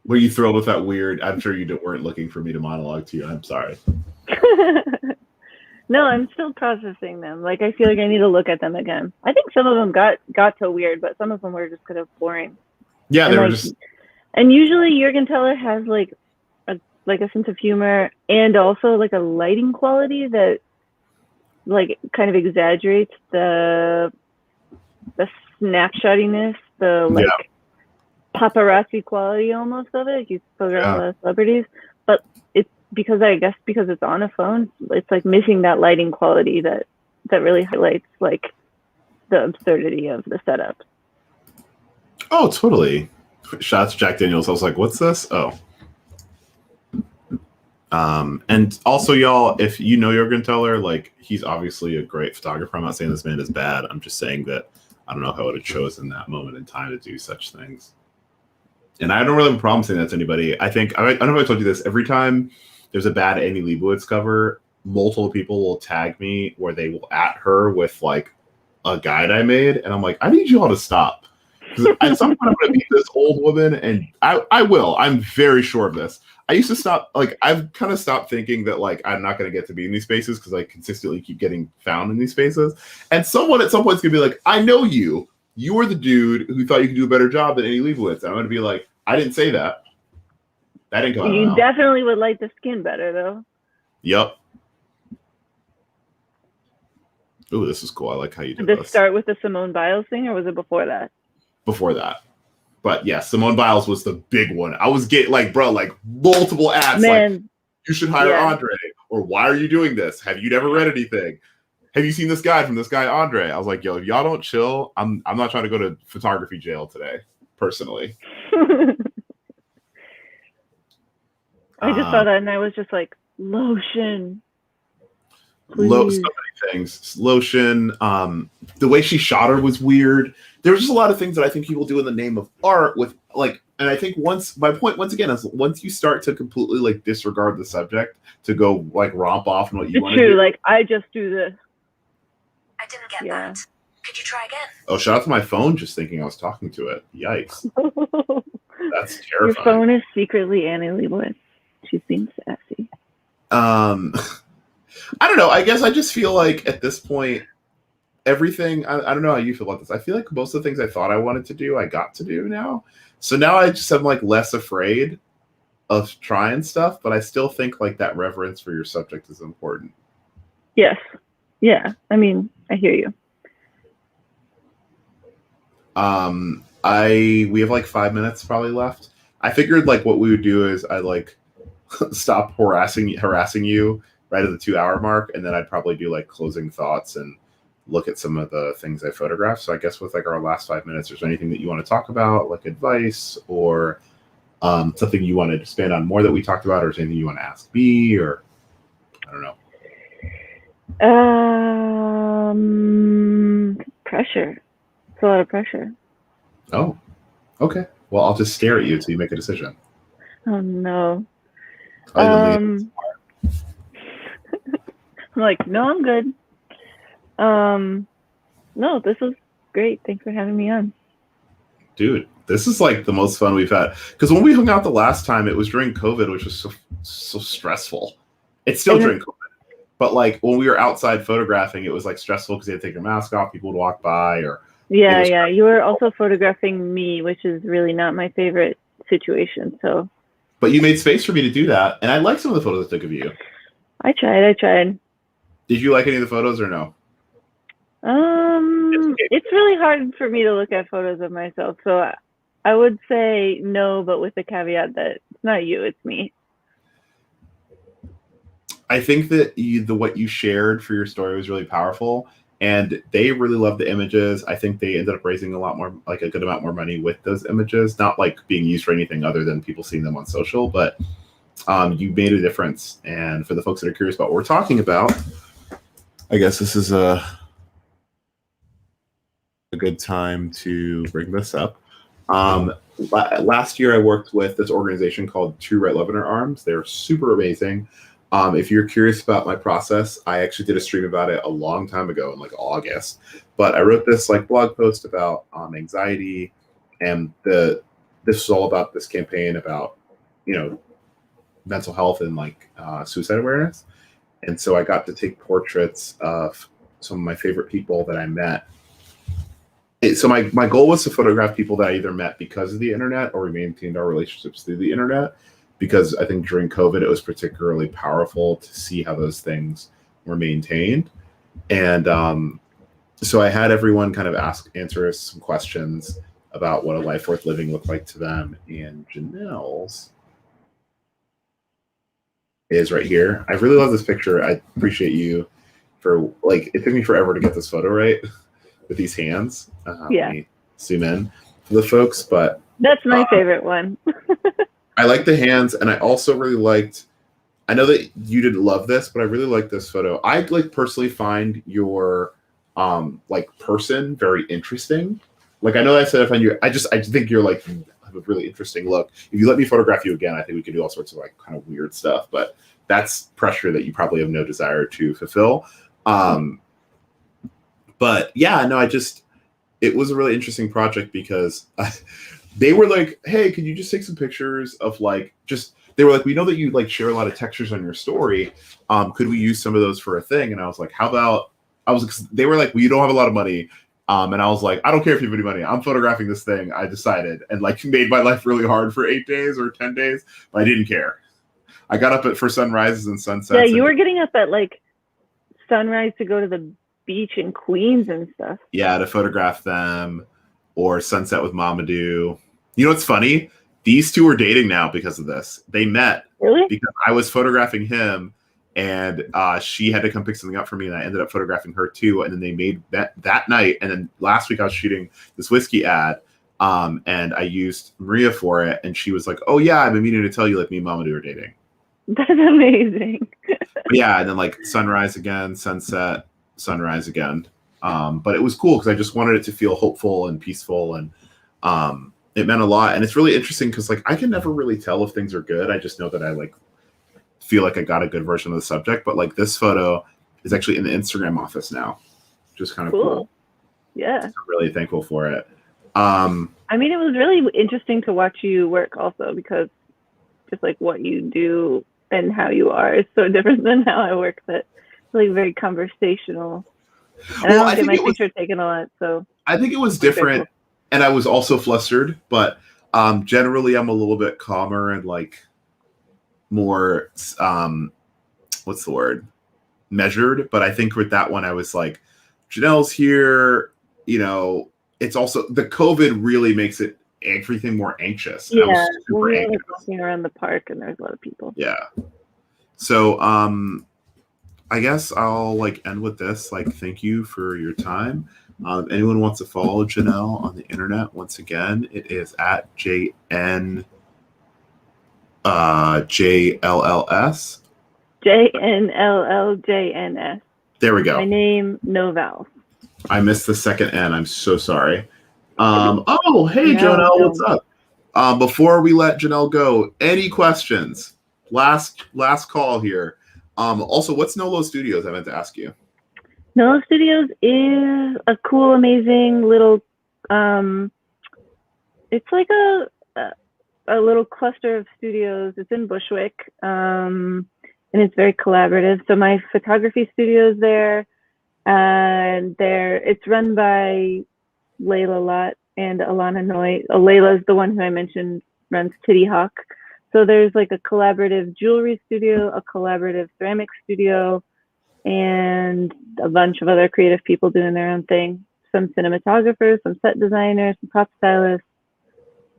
Were you thrilled with that weird? I'm sure you weren't looking for me to monologue to you. I'm sorry. No, I'm still processing them. Like I feel like I need to look at them again. I think some of them got to weird, but some of them were just kind of boring. Yeah, they were just. And usually Jürgen Teller has like a sense of humor and also like a lighting quality that like kind of exaggerates the snapshottiness, the like paparazzi quality almost of it. You photograph a lot of celebrities, but it's because it's on a phone, it's like missing that lighting quality that really highlights like the absurdity of the setup. Oh, totally. Shots Jack Daniels. I was like, what's this? Oh. And also, y'all, if you know Jürgen Teller, like he's obviously a great photographer. I'm not saying this man is bad. I'm just saying that I don't know how I would have chosen that moment in time to do such things. And I don't really have a problem saying that to anybody. I don't know if I told you this. Every time there's a bad Annie Leibovitz cover, multiple people will tag me where they will at her with like a guide I made. And I'm like, I need you all to stop. Because at some point I'm going to meet this old woman, and I will. I'm very sure of this. I used to stop, like, I've kind of stopped thinking that, like, I'm not going to get to be in these spaces because I consistently keep getting found in these spaces. And someone at some point is going to be like, I know you. You were the dude who thought you could do a better job than Annie Leibovitz. And I'm going to be like, I didn't say that. That didn't come out. You definitely would like the skin better, though. Yep. Ooh, this is cool. I like how you did this. Did start with the Simone Biles thing, or was it before that? Before that. But yeah, Simone Biles was the big one. I was getting like, bro, like multiple ads. Man. Like, you should hire Andre. Or why are you doing this? Have you never read anything? Have you seen this guy from this guy, Andre? I was like, yo, if y'all don't chill, I'm not trying to go to photography jail today, personally. I just saw that and I was just like, lotion. So Please. many things. Lotion. The way she shot her was weird. There was just a lot of things that I think people do in the name of art with like, and I think my point once again is once you start to completely like disregard the subject to go like romp off in what you It's want to true. do. Like, I just do this. I didn't get Yeah. that. Could you try again? Oh, shout out to my phone just thinking I was talking to it. Yikes. That's Your terrifying. phone is secretly Annie Leibovitz. She's being sassy. I don't know. I guess I just feel like at this point, everything, I don't know how you feel about this. I feel like most of the things I thought I wanted to do, I got to do now. So now I just am like less afraid of trying stuff, but I still think like that reverence for your subject is important. Yes. Yeah. I mean, I hear you. We have like 5 minutes probably left. I figured like what we would do is I like stop harassing you right at the 2-hour mark, and then I'd probably do like closing thoughts and look at some of the things I photographed. So I guess with like our last 5 minutes, is there anything that you want to talk about, like advice or something you want to expand on more that we talked about, or is anything you want to ask me, or I don't know. Pressure. It's a lot of pressure. Oh, okay. Well, I'll just stare at you until you make a decision. Oh no. I'm like, no, I'm good. No, this was great. Thanks for having me on. Dude, this is like the most fun we've had. Because when we hung out the last time, it was during COVID, which was so stressful. It's still during COVID. But like when we were outside photographing, it was like stressful because they had to take their mask off. People would walk by or. Yeah. You were also photographing me, which is really not my favorite situation. So. But you made space for me to do that. And I like some of the photos I took of you. I tried. Did you like any of the photos or no? It's really hard for me to look at photos of myself. So I would say no, but with the caveat that it's not you, it's me. I think that what you shared for your story was really powerful, and they really loved the images. I think they ended up raising a lot more, like a good amount more money with those images, not like being used for anything other than people seeing them on social, but you made a difference. And for the folks that are curious about what we're talking about, I guess this is a good time to bring this up. Last year I worked with this organization called True Right Love in Our Arms. They're super amazing. If you're curious about my process, I actually did a stream about it a long time ago in like August, but I wrote this like blog post about anxiety, and this is all about this campaign about, mental health and like suicide awareness. And so I got to take portraits of some of my favorite people that I met. So my goal was to photograph people that I either met because of the internet or we maintained our relationships through the internet, because I think during COVID, it was particularly powerful to see how those things were maintained. And so I had everyone kind of answer us some questions about what a life worth living looked like to them. And Janelle's is right here. I really love this picture. I appreciate you for like, it took me forever to get this photo right with these hands. Yeah. Let me zoom in for the folks, but that's my favorite one. I like the hands, and I also really liked, I know that you didn't love this, but I really like this photo. I like personally find your like person very interesting. Like I know that I said I find you, I think you're like have a really interesting look. If you let me photograph you again, I think we could do all sorts of like kind of weird stuff, but that's pressure that you probably have no desire to fulfill. But yeah, no, it was a really interesting project because they were like, hey, could you just take some pictures of like, they were like, we know that you like share a lot of textures on your story. Could we use some of those for a thing? And I was like, they were like, well, you don't have a lot of money. And I was like, I don't care if you have any money. I'm photographing this thing. I decided, and like made my life really hard for 8 days or 10 days, but I didn't care. I got up for sunrises and sunsets. Yeah, you were getting up at like sunrise to go to the beach in Queens and stuff. Yeah, to photograph them, or sunset with Mamadou. You know what's funny? These two are dating now because of this. They met because I was photographing him, and she had to come pick something up for me, and I ended up photographing her too. And then they made that night. And then last week I was shooting this whiskey ad, and I used Maria for it, and she was like, "Oh yeah, I've been meaning to tell you, like me and Mamadou are dating." That's amazing. But yeah, and then like sunrise again, sunset, sunrise again. But it was cool because I just wanted it to feel hopeful and peaceful, and it meant a lot. And it's really interesting because like I can never really tell if things are good. I just know that I like feel like I got a good version of the subject. But like this photo is actually in the Instagram office now, just kind of cool. Yeah, I'm really thankful for it. I mean, it was really interesting to watch you work also because just like what you do and how you are is so different than how I work. That it's like very conversational. And Well, I I don't get think my picture taken a lot, so I think it was different, and I was also flustered. But generally, I'm a little bit calmer and like more what's the word, measured. But I think with that one, I was like, Janelle's here. You know, it's also the COVID really makes it everything more anxious. And I was super we were anxious. like walking around the park and there's a lot of people. Yeah. So I guess I'll like end with this. Like, thank you for your time. Anyone wants to follow Janelle on the internet, once again, it is at JNJLLS. JNLLJNS. There we go. My name, no vowels. I missed the second N. I'm so sorry. Oh, hey, No, Janelle, no. what's up? Before we let Janelle go, any questions? Last call here. Also, what's Nolo Studios? I meant to ask you. Nolo Studios is a cool, amazing little. It's like a little cluster of studios. It's in Bushwick, and it's very collaborative. So my photography studio is there, and it's run by Layla Lott and Alana Noy. Layla is the one who I mentioned runs Titty Hawk. So there's like a collaborative jewelry studio, a collaborative ceramic studio, and a bunch of other creative people doing their own thing. Some cinematographers, some set designers, some prop stylists.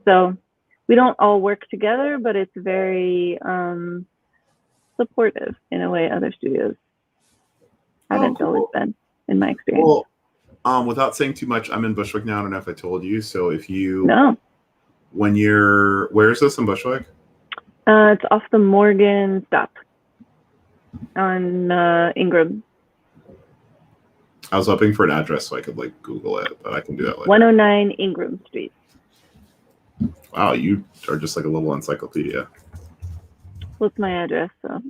So we don't all work together, but it's very supportive in a way other studios haven't always been, in my experience. Well, without saying too much, I'm in Bushwick now. I don't know if I told you. So if you, where is this in Bushwick? It's off the Morgan stop on Ingram. I was hoping for an address so I could like Google it, but I can do that later. 109 Ingram Street. Wow, you are just like a little encyclopedia. What's my address? So.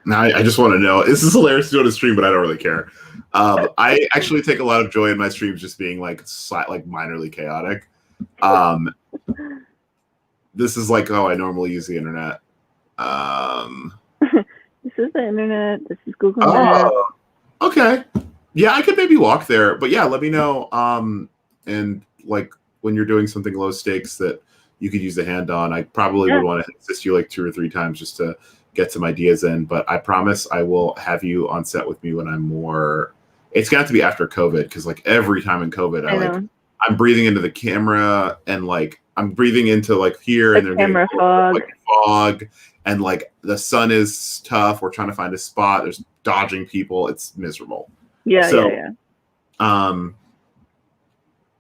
Now I just want to know. This is hilarious to do on a stream, but I don't really care. I actually take a lot of joy in my streams just being like minorly chaotic. This is like how I normally use the internet. This is the internet. This is Google Maps. Okay. Yeah, I could maybe walk there, but yeah, let me know. And like when you're doing something low stakes that you could use a hand on, I probably would want to assist you like 2 or 3 times just to get some ideas in. But I promise I will have you on set with me when I'm more. It's gonna have to be after COVID because like every time in COVID, I'm breathing into the camera and like I'm breathing into like here and they're camera getting fog. like fog and like the sun is tough. We're trying to find a spot. There's dodging people. It's miserable. Yeah.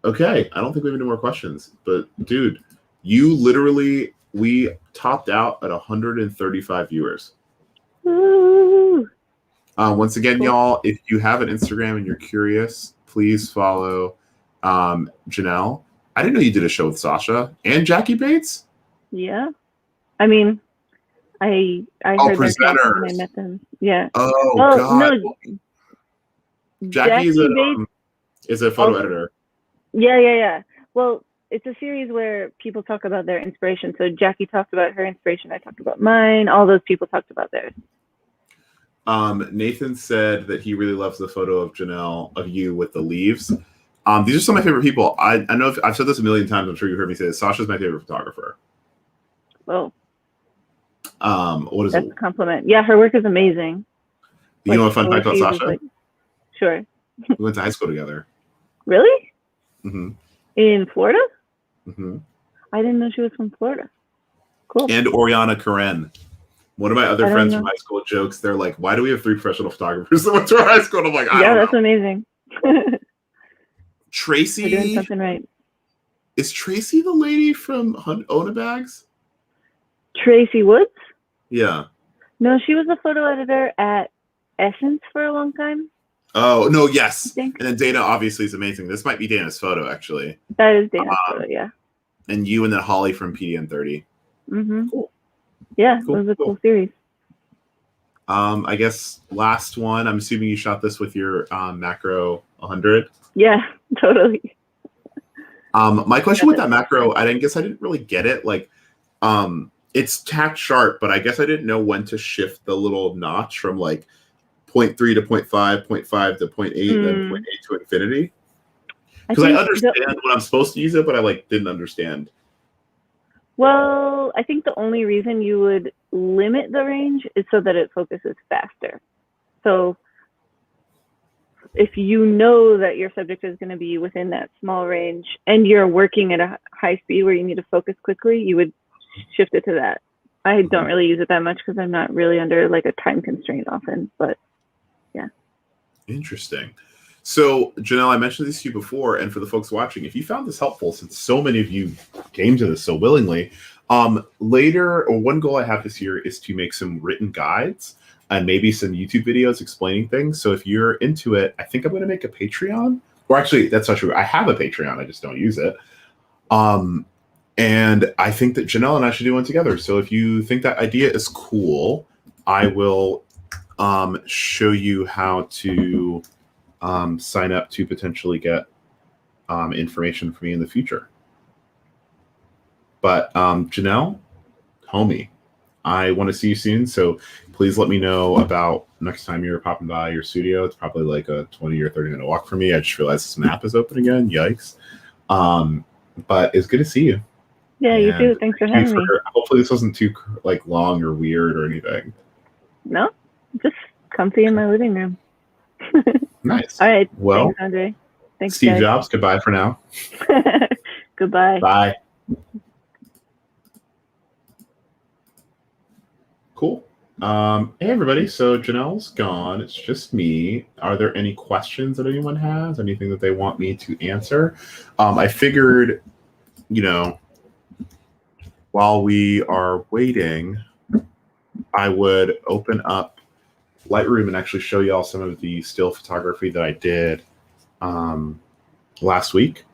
Okay, I don't think we have any more questions. But dude, you literally we topped out at 135 viewers. Woo. Once again, y'all, if you have an Instagram and you're curious, please follow Janelle. I didn't know you did a show with Sasha and Jackie Bates. Yeah, I mean, I heard their talk when I met them. Yeah. Oh God. No. Jackie is a photo editor. Yeah. Well, it's a series where people talk about their inspiration. So Jackie talked about her inspiration. I talked about mine. All those people talked about theirs. Nathan said that he really loves the photo of Janelle, of you with the leaves. These are some of my favorite people. I know I've said this a million times. I'm sure you heard me say this. Sasha's my favorite photographer. Oh. What is That's it? a compliment. Yeah, her work is amazing. You know a fun fact about Sasha? Sure. We went to high school together. Really? Mm-hmm. In Florida? Mm-hmm. I didn't know she was from Florida. Cool. And Oriana Karen. One of my other friends from high school jokes, they're like, why do we have 3 professional photographers that went to our high school? And I'm like, I don't know. That's amazing. Tracy. We're doing something right. Is Tracy the lady from Ona Bags? Tracy Woods? Yeah. No, she was a photo editor at Essence for a long time. Oh no, I yes. think And then Dana obviously is amazing. This might be Dana's photo actually. that is Dana's photo. Yeah. And you and then Holly from PDN30. Mhm. Cool. Yeah, Cool, it was a cool. cool series. I guess last one. I'm assuming you shot this with your macro 100. Yeah, totally. My question with that macro, I didn't really get it. Like, it's tack sharp, but I guess I didn't know when to shift the little notch from like 0.3 to 0.5, 0.5 to 0.8, then 0.8 to infinity. Because I understand when I'm supposed to use it, but I like didn't understand. Well, I think the only reason you would limit the range is so that it focuses faster. So if you know that your subject is going to be within that small range and you're working at a high speed where you need to focus quickly, you would shift it to that. I don't really use it that much because I'm not really under like a time constraint often, but yeah. Interesting. So, Janelle, I mentioned this to you before, and for the folks watching, if you found this helpful, since so many of you came to this so willingly, later, or one goal I have this year is to make some written guides and maybe some YouTube videos explaining things. So if you're into it, I think I'm going to make a Patreon. Or actually, that's not true. I have a Patreon. I just don't use it. And I think that Janelle and I should do one together. So if you think that idea is cool, I will show you how to sign up to potentially get information from me in the future. But Janelle, homie, I want to see you soon. So please let me know about next time you're popping by your studio. It's probably like a 20 or 30 minute walk for me. I just realized this map is open again. Yikes. But it's good to see you. Yeah, you too. Thanks for having me. Hopefully this wasn't too like long or weird or anything. No, just comfy in my living room. Nice. All right. Well, thanks, Andre. Thanks, Steve guys. Jobs, goodbye for now. Goodbye. Bye. Cool. Hey, everybody. So Janelle's gone. It's just me. Are there any questions that anyone has? Anything that they want me to answer? I figured, while we are waiting, I would open up Lightroom and actually show y'all some of the still photography that I did last week.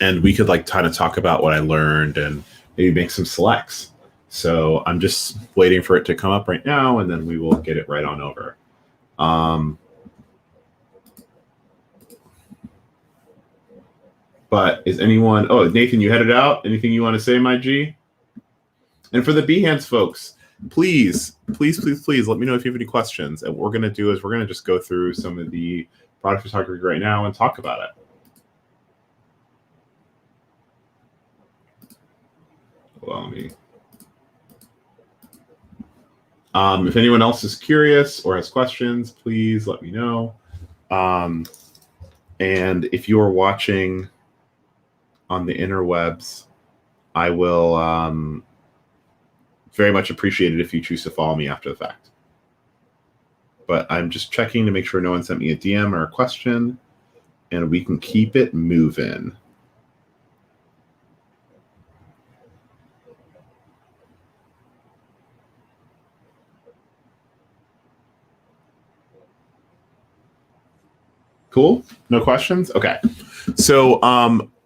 And we could kind of talk about what I learned and maybe make some selects. So I'm just waiting for it to come up right now, and then we will get it right on over. But is anyone... Oh, Nathan, you headed out? Anything you want to say, my G? And for the Behance folks, please let me know if you have any questions. And what we're going to do is we're going to just go through some of the product photography right now and talk about it. Allow me. If anyone else is curious or has questions, please let me know. And if you are watching on the interwebs, I will very much appreciate it if you choose to follow me after the fact. But I'm just checking to make sure no one sent me a DM or a question, and we can keep it moving. Cool. No questions? Okay. So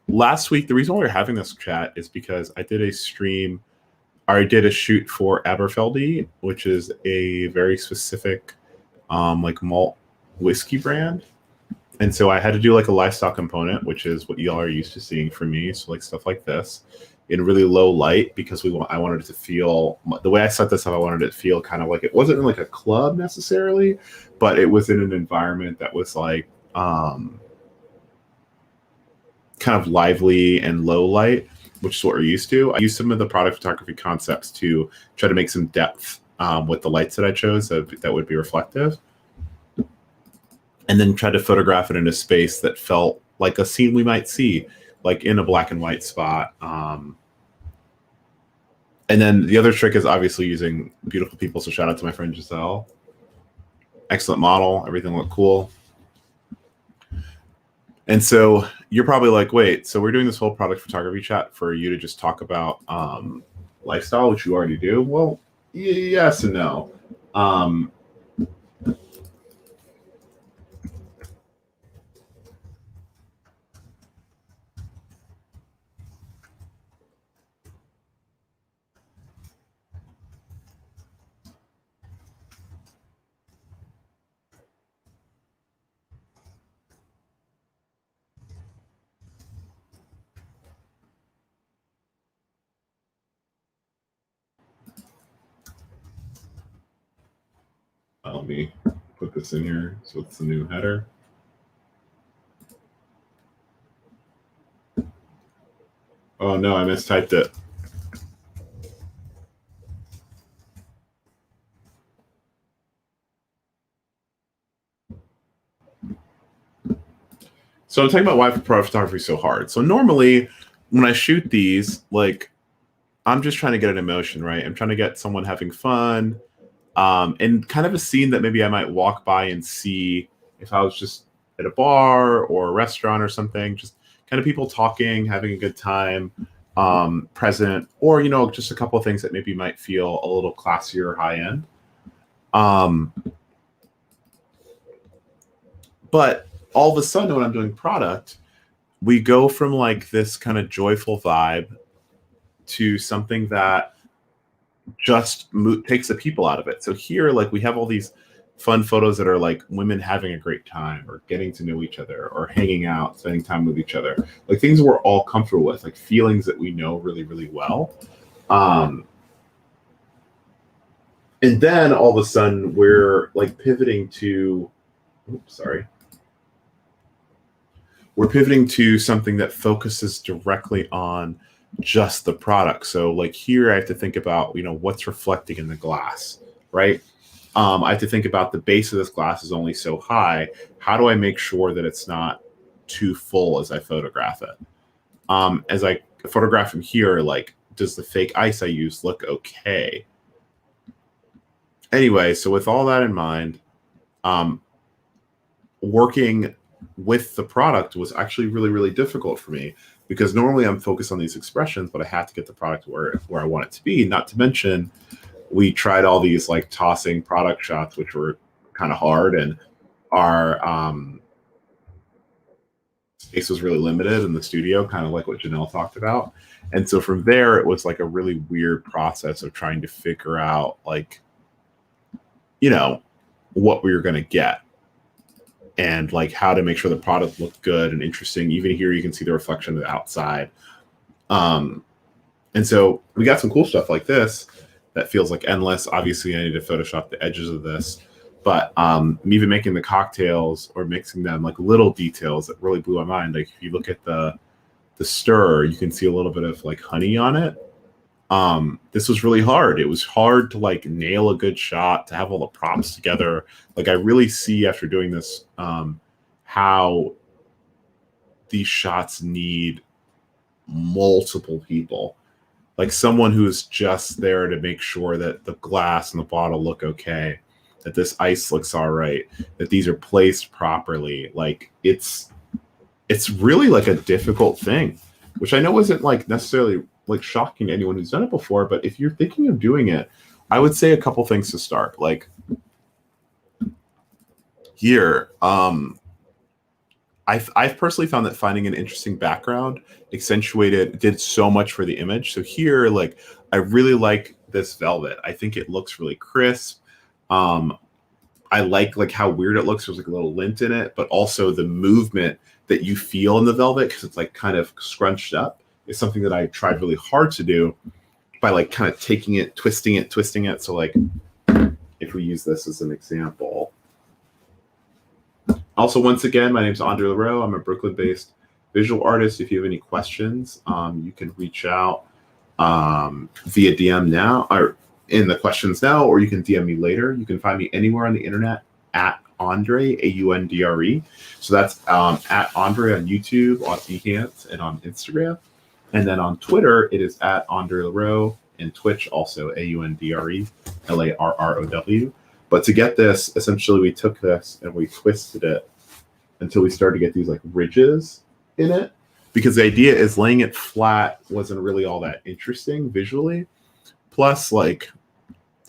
last week, the reason why we're having this chat is because I did a stream, or I did a shoot for Aberfeldy, which is a very specific malt whiskey brand. And so I had to do a livestock component, which is what y'all are used to seeing from me. So stuff like this in really low light, because I wanted it to feel, the way I set this up, I wanted it to feel kind of like, it wasn't in a club necessarily, but it was in an environment that was kind of lively and low light, which is what we're used to. I used some of the product photography concepts to try to make some depth with the lights that I chose that would be reflective. And then try to photograph it in a space that felt like a scene we might see, in a black and white spot. And then the other trick is obviously using beautiful people. So shout out to my friend Giselle. excellent model. Everything looked cool. And so you're probably like, wait, so we're doing this whole product photography chat for you to just talk about lifestyle, which you already do? Well, yes and no. Let me put this in here. So it's the new header. Oh no, I mistyped it. So I'm talking about why product photography is so hard. So normally when I shoot these, like I'm just trying to get an emotion, right? I'm trying to get someone having fun, and kind of a scene that maybe I might walk by and see if I was just at a bar or a restaurant or something, just kind of people talking, having a good time, present, or, you know, just a couple of things that maybe might feel a little classier or high end. But all of a sudden when I'm doing product, we go from like this kind of joyful vibe to something that just takes the people out of it. So here, like we have all these fun photos that are like women having a great time or getting to know each other or hanging out, spending time with each other, like things we're all comfortable with, like feelings that we know really, really well. And then all of a sudden we're like pivoting to, we're pivoting to something that focuses directly on just the product. So like here I have to think about, you know, what's reflecting in the glass, right? I have to think about the base of this glass is only so high. How do I make sure that it's not too full as I photograph it? As I photograph from here, like, does the fake ice I use look okay? Anyway, so with all that in mind, working with the product was actually really, really difficult for me because normally I'm focused on these expressions, but I have to get the product where I want it to be. Not to mention, we tried all these like tossing product shots, which were kind of hard, and our space was really limited in the studio, kind of like what Janelle talked about. And so from there, it was like a really weird process of trying to figure out, like, you know, what we were going to get and like how to make sure the product looked good and interesting. Even here, you can see the reflection of the outside. And so we got some cool stuff like this that feels like endless. Obviously, I need to Photoshop the edges of this, but I'm even making the cocktails or mixing them, like little details that really blew my mind. Like if you look at the stir, you can see a little bit of like honey on it. This was really hard. It was hard to like nail a good shot, to have all the props together. Like I really see after doing this, how these shots need multiple people. Like someone who's just there to make sure that the glass and the bottle look okay, that this ice looks all right, that these are placed properly. Like it's really like a difficult thing, which I know isn't like necessarily like shocking to anyone who's done it before. But if you're thinking of doing it, I would say a couple things to start. Like here, I've personally found that finding an interesting background did so much for the image. So here, like, I really like this velvet. I think it looks really crisp. I like how weird it looks. There's like a little lint in it, but also the movement that you feel in the velvet, because it's like kind of scrunched up, is something that I tried really hard to do by like kind of taking it, twisting it. So like if we use this as an example. Also, once again, my name is Andre Leroux. I'm a Brooklyn-based visual artist. If you have any questions, you can reach out via DM now, or in the questions now, or you can DM me later. You can find me anywhere on the internet at Andre, Aundre. So that's at Andre on YouTube, on Behance, and on Instagram. And then on Twitter, it is at Andre Leroux, and Twitch also, Aundre, Larrow. But to get this, essentially we took this and we twisted it until we started to get these like ridges in it. Because the idea is laying it flat wasn't really all that interesting visually. Plus, like,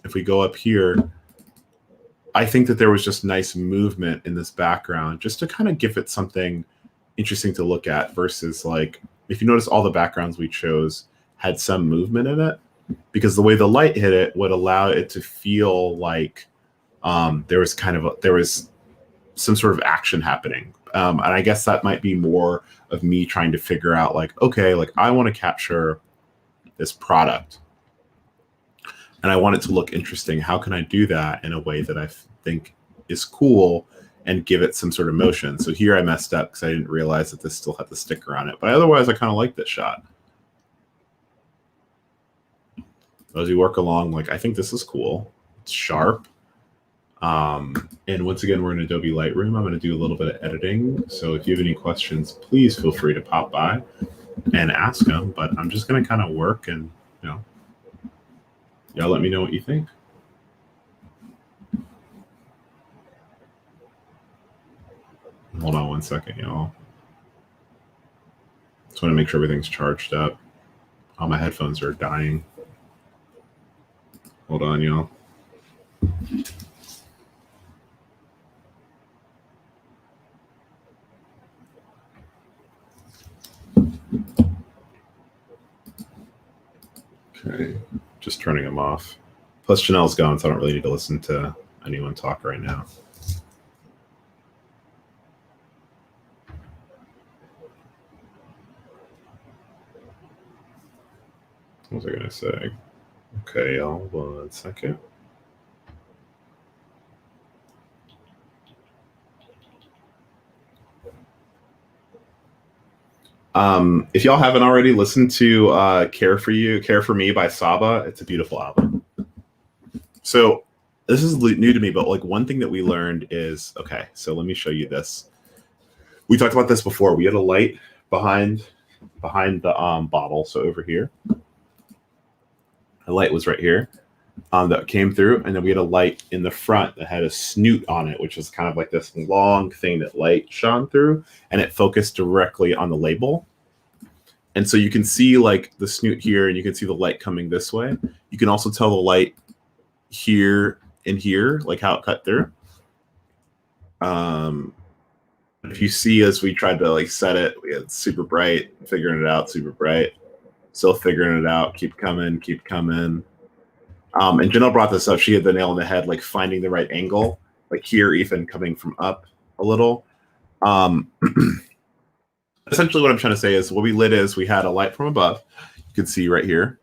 if we go up here, I think that there was just nice movement in this background just to kind of give it something interesting to look at versus, like, if you notice all the backgrounds we chose had some movement in it, because the way the light hit it would allow it to feel like there was some sort of action happening. And I guess that might be more of me trying to figure out, like, okay, like I want to capture this product and I want it to look interesting. How can I do that in a way that I think is cool and give it some sort of motion? So here I messed up because I didn't realize that this still had the sticker on it. But otherwise, I kind of like this shot. As you work along, like, I think this is cool. It's sharp. And once again, we're in Adobe Lightroom. I'm going to do a little bit of editing. So if you have any questions, please feel free to pop by and ask them. But I'm just going to kind of work and, y'all let me know what you think. Hold on one second, y'all. Just want to make sure everything's charged up. All my headphones are dying. Hold on, y'all. Okay, just turning them off. Plus, Janelle's gone, so I don't really need to listen to anyone talk right now. What was I going to say? Okay, y'all, 1 second. If y'all haven't already listened to Care for Me by Saba, it's a beautiful album. So this is new to me, but like one thing that we learned is, okay, so let me show you this. We talked about this before. We had a light behind the bottle, so over here. The light was right here that came through, and then we had a light in the front that had a snoot on it, which was kind of like this long thing that light shone through, and it focused directly on the label. And so you can see like the snoot here, and you can see the light coming this way. You can also tell the light here and here, like how it cut through. If you see, as we tried to like set it, we had super bright, figuring it out, super bright, still figuring it out, keep coming. And Janelle brought this up. She had the nail on the head, like finding the right angle, like here, even coming from up a little. Essentially what I'm trying to say is what we lit is we had a light from above. You can see right here.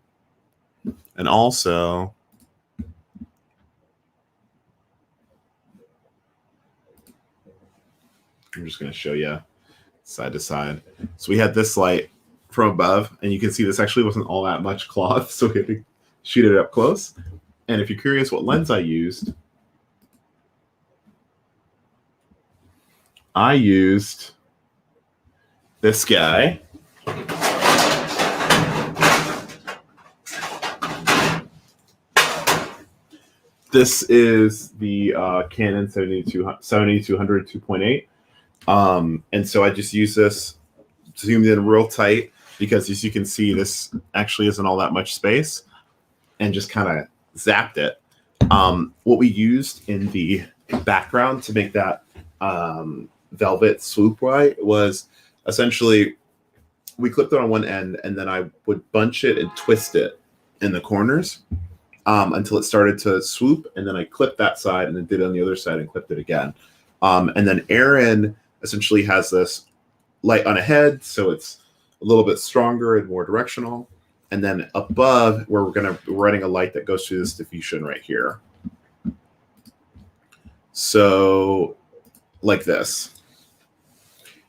And also, I'm just going to show you side to side. So we had this light from above, and you can see this actually wasn't all that much cloth, so we had to shoot it up close. And if you're curious what lens I used this guy. This is the Canon 7200 2.8. And so I just use this, zoomed in real tight, because as you can see, this actually isn't all that much space, and just kind of zapped it. What we used in the background to make that velvet swoop right was essentially we clipped it on one end, and then I would bunch it and twist it in the corners until it started to swoop, and then I clipped that side and then did it on the other side and clipped it again. And then Aaron essentially has this light on a head, so it's a little bit stronger and more directional. And then above, we're running a light that goes through this diffusion right here. So like this.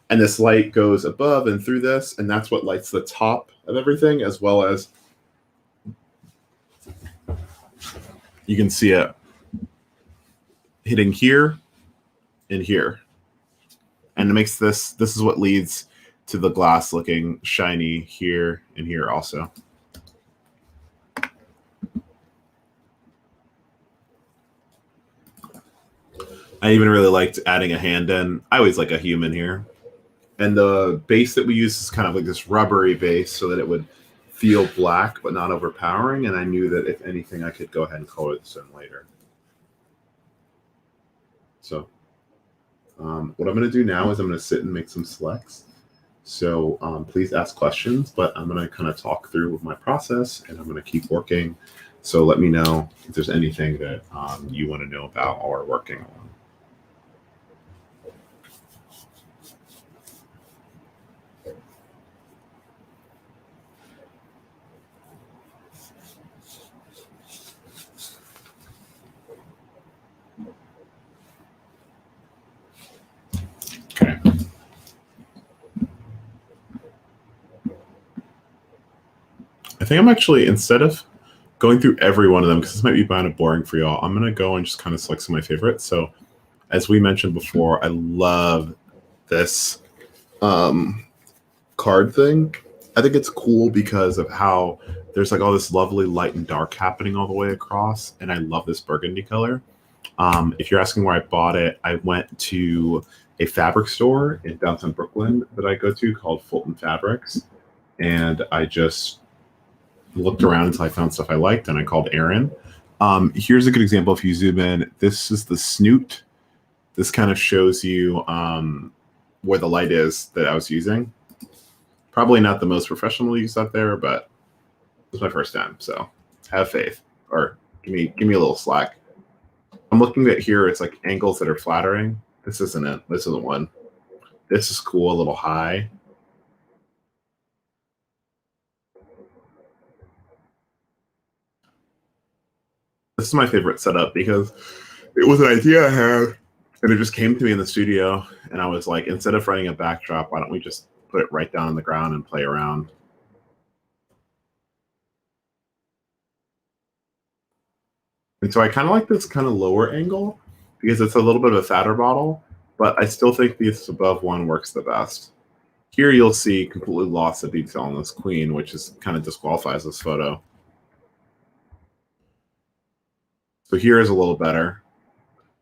And this light goes above and through this, and that's what lights the top of everything, as well as you can see it hitting here and here. And it makes this is what leads to the glass looking shiny here and here also. I even really liked adding a hand in. I always like a human here. And the base that we use is kind of like this rubbery base so that it would feel black but not overpowering. And I knew that if anything, I could go ahead and color this in later. So what I'm going to do now is I'm going to sit and make some selects. So please ask questions, but I'm going to kind of talk through my process and I'm going to keep working. So let me know if there's anything that you want to know about or working on. Okay. I think I'm actually, instead of going through every one of them, because this might be kind of boring for y'all, I'm going to go and just kind of select some of my favorites. So as we mentioned before, I love this card thing. I think it's cool because of how there's like all this lovely light and dark happening all the way across. And I love this burgundy color. If you're asking where I bought it, I went to a fabric store in downtown Brooklyn that I go to called Fulton Fabrics. And I just looked around until I found stuff I liked, and I called Aaron. Here's a good example. If you zoom in, this is the snoot. This kind of shows you where the light is that I was using. Probably not the most professional use out there, but it's my first time, so have faith, or give me a little slack. I'm looking at here, it's like angles that are flattering. This isn't it. This isn't one. This is cool, a little high. This is my favorite setup because it was an idea I had, and it just came to me in the studio, and I was like, instead of writing a backdrop, why don't we just put it right down on the ground and play around? And so I kind of like this kind of lower angle because it's a little bit of a fatter bottle, but I still think this above one works the best. Here you'll see completely lost the detail on this queen, which is kind of disqualifies this photo. So here is a little better.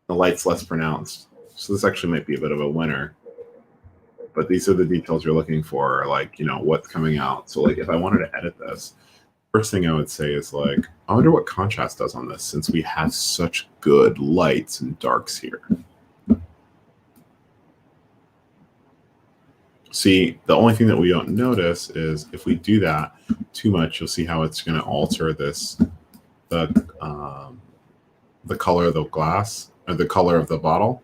The light's less pronounced. So this actually might be a bit of a winner. But these are the details you're looking for, like, you know, what's coming out. So like if I wanted to edit this, first thing I would say is like, I wonder what contrast does on this since we have such good lights and darks here. See, the only thing that we don't notice is if we do that too much, you'll see how it's going to alter this, the color of the glass or the color of the bottle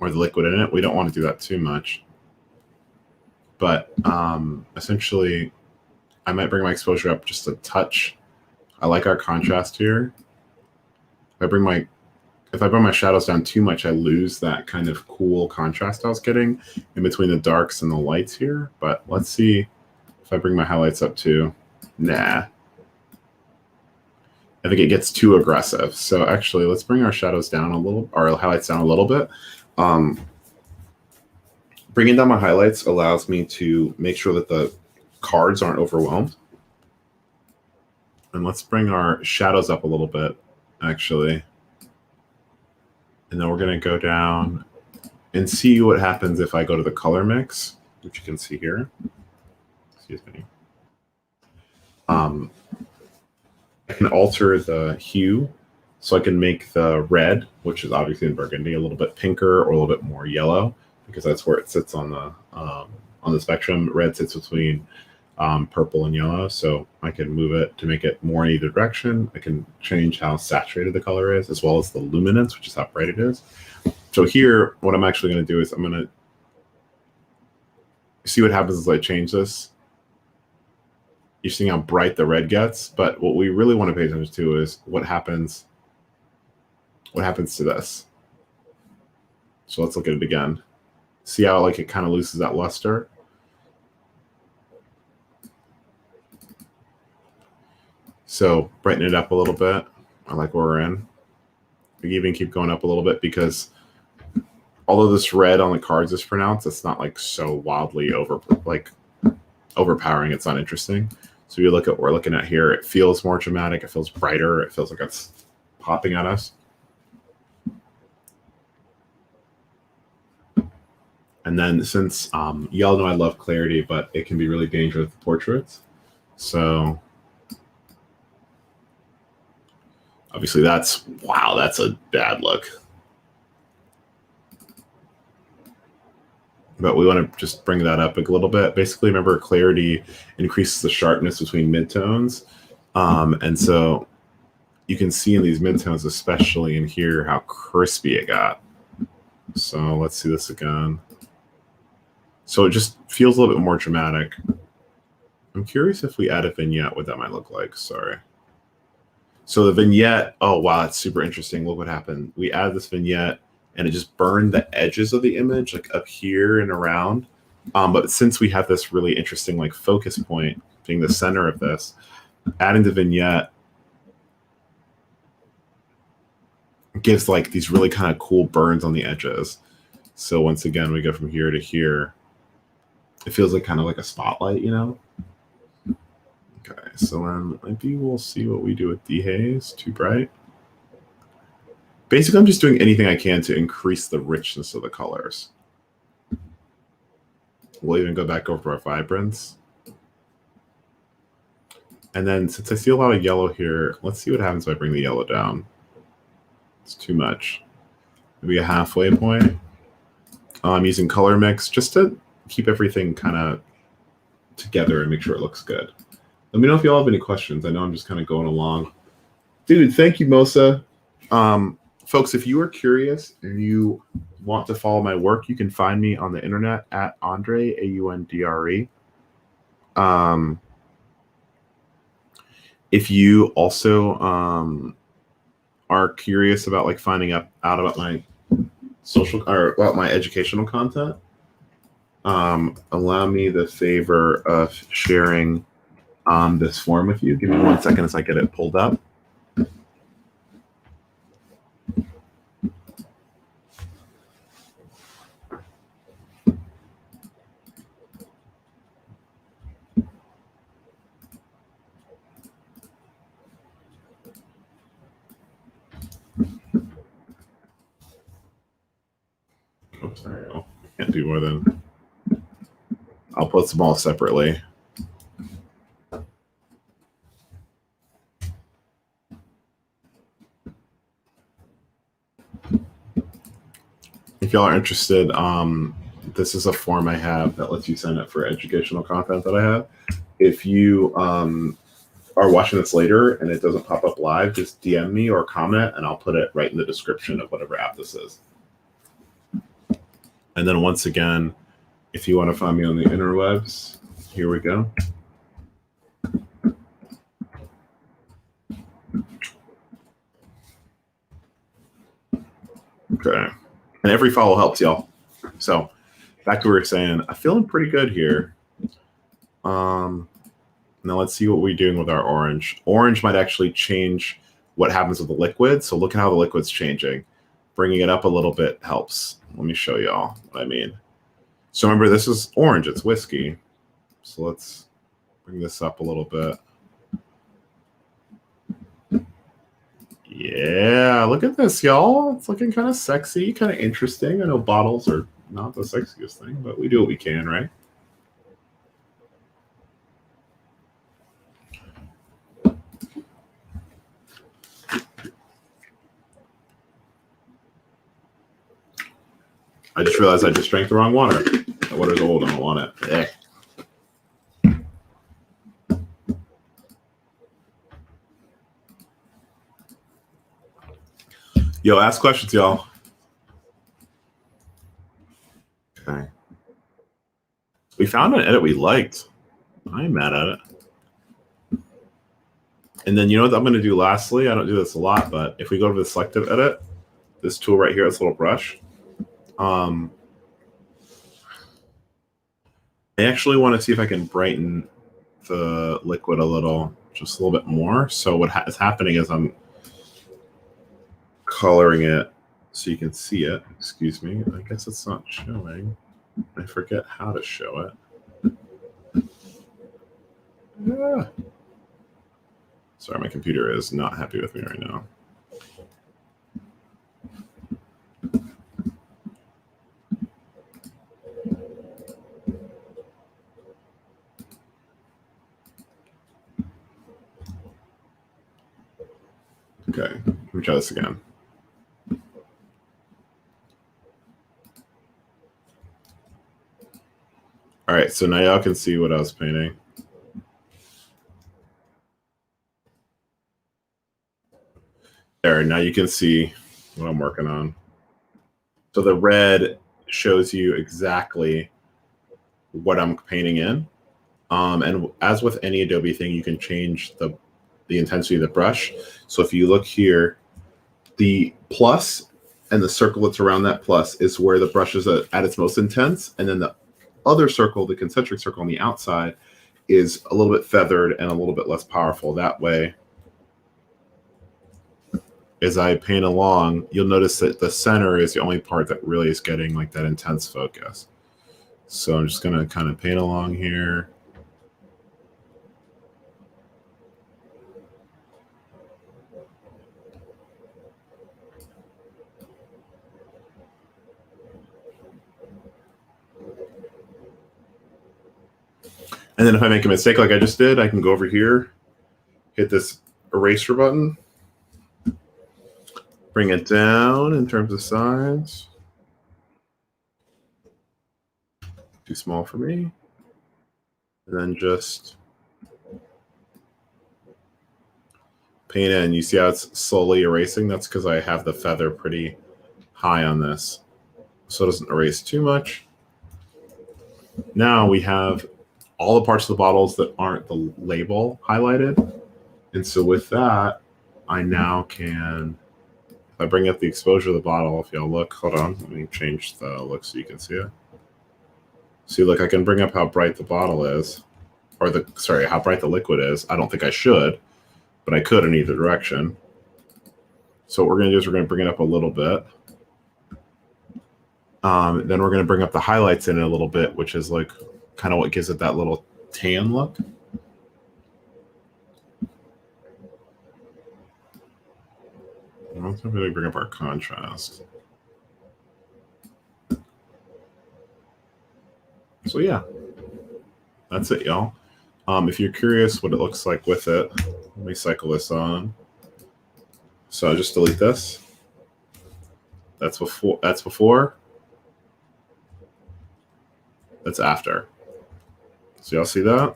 or the liquid in it. We don't want to do that too much. But essentially, I might bring my exposure up just a touch. I like our contrast here. If I bring my shadows down too much, I lose that kind of cool contrast I was getting in between the darks and the lights here. But let's see if I bring my highlights up too. Nah. I think it gets too aggressive. So actually, let's bring our shadows down a little, or our highlights down a little bit. Bringing down my highlights allows me to make sure that the cards aren't overwhelmed. And let's bring our shadows up a little bit, actually. And then we're going to go down and see what happens if I go to the color mix, which you can see here. Excuse me. I can alter the hue, so I can make the red, which is obviously in burgundy, a little bit pinker or a little bit more yellow, because that's where it sits on the spectrum. Red sits between purple and yellow, so I can move it to make it more in either direction. I can change how saturated the color is, as well as the luminance, which is how bright it is. So here, what I'm actually going to do is I'm going to see what happens as I change this. You're seeing how bright the red gets, but what we really want to pay attention to is what happens to this. So let's look at it again. See how like it kind of loses that luster? So brighten it up a little bit. I like where we're in. We even keep going up a little bit because although this red on the cards is pronounced, it's not like so wildly overpowering. It's not interesting. So you look at what we're looking at here, it feels more dramatic, it feels brighter, it feels like it's popping at us. And then since y'all know I love clarity, but it can be really dangerous with portraits. So obviously that's a bad look. But we want to just bring that up a little bit. Basically, remember, clarity increases the sharpness between midtones. And so you can see in these midtones, especially in here, how crispy it got. So let's see this again. So it just feels a little bit more dramatic. I'm curious if we add a vignette, what that might look like. Sorry. So the vignette, oh, wow, that's super interesting. Look what happened. We add this vignette, and it just burned the edges of the image, like up here and around. But since we have this really interesting like focus point being the center of this, adding the vignette gives like these really kind of cool burns on the edges. So once again, we go from here to here. It feels like kind of like a spotlight, you know? Okay, so then maybe we'll see what we do with dehaze. Too bright. Basically, I'm just doing anything I can to increase the richness of the colors. We'll even go back over our vibrance. And then since I see a lot of yellow here, let's see what happens if I bring the yellow down. It's too much. Maybe a halfway point. I'm using color mix just to keep everything kind of together and make sure it looks good. Let me know if you all have any questions. I know I'm just kind of going along. Dude, thank you, Mosa. Folks, if you are curious and you want to follow my work, you can find me on the internet at Andre, Aundre. If you also are curious about like finding out about my social or about my educational content, allow me the favor of sharing this form with you. Give me 1 second as I get it pulled up. Oops, sorry, I can't do more than. I'll post them all separately. If y'all are interested, this is a form I have that lets you sign up for educational content that I have. If you are watching this later and it doesn't pop up live, just DM me or comment, and I'll put it right in the description of whatever app this is. And then once again, if you want to find me on the interwebs, here we go. Okay. And every follow helps, y'all. So back to what we were saying, I'm feeling pretty good here. Now let's see what we're doing with our orange. Orange might actually change what happens with the liquid. So look at how the liquid's changing. Bringing it up a little bit helps. Let me show y'all what I mean. So remember, this is orange. It's whiskey. So let's bring this up a little bit. Yeah, look at this, y'all. It's looking kind of sexy, kind of interesting. I know bottles are not the sexiest thing, but we do what we can, right? I just realized I just drank the wrong water. That water's old. I don't want it. Eh. Yo, ask questions, y'all. Okay. We found an edit we liked. I'm mad at it. And then you know what I'm going to do lastly? I don't do this a lot, but if we go to the selective edit, this tool right here, this little brush, I actually want to see if I can brighten the liquid a little, just a little bit more. So what is happening is I'm coloring it so you can see it. Excuse me. I guess it's not showing. I forget how to show it. Yeah. Sorry, my computer is not happy with me right now. Okay, let me try this again. All right, so now y'all can see what I was painting. There, now you can see what I'm working on. So the red shows you exactly what I'm painting in. And as with any Adobe thing, you can change the intensity of the brush. So if you look here, the plus and the circle that's around that plus is where the brush is at its most intense. And then the other circle, the concentric circle on the outside, is a little bit feathered and a little bit less powerful. That way, as I paint along, you'll notice that the center is the only part that really is getting like that intense focus. So I'm just going to kind of paint along here. And then if I make a mistake like I just did, I can go over here, hit this eraser button, bring it down in terms of size. Too small for me. And then just paint in. You see how it's slowly erasing? That's because I have the feather pretty high on this, so it doesn't erase too much. Now we have all the parts of the bottles that aren't the label highlighted. And so with that, I now can, if I bring up the exposure of the bottle, if y'all look, hold on, let me change the look so you can see it. See, look, I can bring up how bright the bottle is, or how bright the liquid is. I don't think I should, but I could in either direction. So what we're going to do is we're going to bring it up a little bit. Then we're going to bring up the highlights in it a little bit, which is like kind of what gives it that little tan look. Let's really bring up our contrast. So yeah, that's it, y'all. If you're curious what it looks like with it, let me cycle this on. So I just delete this. That's before. That's before. That's after. So y'all see that?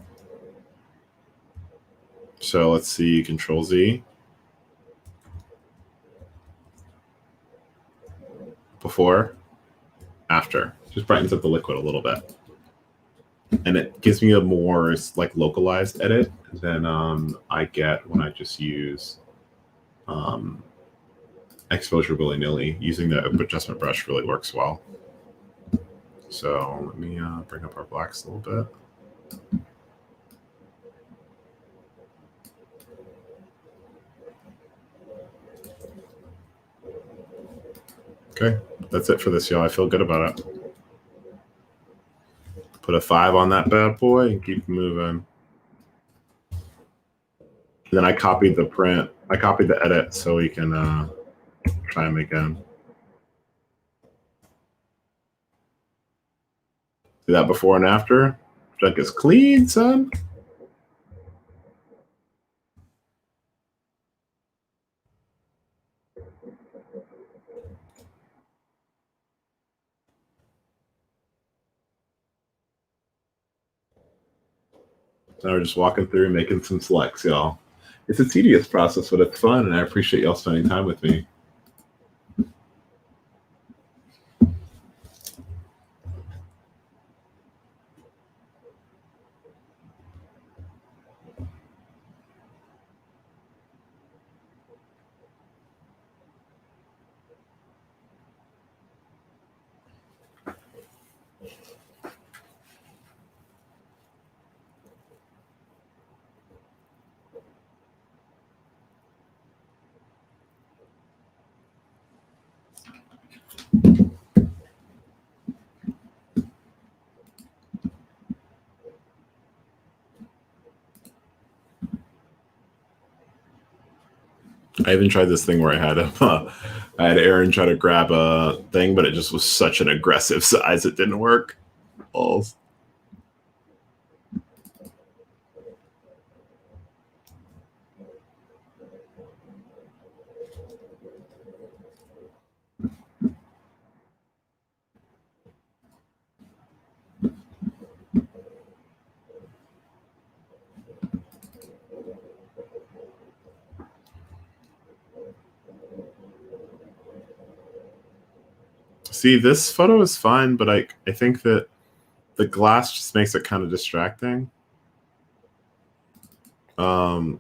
So let's see, Control Z. Before, after. Just brightens up the liquid a little bit. And it gives me a more like localized edit than I get when I just use exposure willy-nilly. Using the adjustment brush really works well. So let me bring up our blacks a little bit. Okay, that's it for this, y'all. I feel good about it. Put a 5 on that bad boy and keep moving. And then I copied the print. I copied the edit so we can try them again. See that before and after? Junk is clean, son. Now we're just walking through and making some selects, y'all. It's a tedious process, but it's fun, and I appreciate y'all spending time with me. I even tried this thing where I had Aaron try to grab a thing, but it just was such an aggressive size it didn't work. Balls. See, this photo is fine, but I think that the glass just makes it kind of distracting. I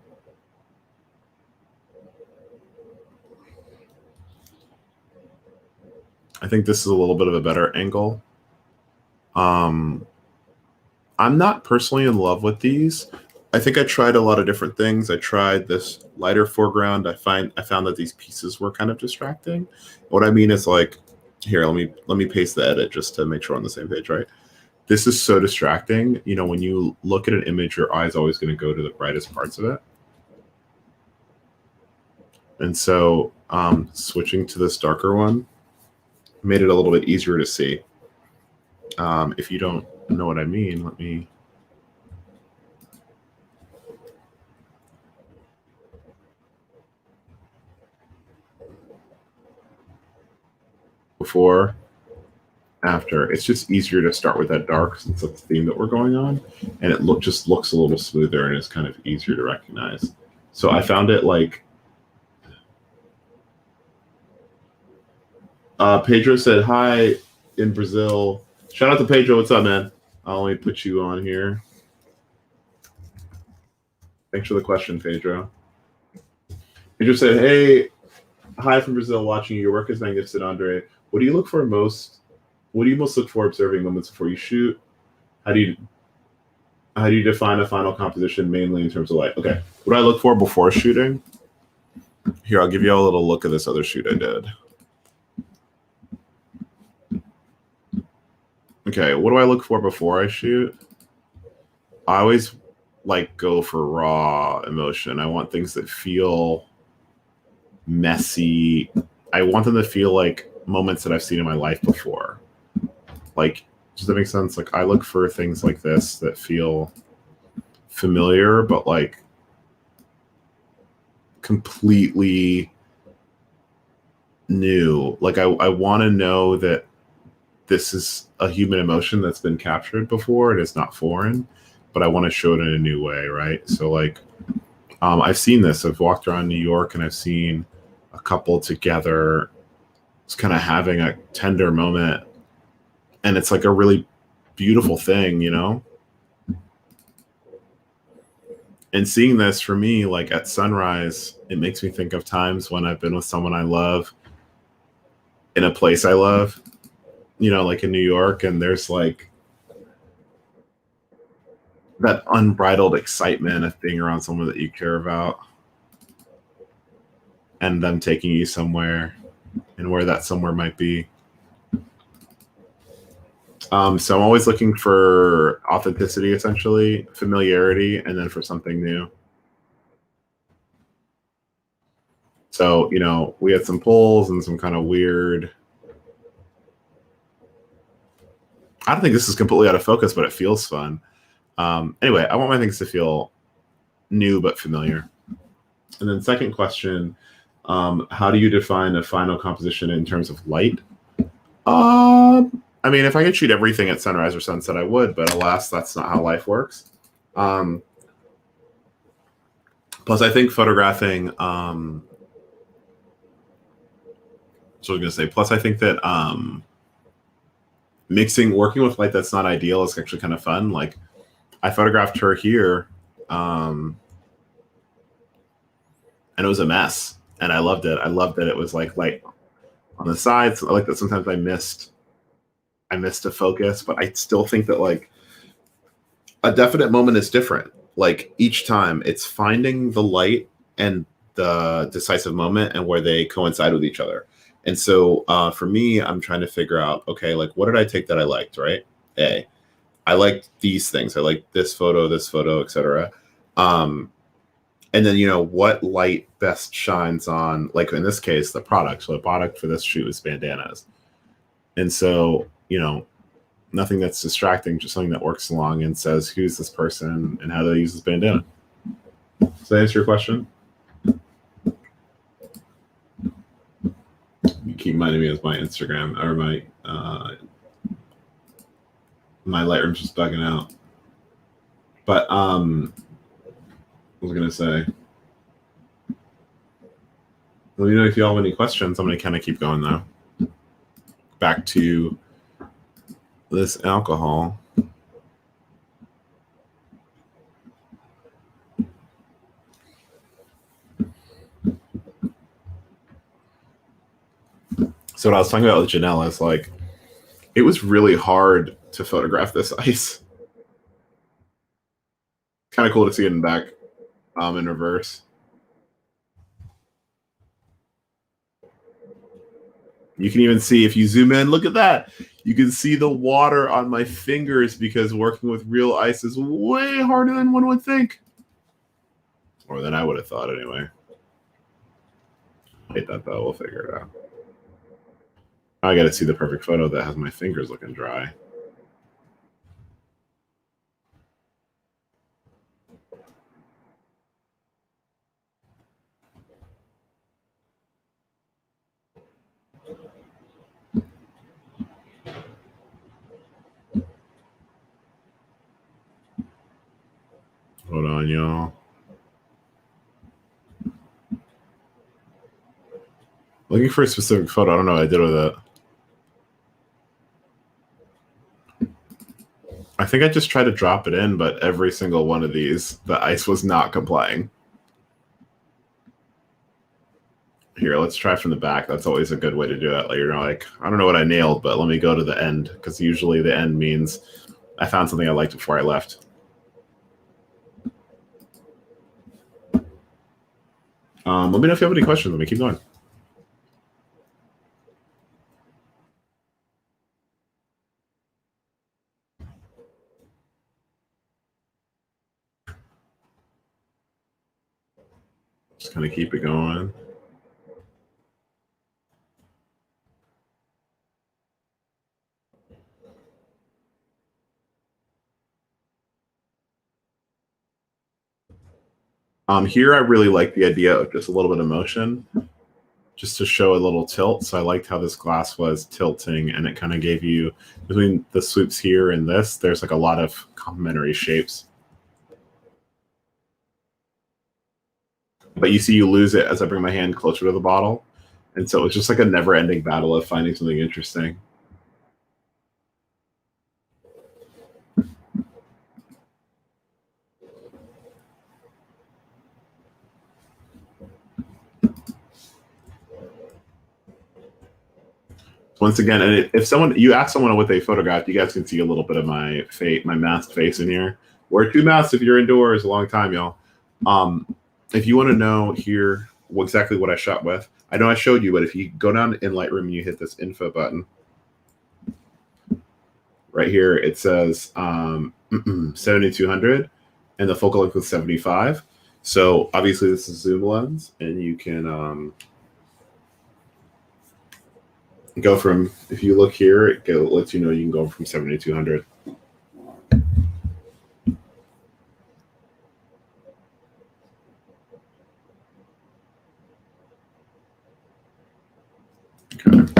think this is a little bit of a better angle. I'm not personally in love with these. I think I tried a lot of different things. I tried this lighter foreground. I found that these pieces were kind of distracting. What I mean is like, here, let me paste the edit just to make sure we're on the same page, right? This is so distracting. You know, when you look at an image, your eye's always going to go to the brightest parts of it. And so switching to this darker one made it a little bit easier to see. If you don't know what I mean, let me... Before, after. It's just easier to start with that dark since that's the theme that we're going on. And it just looks a little smoother and it's kind of easier to recognize. So I found it like... Pedro said, hi in Brazil. Shout out to Pedro. What's up, man? I'll only put you on here. Thanks for the question, Pedro. Pedro said, hey, hi from Brazil, watching you. Your work is magnificent, Andre. What do you look for most? What do you most look for observing moments before you shoot? How do you define a final composition mainly in terms of light? Okay, what do I look for before shooting? Here, I'll give you all a little look at this other shoot I did. Okay, what do I look for before I shoot? I always like go for raw emotion. I want things that feel messy. I want them to feel like moments that I've seen in my life before. Like, does that make sense? Like, I look for things like this that feel familiar, but like completely new. Like, I want to know that this is a human emotion that's been captured before and it's not foreign, but I want to show it in a new way, right? So like, I've seen this. I've walked around New York and I've seen a couple together. It's kind of having a tender moment, and it's like a really beautiful thing, you know? And seeing this for me, like at sunrise, it makes me think of times when I've been with someone I love in a place I love, you know, like in New York, and there's like that unbridled excitement of being around someone that you care about and them taking you somewhere and where that somewhere might be. So I'm always looking for authenticity, essentially, familiarity, and then for something new. So, you know, we had some pulls and some kind of weird... I don't think this is completely out of focus, but it feels fun. Anyway, I want my things to feel new but familiar. And then second question, how do you define a final composition in terms of light? I mean, if I could shoot everything at sunrise or sunset, I would, but alas, that's not how life works. Plus, I think photographing, so I was going to say, plus I think that working with light that's not ideal is actually kind of fun. Like, I photographed her here, and it was a mess, and I loved it. I loved that it was like light on the sides. I like that sometimes I missed a focus, but I still think that like a definite moment is different. Like each time it's finding the light and the decisive moment and where they coincide with each other. And so for me, I'm trying to figure out, okay, like what did I take that I liked, right? I liked these things. I liked this photo, etc. And then, you know, what light best shines on, like in this case, the product. So the product for this shoot was bandanas. And so, you know, nothing that's distracting, just something that works along and says, who's this person and how do they use this bandana? Does that answer your question? You keep reminding me of my Instagram or my Lightroom's just bugging out. But what was I gonna say? Well, you know, if you all have any questions, I'm gonna kind of keep going though. back to this alcohol. So what I was talking about with Janelle is like, it was really hard to photograph this ice. Kind of cool to see it in back, in reverse. You can even see if you zoom in, look at that. You can see the water on my fingers because working with real ice is way harder than one would think. Or than I would have thought anyway. I hate that though, we'll figure it out. I gotta see the perfect photo that has my fingers looking dry. Hold on, y'all. Looking for a specific photo. I don't know what I did with it. I think I just tried to drop it in, but every single one of these, the ice was not complying. Here, let's try from the back. That's always a good way to do it. Like, you're like, I don't know what I nailed, but let me go to the end, because usually the end means I found something I liked before I left. Let me know if you have any questions. Let me keep going. Just kind of keep it going. Here, I really like the idea of just a little bit of motion, just to show a little tilt. So I liked how this glass was tilting, and it kind of gave you, between the swoops here and this, there's like a lot of complementary shapes. But you see you lose it as I bring my hand closer to the bottle. And so it's just like a never-ending battle of finding something interesting. Once again, and if you ask someone what they photographed, you guys can see a little bit of my masked face in here. Wear 2 masks if you're indoors a long time, y'all. If you want to know here exactly what I shot with, I know I showed you, but if you go down in Lightroom and you hit this info button, right here it says 7200, and the focal length was 75. So obviously this is zoom lens, and you can go from, if you look here, it lets you know you can go from 7200. Okay.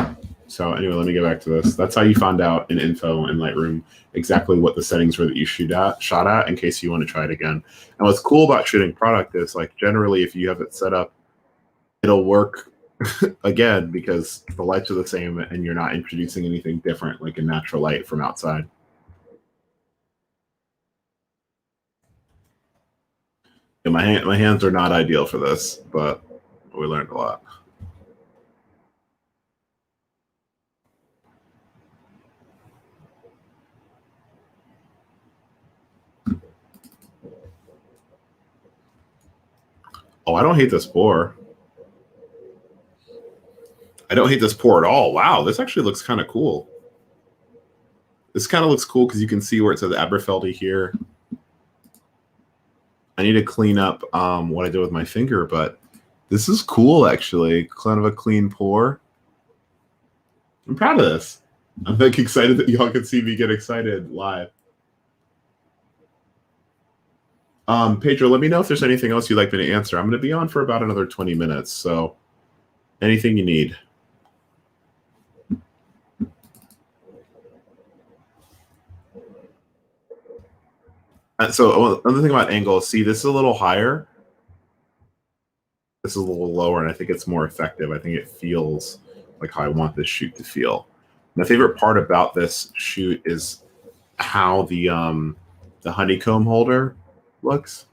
So anyway, let me get back to this. That's how you found out in info in Lightroom exactly what the settings were that you shot at, in case you want to try it again. And what's cool about shooting product is, like, generally if you have it set up, it'll work again, because the lights are the same and you're not introducing anything different, like a natural light from outside. And my hands are not ideal for this, but we learned a lot. Oh, I don't hate this pour. I don't hate this pour at all. Wow, this actually looks kind of cool. This kind of looks cool because you can see where it says Aberfeldy here. I need to clean up what I did with my finger, but this is cool, actually. Kind of a clean pour. I'm proud of this. I'm like excited that y'all can see me get excited live. Pedro, let me know if there's anything else you'd like me to answer. I'm going to be on for about another 20 minutes, so anything you need. So another thing about angle, see, this is a little higher. This is a little lower, and I think it's more effective. I think it feels like how I want this shoot to feel. My favorite part about this shoot is how the honeycomb holder looks.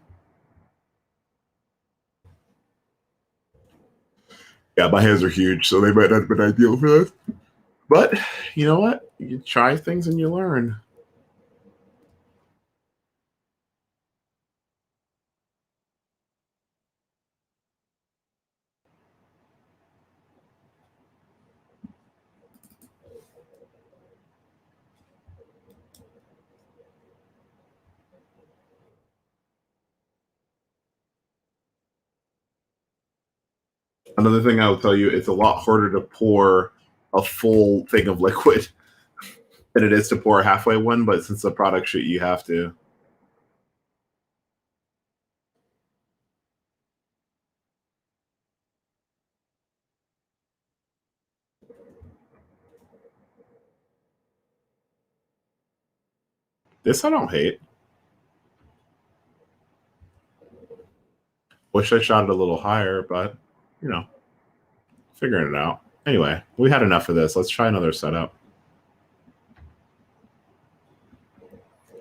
Yeah, my hands are huge, so they might not have been ideal for this. But you know what? You try things and you learn. Another thing I will tell you, it's a lot harder to pour a full thing of liquid than it is to pour a halfway one, but since the product shoot, you have to. This I don't hate. Wish I shot it a little higher, but you know, figuring it out. Anyway, we had enough of this. Let's try another setup.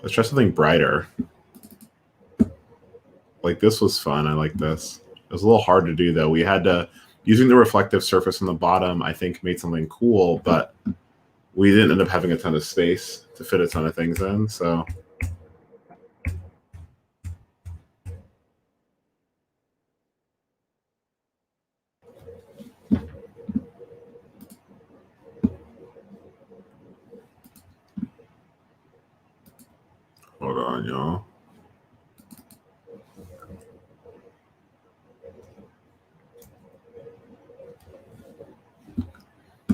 Let's try something brighter. Like this was fun. I like this. It was a little hard to do though. We had to, using the reflective surface on the bottom, I think made something cool, but we didn't end up having a ton of space to fit a ton of things in, so. Hold on, y'all.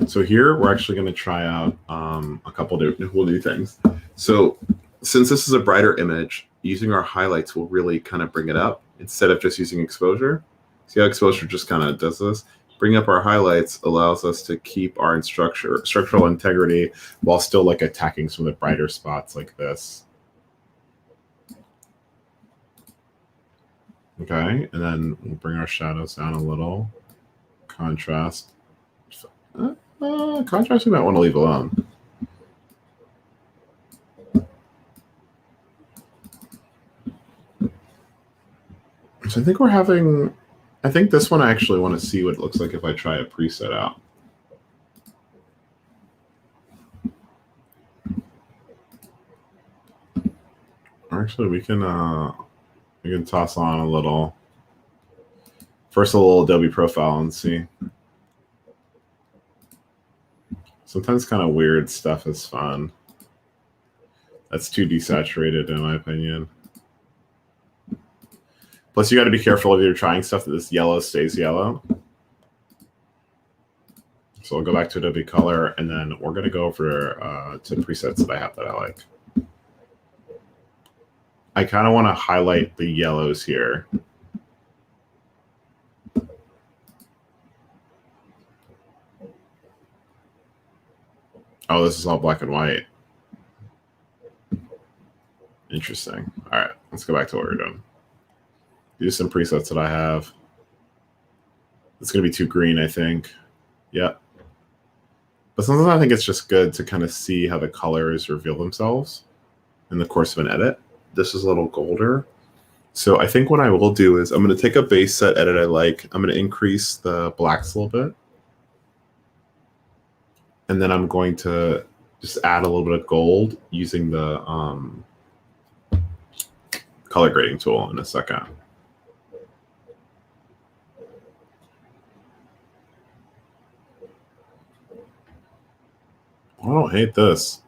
So here we're actually going to try out a couple cool new things. So since this is a brighter image, using our highlights will really kind of bring it up instead of just using exposure. See how exposure just kind of does this? Bring up our highlights allows us to keep our structural integrity while still like attacking some of the brighter spots like this. Okay, and then we'll bring our shadows down a little. Contrast. Contrast we might want to leave alone. So I think we're having, I think this one I actually want to see what it looks like if I try a preset out. Actually, we can toss on a little, first a little Adobe profile and see. Sometimes kind of weird stuff is fun. That's too desaturated in my opinion. Plus you got to be careful if you're trying stuff that this yellow stays yellow. So we'll go back to Adobe Color and then we're going to go over to presets that I have that I like. I kind of want to highlight the yellows here. Oh, this is all black and white. Interesting. All right, let's go back to what we're doing. Use some presets that I have. It's going to be too green, I think. Yep. But sometimes I think it's just good to kind of see how the colors reveal themselves in the course of an edit. This is a little golder. So I think what I will do is I'm going to take a base set edit I like. I'm going to increase the blacks a little bit. And then I'm going to just add a little bit of gold using the color grading tool in a second. I don't hate this.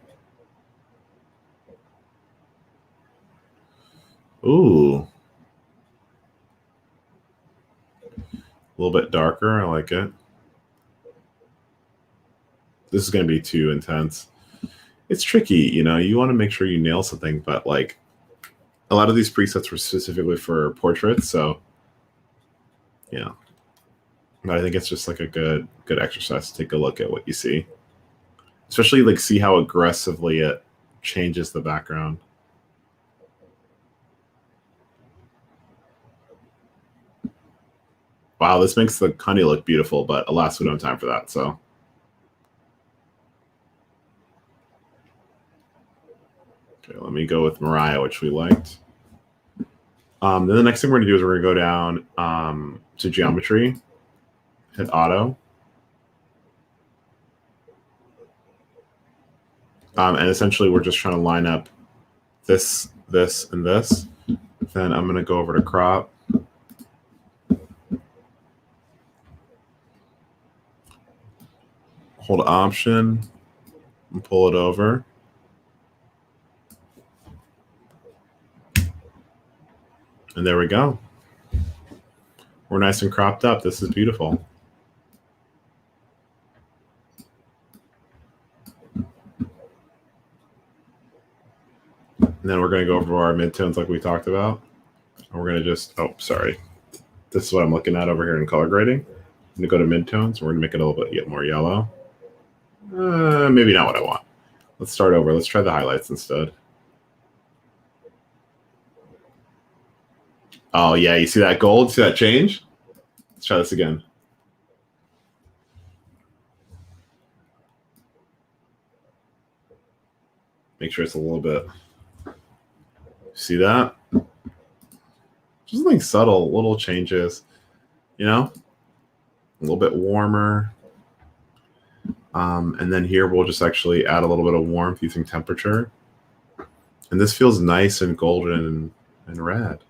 Ooh. A little bit darker. I like it. This is going to be too intense. It's tricky, you know, you want to make sure you nail something, but like a lot of these presets were specifically for portraits. So, yeah. But I think it's just like a good exercise to take a look at what you see. Especially like see how aggressively it changes the background. Wow, this makes the honey look beautiful, but alas, we don't have time for that. So Okay, let me go with Mariah, which we liked. Then the next thing we're going to do is we're going to go down to geometry, hit auto. And essentially we're just trying to line up this, this, and this. Then I'm going to go over to crop. Hold Option and pull it over. And there we go. We're nice and cropped up. This is beautiful. And then we're going to go over our midtones like we talked about. And we're going to just, oh, sorry. This is what I'm looking at over here in color grading. I'm going to go to midtones. We're going to make it a little bit more yellow. Maybe not what I want. Let's start over. Let's try the highlights instead. Oh, yeah. You see that gold? See that change? Let's try this again. Make sure it's a little bit. See that? Just something subtle, little changes, you know? A little bit warmer. And then here we'll just actually add a little bit of warmth using temperature. And this feels nice and golden and red.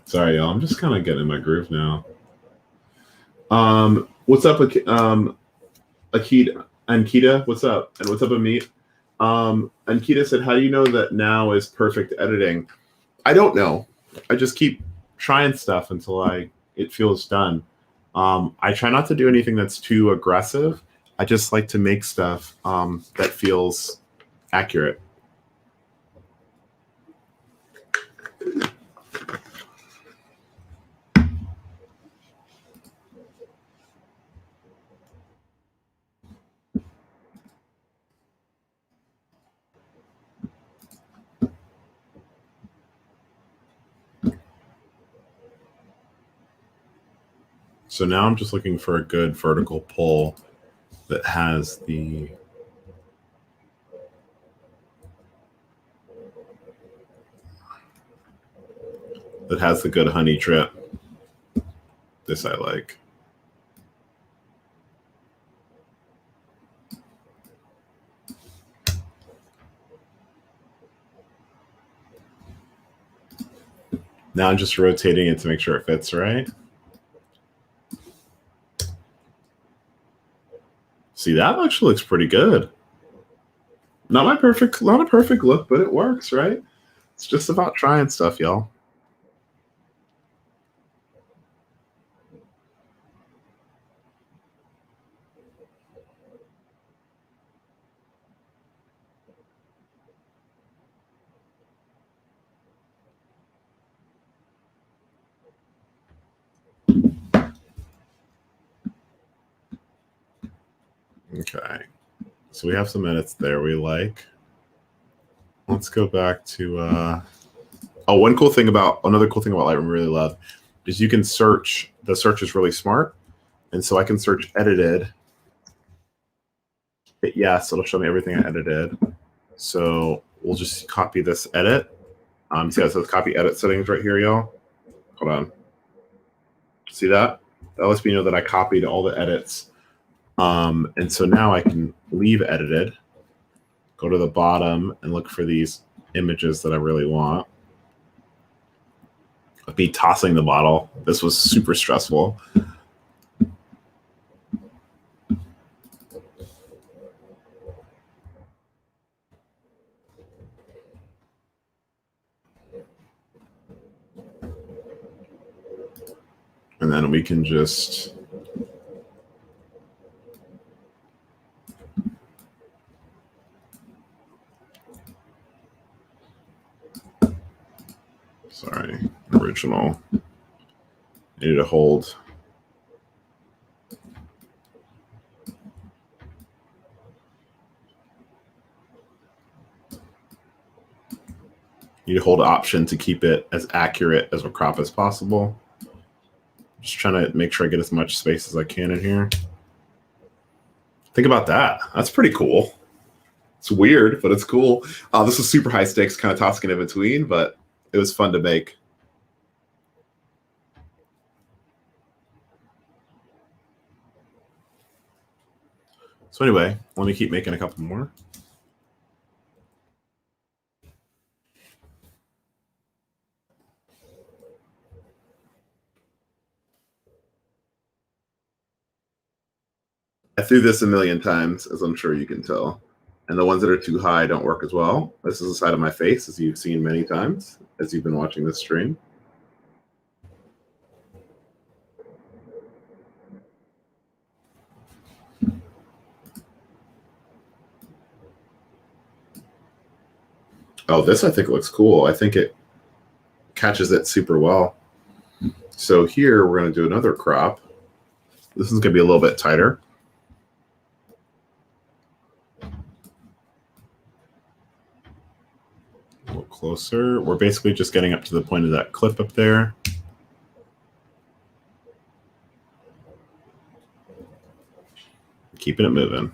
Sorry, y'all. I'm just kind of getting in my groove now. What's up, Ankita? What's up? And what's up, Amit? Ankita said, how do you know that now is perfect editing? I don't know. I just keep trying stuff until it feels done. I try not to do anything that's too aggressive. I just like to make stuff that feels accurate. So now I'm just looking for a good vertical pull that has the good honey drip. This I like. Now I'm just rotating it to make sure it fits right. See, that actually looks pretty good. Not a perfect look, but it works, right? It's just about trying stuff, y'all. Okay. So we have some edits there we like. Let's go back to another cool thing about Lightroom I really love is you can search. The search is really smart. And so I can search edited. Hit yes, it'll show me everything I edited. So we'll just copy this edit. See how it says copy edit settings right here, y'all? Hold on. See that? That lets me know that I copied all the edits. And so now I can leave edited, go to the bottom and look for these images that I really want. Of me tossing the bottle. This was super stressful. And then we can just original. I need to hold. You hold Option to keep it as accurate as a crop as possible. Just trying to make sure I get as much space as I can in here. Think about that. That's pretty cool. It's weird, but it's cool. This was super high stakes, kind of tossing in between, but it was fun to make. So anyway, let me keep making a couple more. I threw this a million times, as I'm sure you can tell. And the ones that are too high don't work as well. This is the side of my face, as you've seen many times, as you've been watching this stream. Oh, this I think looks cool. I think it catches it super well. So here we're going to do another crop. This is going to be a little bit tighter. A little closer. We're basically just getting up to the point of that clip up there. Keeping it moving.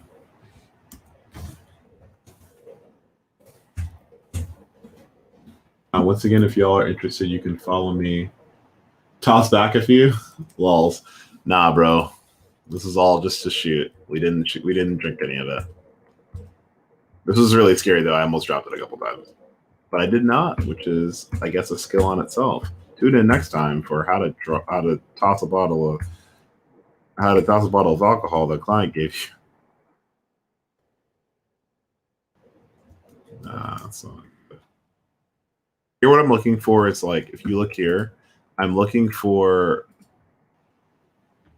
Once again, if y'all are interested, you can follow me. Toss back a few. Lols. Nah, bro. This is all just to shoot. We didn't drink any of it. This was really scary though. I almost dropped it a couple times. But I did not, which is, I guess, a skill on itself. Tune in next time for how to toss a bottle of alcohol the client gave you. Nah, that's not good. Here, what I'm looking for is, like, if you look here, I'm looking for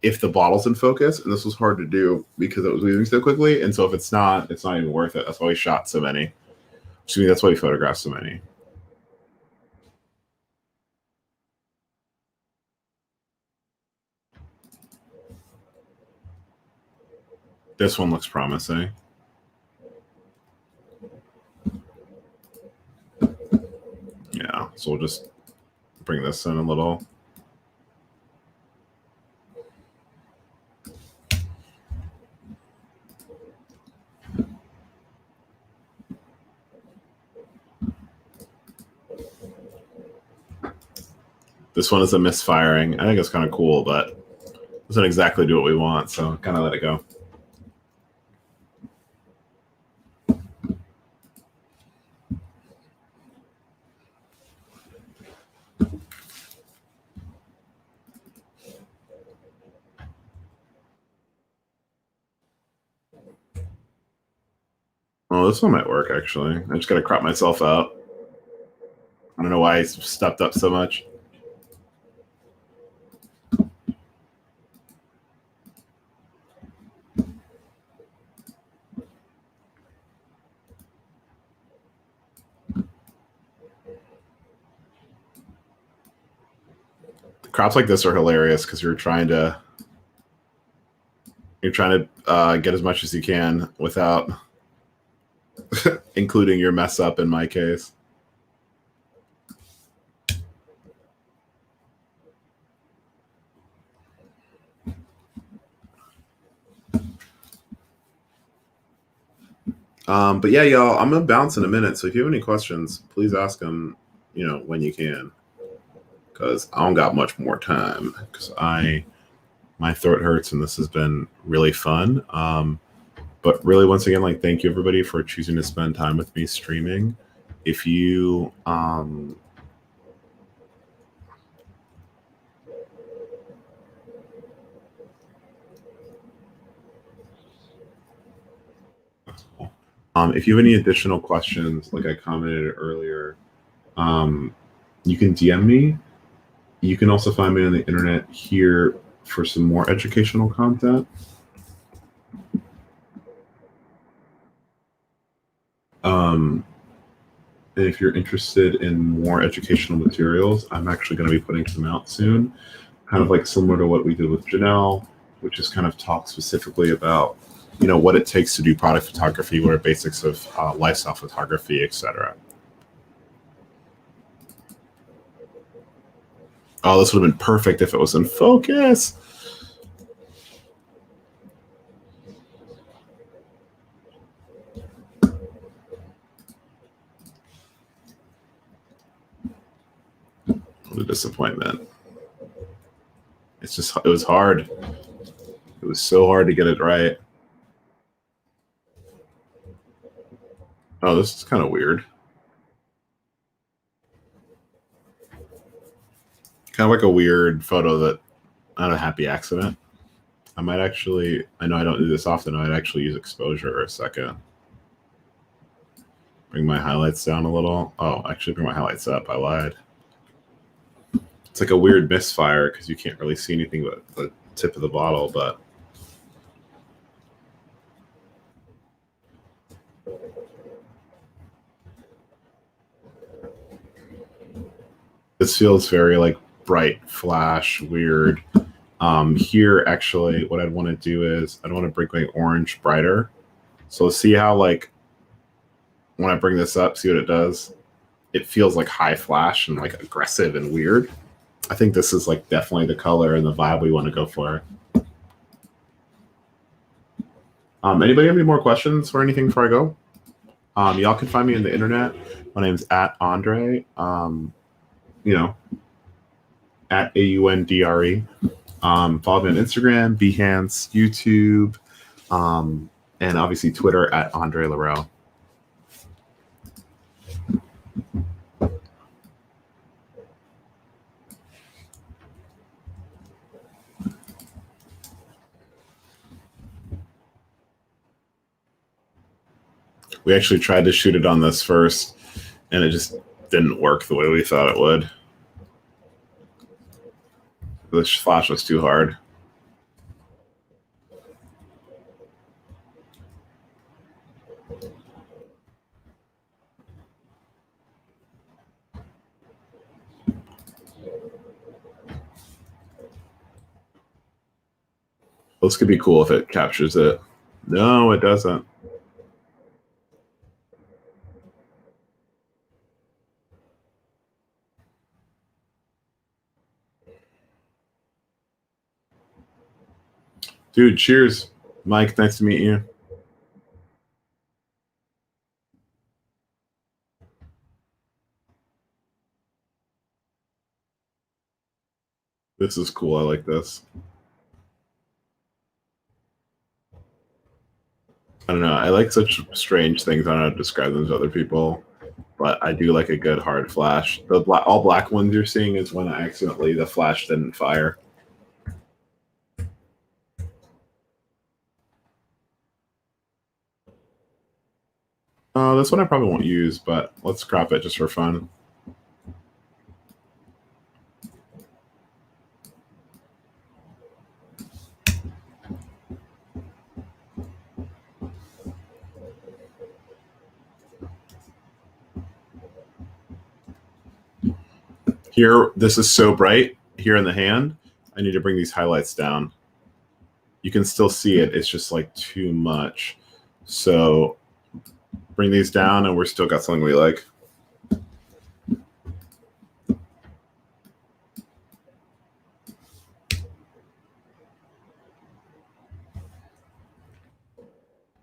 if the bottle's in focus, and this was hard to do because it was moving so quickly. And so if it's not even worth it. That's why we shot so many. Excuse me, that's why we photographed so many. This one looks promising. Yeah, so we'll just bring this in a little. This one is a misfiring. I think it's kind of cool, but it doesn't exactly do what we want, so kind of let it go. Oh, this one might work, actually. I just got to crop myself out. I don't know why I stepped up so much. Crops like this are hilarious because you're trying to get as much as you can without including your mess up in my case. But yeah, y'all, I'm gonna bounce in a minute. So if you have any questions, please ask them, when you can, because I don't got much more time because my throat hurts and this has been really fun. But really, once again, thank you everybody for choosing to spend time with me streaming. If you if you have any additional questions, like I commented earlier, you can DM me. You can also find me on the internet here for some more educational content. And if you're interested in more educational materials, I'm actually going to be putting some out soon, kind of like similar to what we did with Janelle, which is kind of talk specifically about, what it takes to do product photography, what are basics of lifestyle photography, etc. Oh, this would have been perfect if it was in focus. What a disappointment. It was hard. It was so hard to get it right. Oh, this is kind of weird. Kind of like a weird photo that, not a happy accident. I might actually, I know I don't do this often, I might actually use exposure for a second. Bring my highlights down a little. Oh, actually bring my highlights up. I lied. It's like a weird misfire because you can't really see anything but the tip of the bottle, but this feels very like bright, flash, weird. Here, actually, what I'd want to do is I'd want to bring my orange brighter. So see how like when I bring this up, see what it does? It feels like high flash and like aggressive and weird. I think this is like definitely the color and the vibe we want to go for. Anybody have any more questions or anything before I go? Y'all can find me on the internet. My name is at Andre. You know, at AUNDRE. Follow me on Instagram, Behance, YouTube, and obviously Twitter at Andre Laurel. We actually tried to shoot it on this first, and it just didn't work the way we thought it would. The flash was too hard. This could be cool if it captures it. No, it doesn't. Dude, cheers. Mike, nice to meet you. This is cool. I like this. I don't know. I like such strange things. I don't know how to describe them to other people, but I do like a good hard flash. The all black ones you're seeing is when accidentally the flash didn't fire. This one I probably won't use, but let's crop it just for fun. Here, this is so bright here in the hand. I need to bring these highlights down. You can still see it. It's just like too much. So bring these down and we're still got something we like.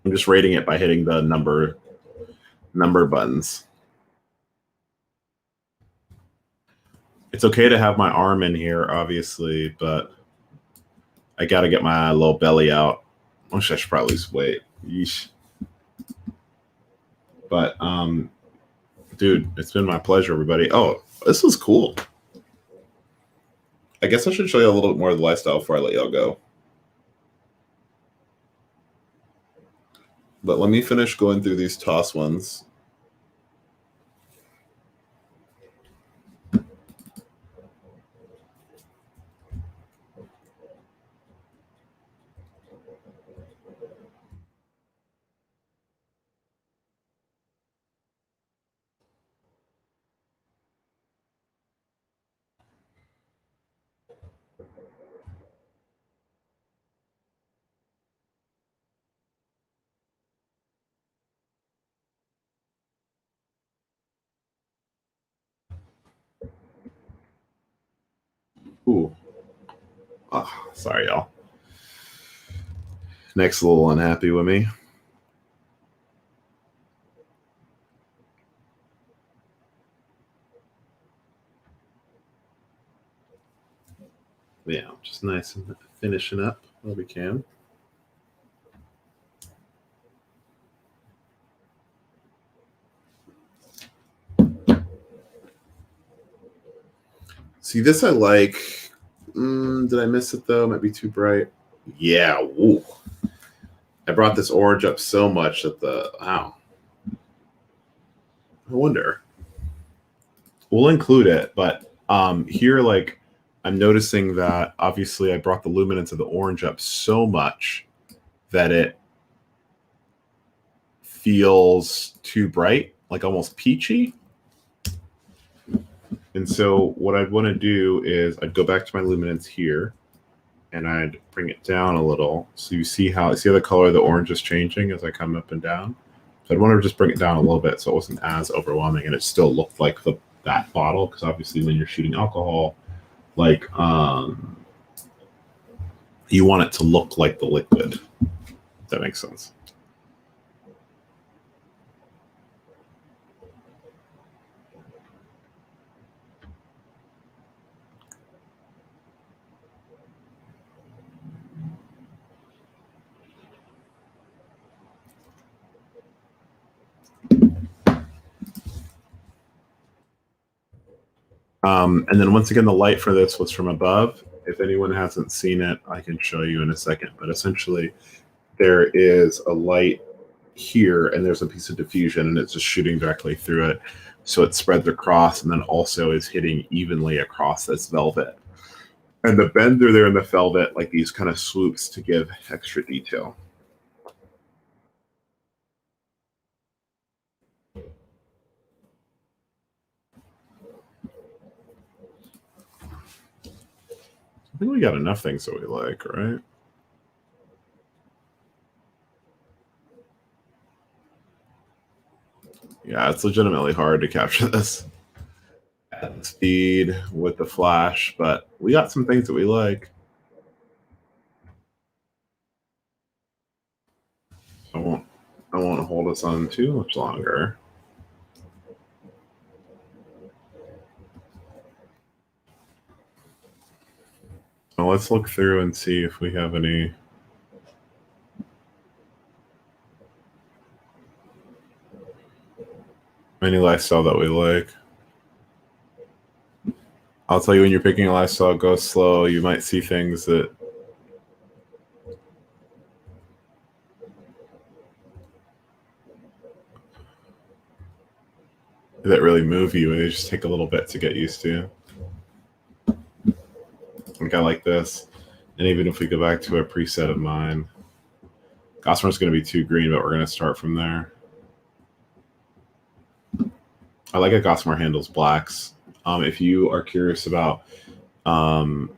I'm just rating it by hitting the number buttons. It's okay to have my arm in here, obviously, but I got to get my little belly out. I should probably lose weight. Yeesh. But, dude, it's been my pleasure, everybody. Oh, this was cool. I guess I should show you a little bit more of the lifestyle before I let y'all go. But let me finish going through these toss ones. Ooh. Oh, sorry, y'all. Nick's a little unhappy with me. Yeah, just nice and finishing up where we can. See, this I like. Did I miss it though? Might be too bright. Yeah. Ooh. I brought this orange up so much that wow. I wonder. We'll include it, but here, like, I'm noticing that obviously I brought the luminance of the orange up so much that it feels too bright, like almost peachy. And so what I'd want to do is I'd go back to my luminance here and I'd bring it down a little. So you see how the color of the orange is changing as I come up and down. So I'd want to just bring it down a little bit so it wasn't as overwhelming and it still looked like that bottle. Because obviously when you're shooting alcohol, like you want it to look like the liquid. If that makes sense. And then once again, the light for this was from above. If anyone hasn't seen it, I can show you in a second. But essentially, there is a light here, and there's a piece of diffusion, and it's just shooting directly through it. So it spreads across, and then also is hitting evenly across this velvet. And the bends are there in the velvet, like these kind of swoops to give extra detail. I think we got enough things that we like, right? Yeah, it's legitimately hard to capture this at the speed with the flash, but we got some things that we like. I won't hold us on too much longer. So let's look through and see if we have any lifestyle that we like. I'll tell you, when you're picking a lifestyle, go slow. You might see things that really move you, and they just take a little bit to get used to. Like I like this. And even if we go back to a preset of mine, Gossamer's going to be too green, but we're going to start from there. I like how Gossamer handles blacks. If you are curious about presets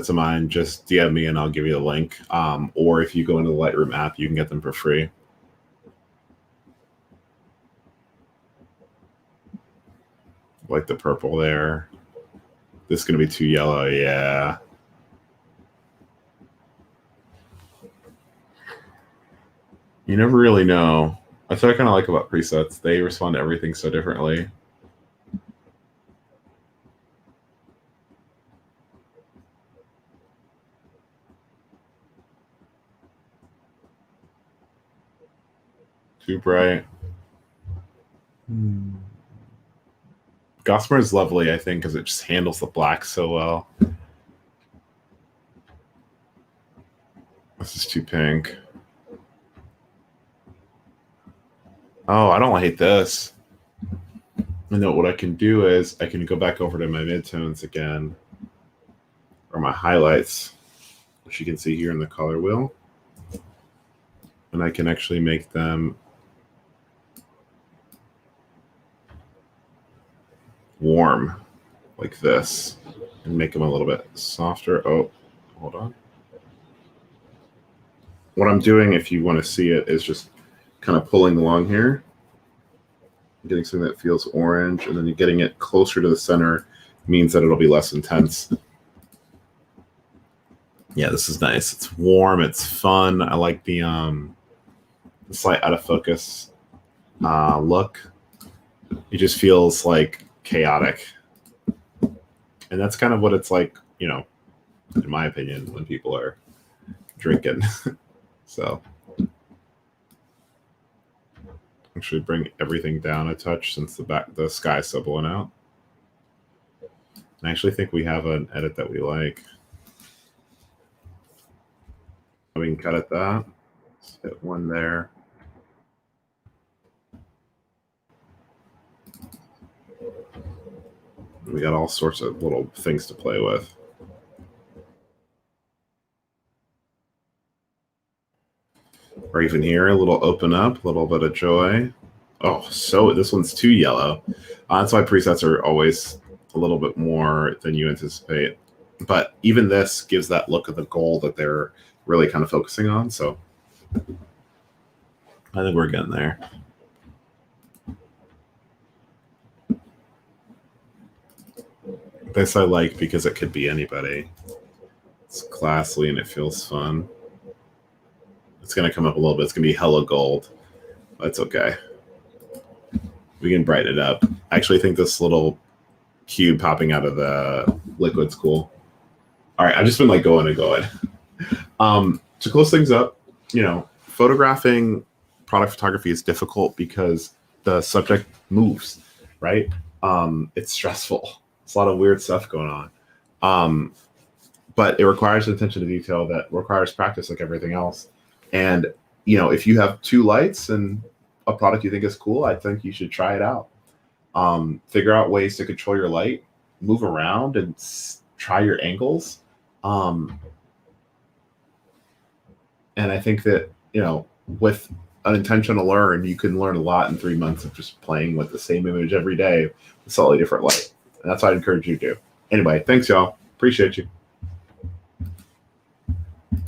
of mine, just DM me and I'll give you the link. Or if you go into the Lightroom app, you can get them for free. Like the purple there. This is going to be too yellow. Yeah. You never really know. That's what I kind of like about presets. They respond to everything so differently. Too bright. Gossamer is lovely, I think, because it just handles the black so well. This is too pink. Oh, I don't hate this. And then what I can do is I can go back over to my midtones again, or my highlights, which you can see here in the color wheel. And I can actually make them warm like this and make them a little bit softer. Oh, hold on. What I'm doing, if you want to see it, is just kind of pulling along here, getting something that feels orange, and then you're getting it closer to the center means that it'll be less intense. Yeah, this is nice. It's warm. It's fun. I like the slight out of focus look. It just feels like chaotic. And that's kind of what it's like, you know, in my opinion, when people are drinking. So actually bring everything down a touch since the sky's so blown out. I actually think we have an edit that we like. We can cut at that. Let's hit one there. We got all sorts of little things to play with. Or even here, a little open up, a little bit of joy. Oh, so this one's too yellow. That's why presets are always a little bit more than you anticipate. But even this gives that look of the gold that they're really kind of focusing on. So I think we're getting there. This I like because it could be anybody. It's classy and it feels fun. It's going to come up a little bit. It's going to be hella gold. That's okay. We can brighten it up. I actually think this little cube popping out of the liquid's cool. All right, I've just been like going and going. To close things up, you know, photographing product photography is difficult because the subject moves, right? It's stressful. It's a lot of weird stuff going on. But it requires attention to detail that requires practice like everything else. And, you know, if you have two lights and a product you think is cool, I think you should try it out. Figure out ways to control your light, move around and try your angles. And I think that, you know, with an intention to learn, you can learn a lot in 3 months of just playing with the same image every day with slightly different light. And that's what I encourage you to do. Anyway, thanks, y'all. Appreciate you.